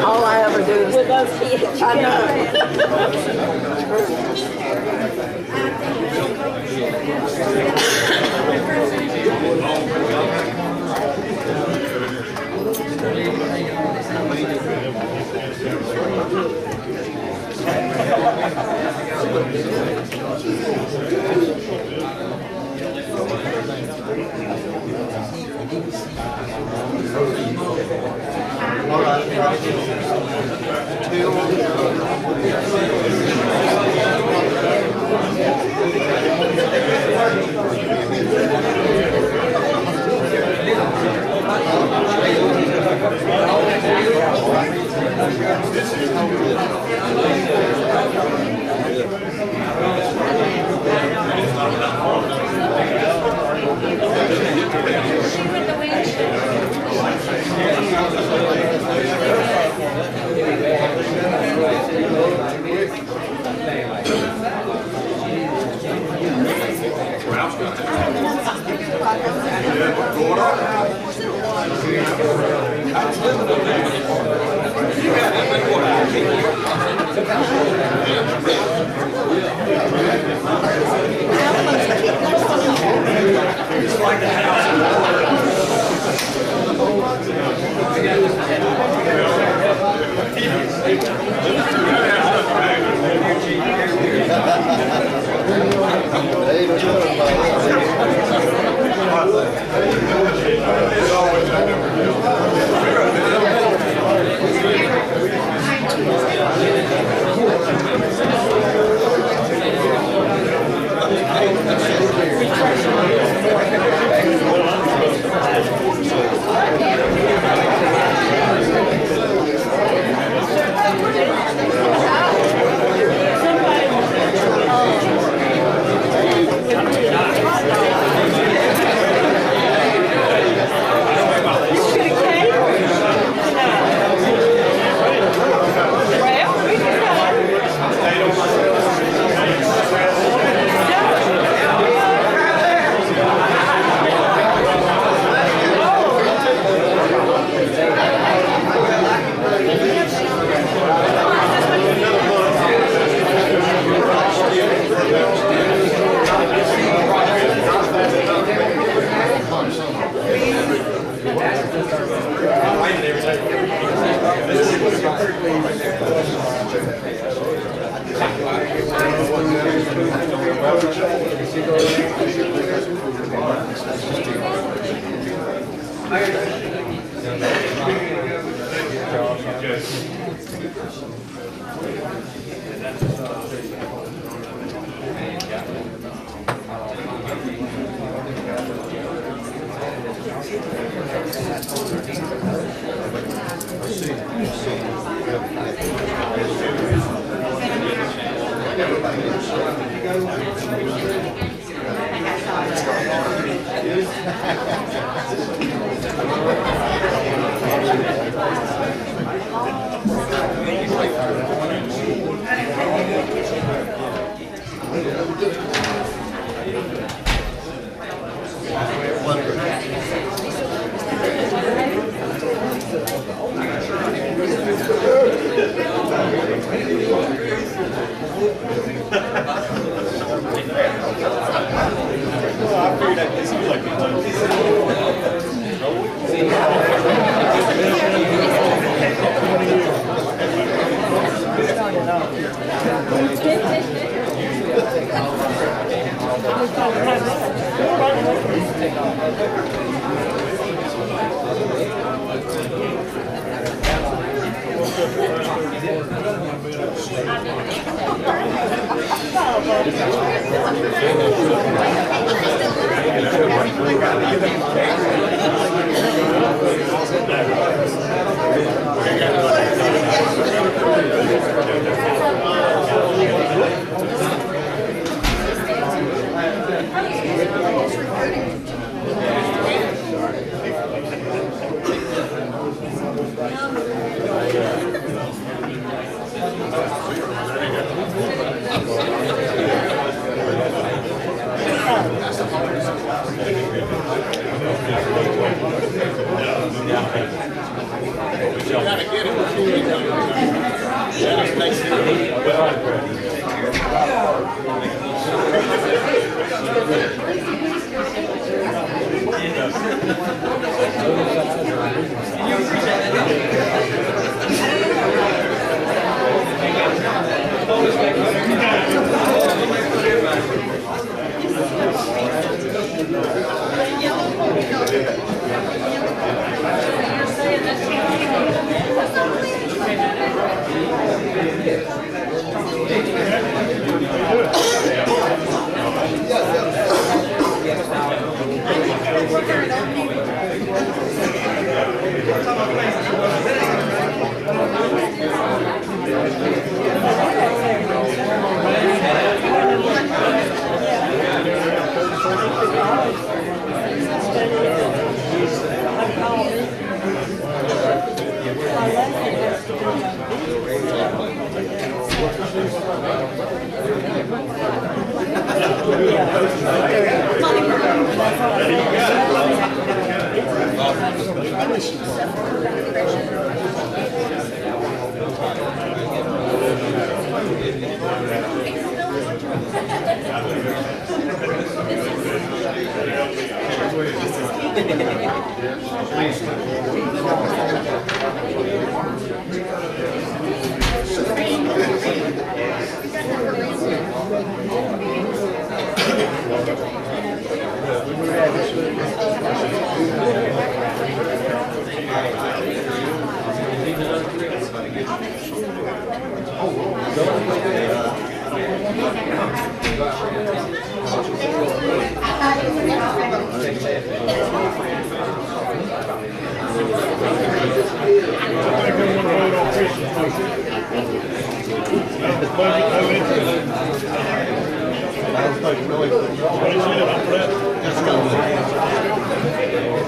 All I ever do is with those kids. I know.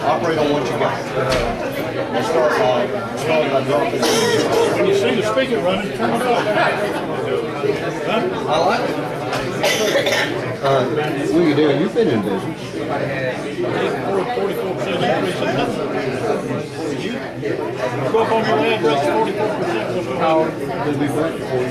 Operate on what you got. Start by dropping. When you see the speaker running, turn it off. I like it. What are you doing? You've been in business. 44% increase in nothing. Go up on your address, 44%. How did we work for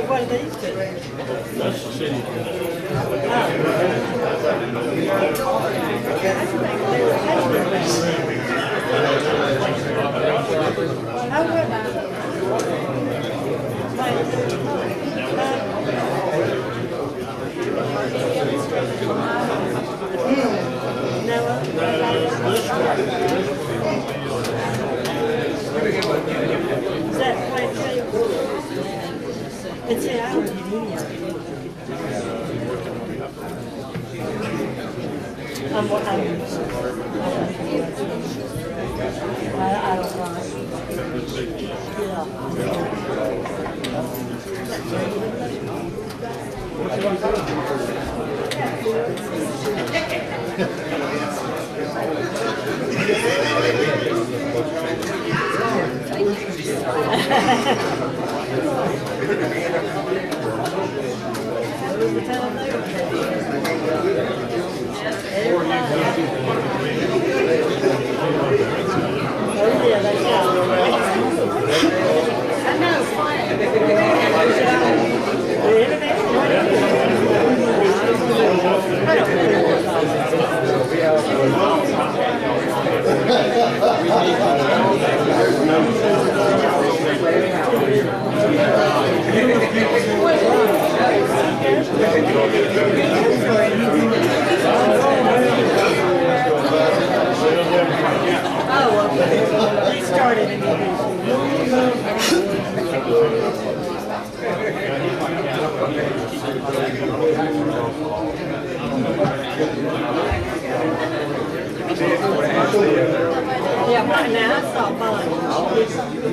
What are these two? That's the city. Is that white table? It's out. I don't Yeah, right now it's not fun.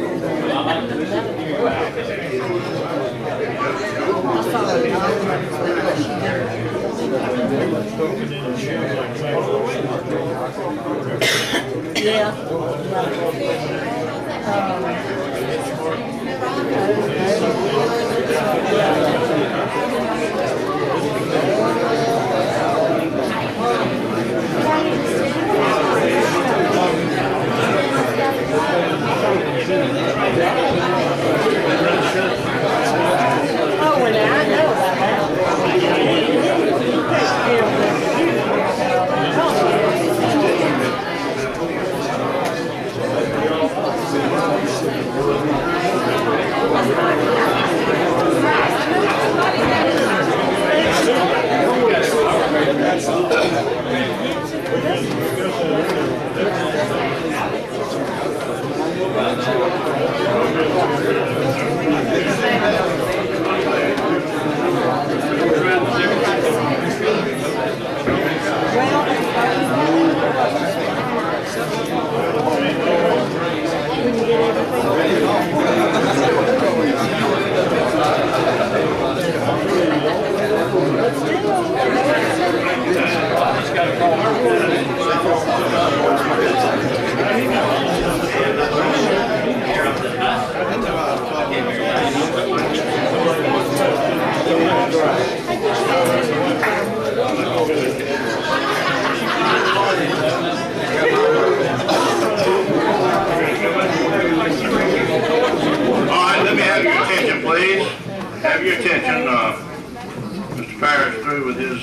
through with his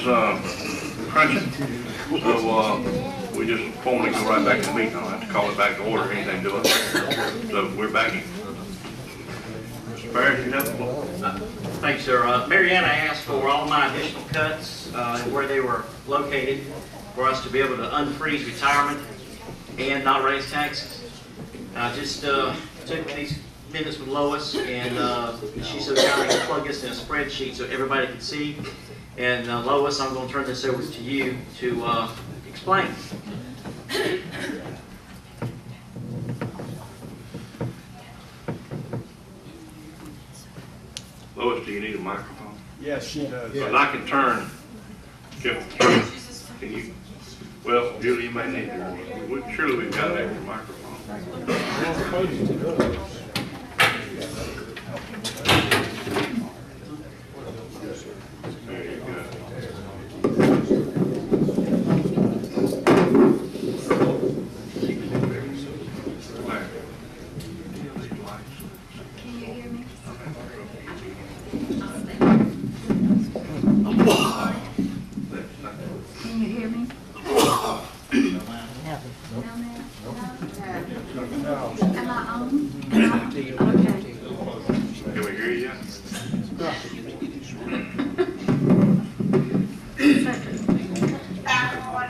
crunching. So we just formally go right back to the meeting. I don't have to call it back to order or anything to it. So we're back in. Mr. Barrett, you have the floor. Thanks, sir. Mariana asked for all my additional cuts and where they were located for us to be able to unfreeze retirement and not raise taxes. I just took these minutes with Lois, and she said kind of plug this in a spreadsheet so everybody can see. And Lois, I'm going to turn this over to you to explain. Lois, do you need a microphone? Yes, she does. But I can turn. Can you? Well, Julie, you may need to. Surely we've got an extra microphone. There you go. Can you hear me? Can you hear me? Am I on? Okay. Can we hear you?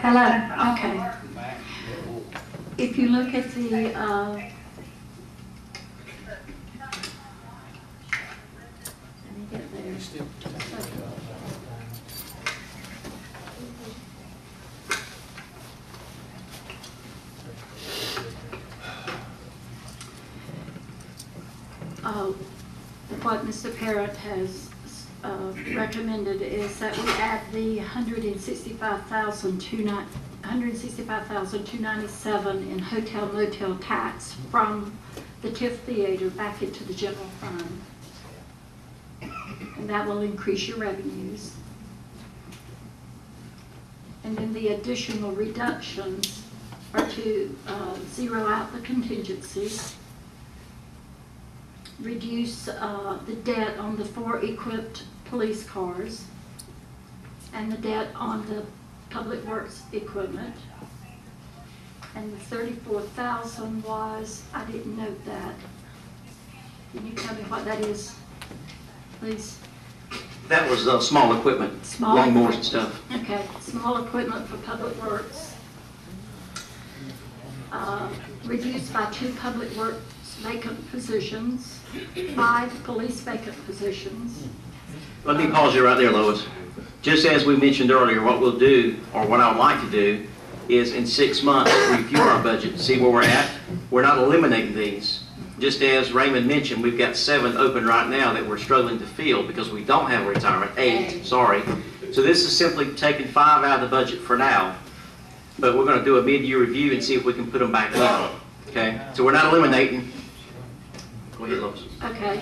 Hello, okay. If you look at the, let me get there. What Mr. Parrott has recommended is that we add the $165,297 in hotel motel tax from the TIF theater back into the general fund. And that will increase your revenues. And then the additional reductions are to zero out the contingencies, reduce the debt on the 4 equipped police cars and the debt on the public works equipment. And the 34,000 was, I didn't note that. Can you tell me what that is, please? That was small equipment, Small lawnmowers and equipment. stuff. Okay, small equipment for public works. Reduced by 2 public works vacant positions, 5 police vacant positions. Let me pause you right there, Lois. Just as we mentioned earlier, what we'll do, or what I would like to do, is in 6 months review our budget, see where we're at. We're not eliminating these. Just as Raymond mentioned, we've got 7 open right now that we're struggling to fill because we don't have a retirement, 8, sorry. So this is simply taking 5 out of the budget for now. But we're going to do a mid-year review and see if we can put them back in. Okay? So we're not eliminating. Go ahead, Lois. Okay.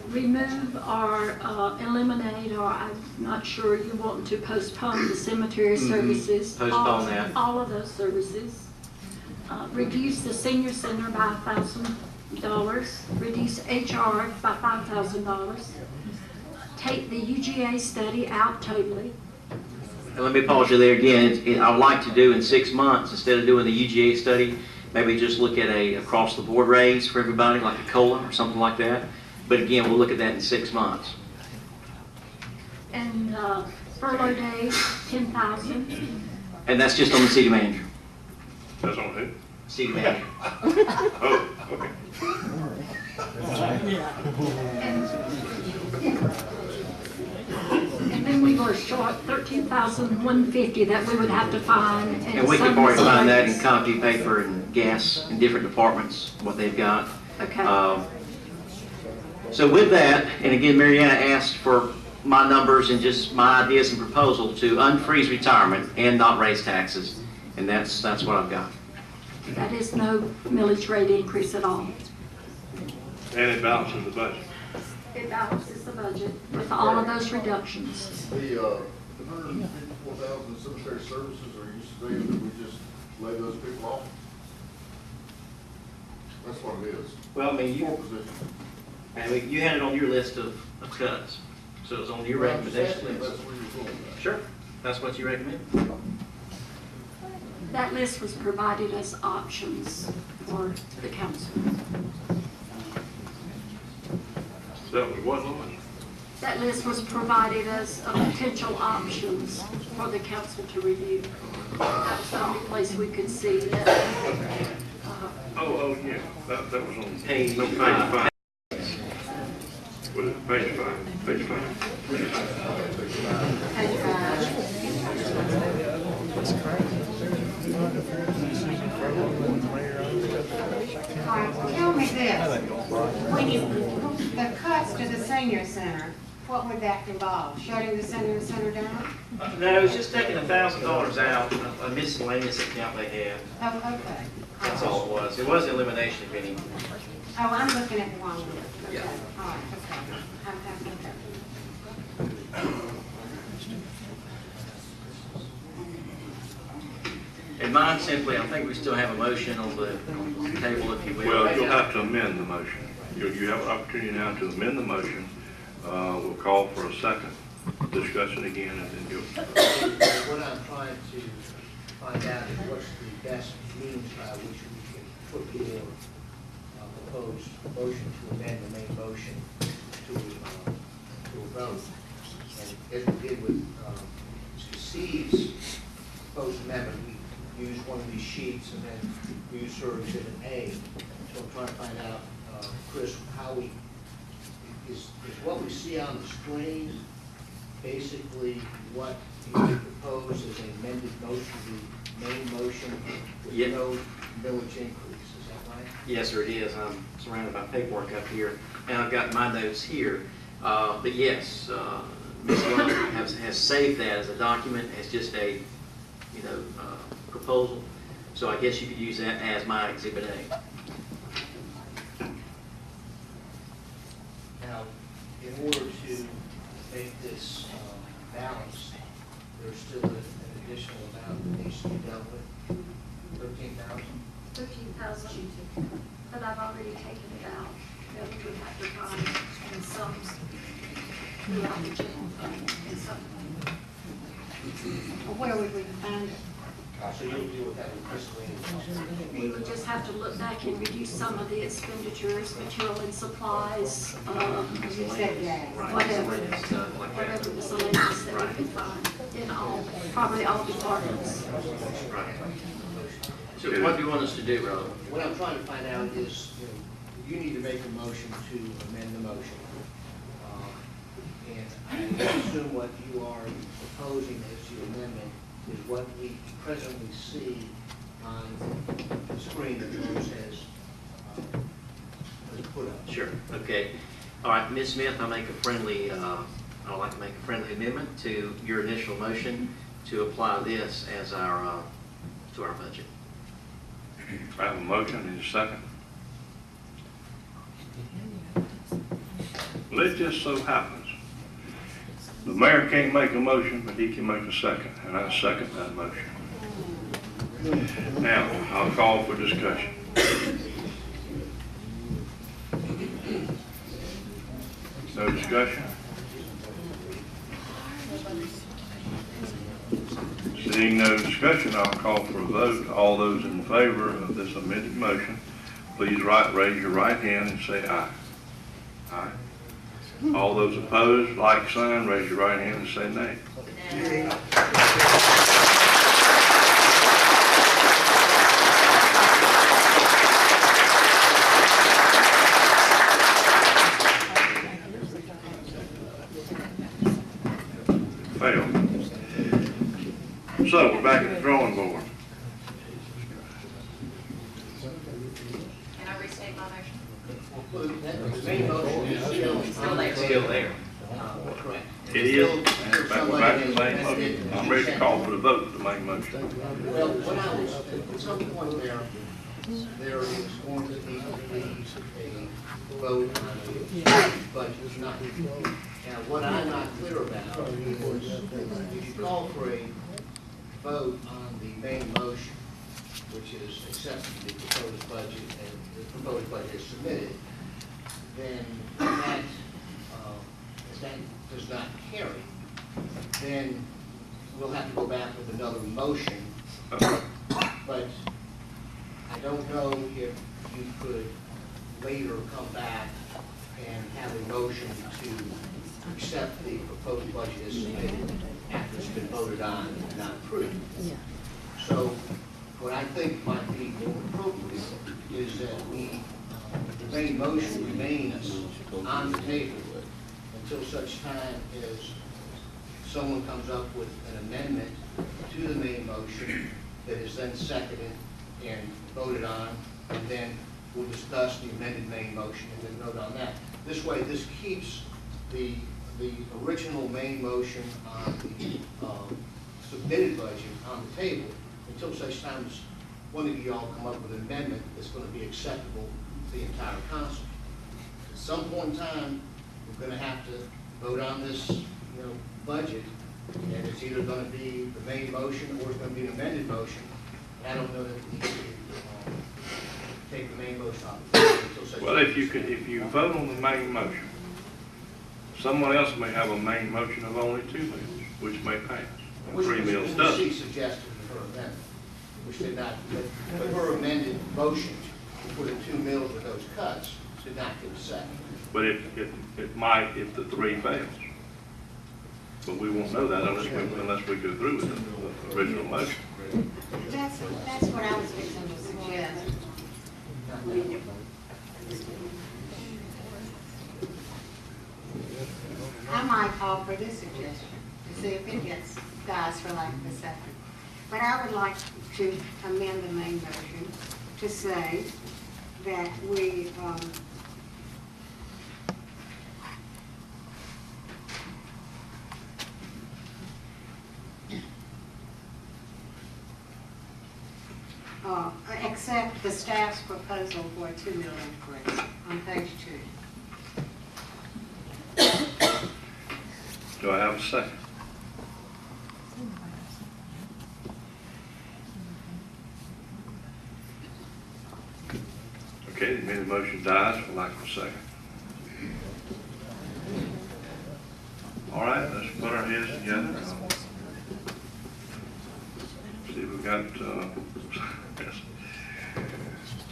Remove or eliminate, or I'm not sure you want to postpone the cemetery services. Postpone that. All of those services. Reduce the senior center by $1,000. Reduce HR by $5,000. Take the UGA study out totally. And let me pause you there again. I would like to do in 6 months, instead of doing the UGA study, maybe just look at a across-the-board raise for everybody, like a COLA or something like that. But again, we'll look at that in 6 months. And furlough days, 10,000. And that's just on the city manager. That's on who? City manager. Oh, okay. And then we were short 13,150 that we would have to find. And we can probably find that in copy paper and gas in different departments, what they've got. Okay. So with that, and again, Mariana asked for my numbers and just my ideas and proposal to unfreeze retirement and not raise taxes. And that's what I've got. That is no millage rate increase at all. And it balances the budget. It balances the budget with all of those reductions. The 154,000 cemetery services, are you saying that we just lay those people off? That's what it is. Well, I mean, you had it on your list of cuts. So it's on your Well, I'm just recommendation asking if list. that's where you're going with that. Sure, that's what you recommend. That list was provided as options for the council. That was what, Lord? That list was provided as potential options for the council to review. That was the only place we could see that. Oh, yeah, that was on Page no, page 5. Was it page 5? Page 5. All right, well, tell me this, when you, the cuts to the senior center, what would that involve? Shutting the senior center down? No, it's just taking $1,000 out, a miscellaneous account they have. Oh, okay. That's all it was. It wasn't elimination of any. Oh, I'm looking at the wrong one. Okay. Yeah. All right, okay. Okay. And mine simply, I think we still have a motion on the table, if you will. Well, you'll have to amend the motion. You have an opportunity now to amend the motion. We'll call for a second discussion again, and then you'll. What I'm trying to find out is what's the best means by which we can put forward a proposed motion to amend the main motion to a vote. And as we did with Mr. C's proposed amendment, we used one of these sheets and then we used her exhibit A. So I'm trying to find out, Chris, how we, is what we see on the screen basically what you propose as an amended motion, the main motion with no millage increase, is that right? Yes, sir, it is. I'm surrounded by paperwork up here, and I've got my notes here. But yes, Ms. Lundberg has saved that as a document, as just a, proposal. So I guess you could use that as my Exhibit A. Now, in order to make this balanced, there's still an additional amount that needs to be dealt with, 13,000. 13,000, but I've already taken it out. That we would have to find in some throughout the general fund and some. Where would we find it? So you'll deal with that with miscellaneous. We would just have to look back and reduce some of the expenditures, material and supplies, You said yes. whatever miscellaneous that we could find in all, probably all departments. Right. So what do you want us to do, Rob? What I'm trying to find out is, you need to make a motion to amend the motion. And I assume what you are proposing as your amendment is what we presently see on the screen that Rose has put up. Sure. Okay. All right, Ms. Smith, I'd like to make a friendly amendment to your initial motion to apply this as our to our budget. I have a motion and a second. Well, it just so happens the mayor can't make a motion, but he can make a second, and I second that motion. Now, I'll call for discussion. No discussion? Seeing no discussion, I'll call for a vote. All those in favor of this amended motion, please raise your right hand and say aye. Aye. All those opposed, like sign, raise your right hand and say nay. Failed. So we're back at the drawing board. Can I restate my motion? The main motion is Still there. Still there. Correct. It is. We're back to the main motion. I'm ready to call for the vote for the main motion. Well, when I was, at some point there is going to need to be a vote on the budget tonight. Now, what I'm not clear about is if you call for a vote on the main motion, which is accepting the proposed budget and the proposed budget is submitted, then that if that does not carry, then we'll have to go back with another motion. But I don't know if you could later come back and have a motion to accept the proposed budget as submitted after it's been voted on and not approved. So what I think might be more appropriate is that the main motion remains on the table until such time as someone comes up with an amendment to the main motion that is then seconded and voted on, and then we'll discuss the amended main motion and then vote on that. This way, this keeps the original main motion on the submitted budget on the table until such time as one of you all come up with an amendment that's going to be acceptable to the entire council. At some point in time, we're going to have to vote on this, budget, and it's either going to be the main motion or it's going to be an amended motion. And I don't know that we can take the main motion off the table until such time. Well, if you vote on the main motion, someone else may have a main motion of only 2 meals, which may pass. And 3 meals doesn't. She suggested in her amendment, which did not, but her amended motion for the 2 meals with those cuts did not get a second. But it might if the 3 fails. But we won't know that unless we go through with the original motion. That's what I was fixing to suggest. I might offer this suggestion to see if it gets guys for lack of a second. But I would like to amend the main motion to say that we accept the staff's proposal for a 2 meal increase on page 2. Do I have a second? Okay, the amended motion dies for lack of a second. All right, let's put our heads together. See, we've got, yes.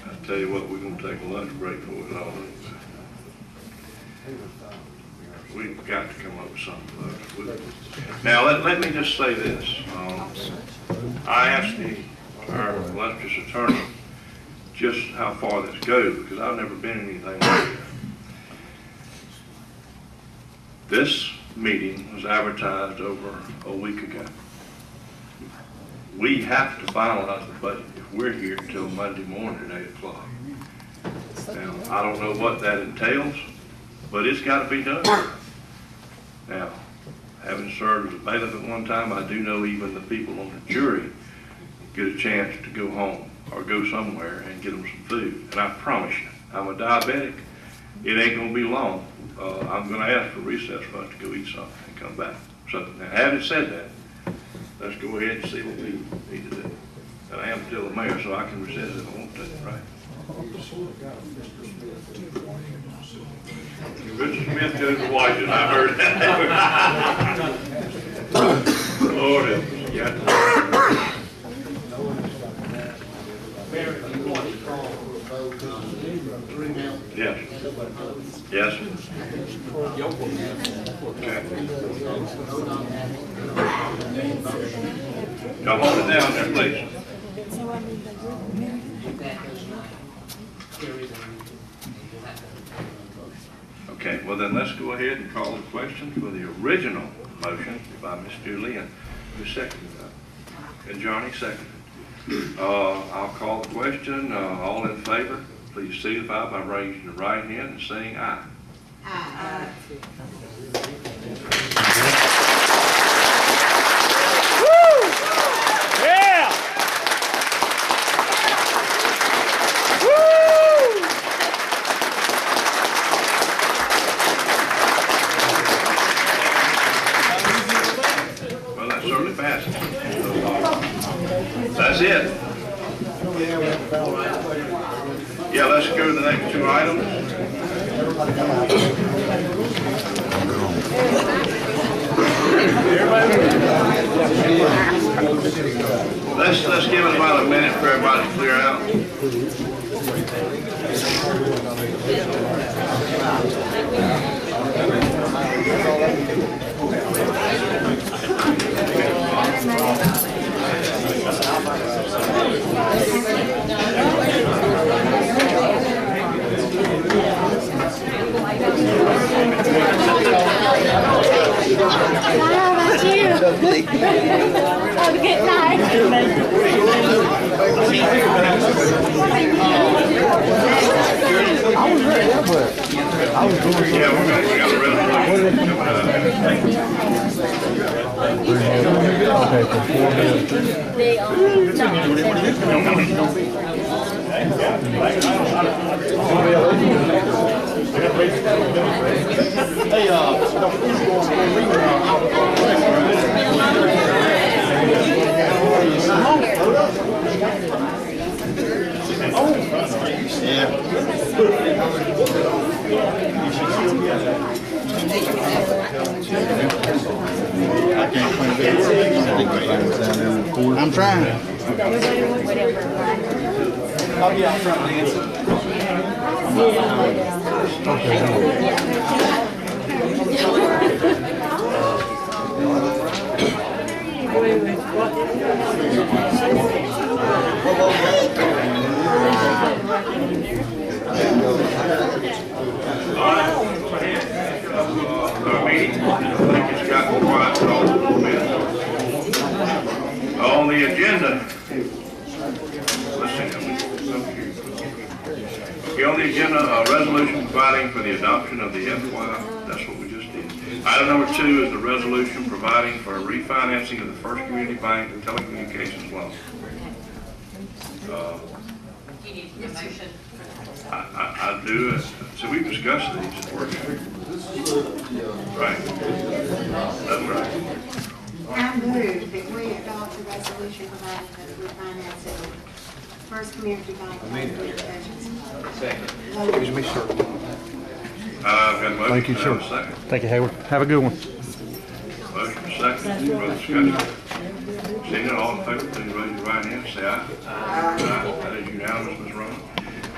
I'll tell you what, we're going to take a lunch break before we all do. We've got to come up with something, folks. Now, let me just say this. I asked our illustrious attorney just how far this goes, because I've never been in anything like that. This meeting was advertised over a week ago. We have to finalize the budget if we're here until Monday morning at 8 o'clock. Now, I don't know what that entails, but it's got to be done. Now, having served as a bailiff at one time, I do know even the people on the jury get a chance to go home or go somewhere and get them some food. And I promise you, I'm a diabetic. It ain't going to be long. I'm going to ask for recess for us to go eat something and come back. So, now, having said that, let's go ahead and see what we need to do. And I am still the mayor, so I can resist if I want to, right? Richard Smith goes to Washington, I heard that. Lord, yeah. Mayor, if you want to call for a vote on the 3 meal. Yes. Yes. Okay. Y'all hold it down there, please. If that does not carry, then we'll have to have a motion. Okay, well then let's go ahead and call the question for the original motion by Ms. Julian, who seconded that. And Johnny seconded. I'll call the question. All in favor, please signify by raising the right hand and saying aye. Aye. Yeah! Well, that certainly passes. That's it. Yeah, let's go to the next 2 items. Let's give it about a minute for everybody to clear out. How about you? Have a good night. I was ready, but I was going. Yeah, we got a resolution Okay, for 4 minutes. They I'm trying. I'll be out front, Nancy. our meeting. I think it's gotten quiet for all a minute. On the agenda, okay, on the agenda, a resolution providing for the adoption of the FY, that's what we just did. Item number 2 is the resolution providing for refinancing of the First Community Bank telecommunications loan. You need a motion for that. I do, so we've discussed these at work. Right. That's right. I move that we adopt a resolution providing for the refinancing of First Community Bank. Excuse me, sir. I've got a motion. Thank you, Can I have sir. a second? Thank you, Hayward. Have a good one. Motion second, further discussion. Seeing none, all in favor, please raise your right hand and say aye. Aye. That is unanimous, Ms. Rowan.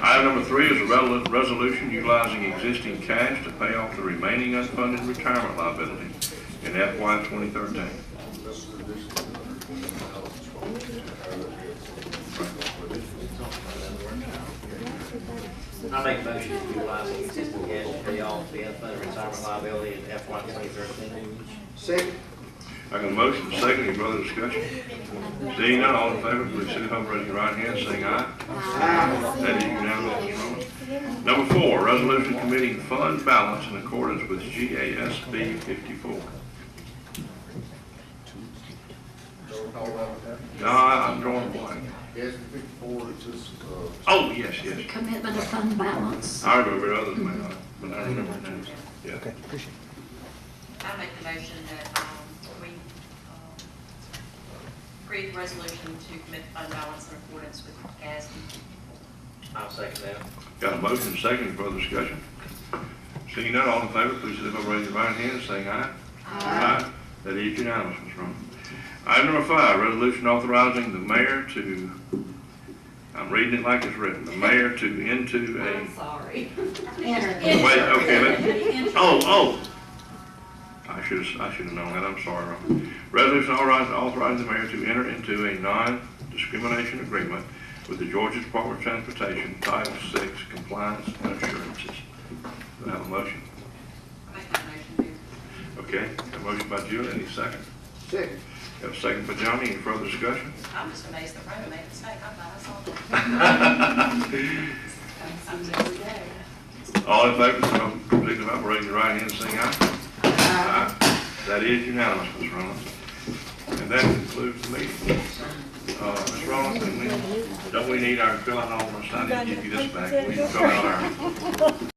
Item number 3 is a resolution utilizing existing cash to pay off the remaining unfunded retirement liability in FY 2013. I make a motion to utilize the existing cash to pay off the unfunded retirement liability in FY 2013. Second. I got a motion, second, any further discussion? Seeing none, all in favor, please signify by raising your right hand, saying aye. Aye. That is unanimous, Ms. Rowan. Number 4, resolution committing fund balance in accordance with GASB 54. No, I'm drawing a blank. Yes, 54, it's just, Oh, yes, yes. Commitment of fund balance. I remember others may not, but I remember names. Yeah. Okay, appreciate it. I make the motion that we create a resolution to commit fund balance in accordance with GASB. I'll second that. Got a motion, second, any further discussion? Seeing none, all in favor, please signify by raising your right hand, saying aye. Aye. That is unanimous, Ms. Rowan. Item number 5, resolution authorizing the mayor to, I'm reading it like it's written, the mayor to into a. I'm sorry. Wait, okay, oh. I should have known that, I'm sorry. Ron. Resolution authorizing the mayor to enter into a non-discrimination agreement with the Georgia Department of Transportation, Title VI Compliance and Assurances. Do I have a motion? I make that motion, Okay, a motion by Julie, any second? Second. Have a second by Johnny, any further discussion? I'm just amazed that Rhoda made a mistake. I thought I saw that. All in favor, signify by raising your right hand and saying aye. Aye. That is unanimous, Ms. Rollins. And that concludes the meeting. Ms. Rollins, don't we need our fill out all of our sign? I didn't give you this back. We fill out our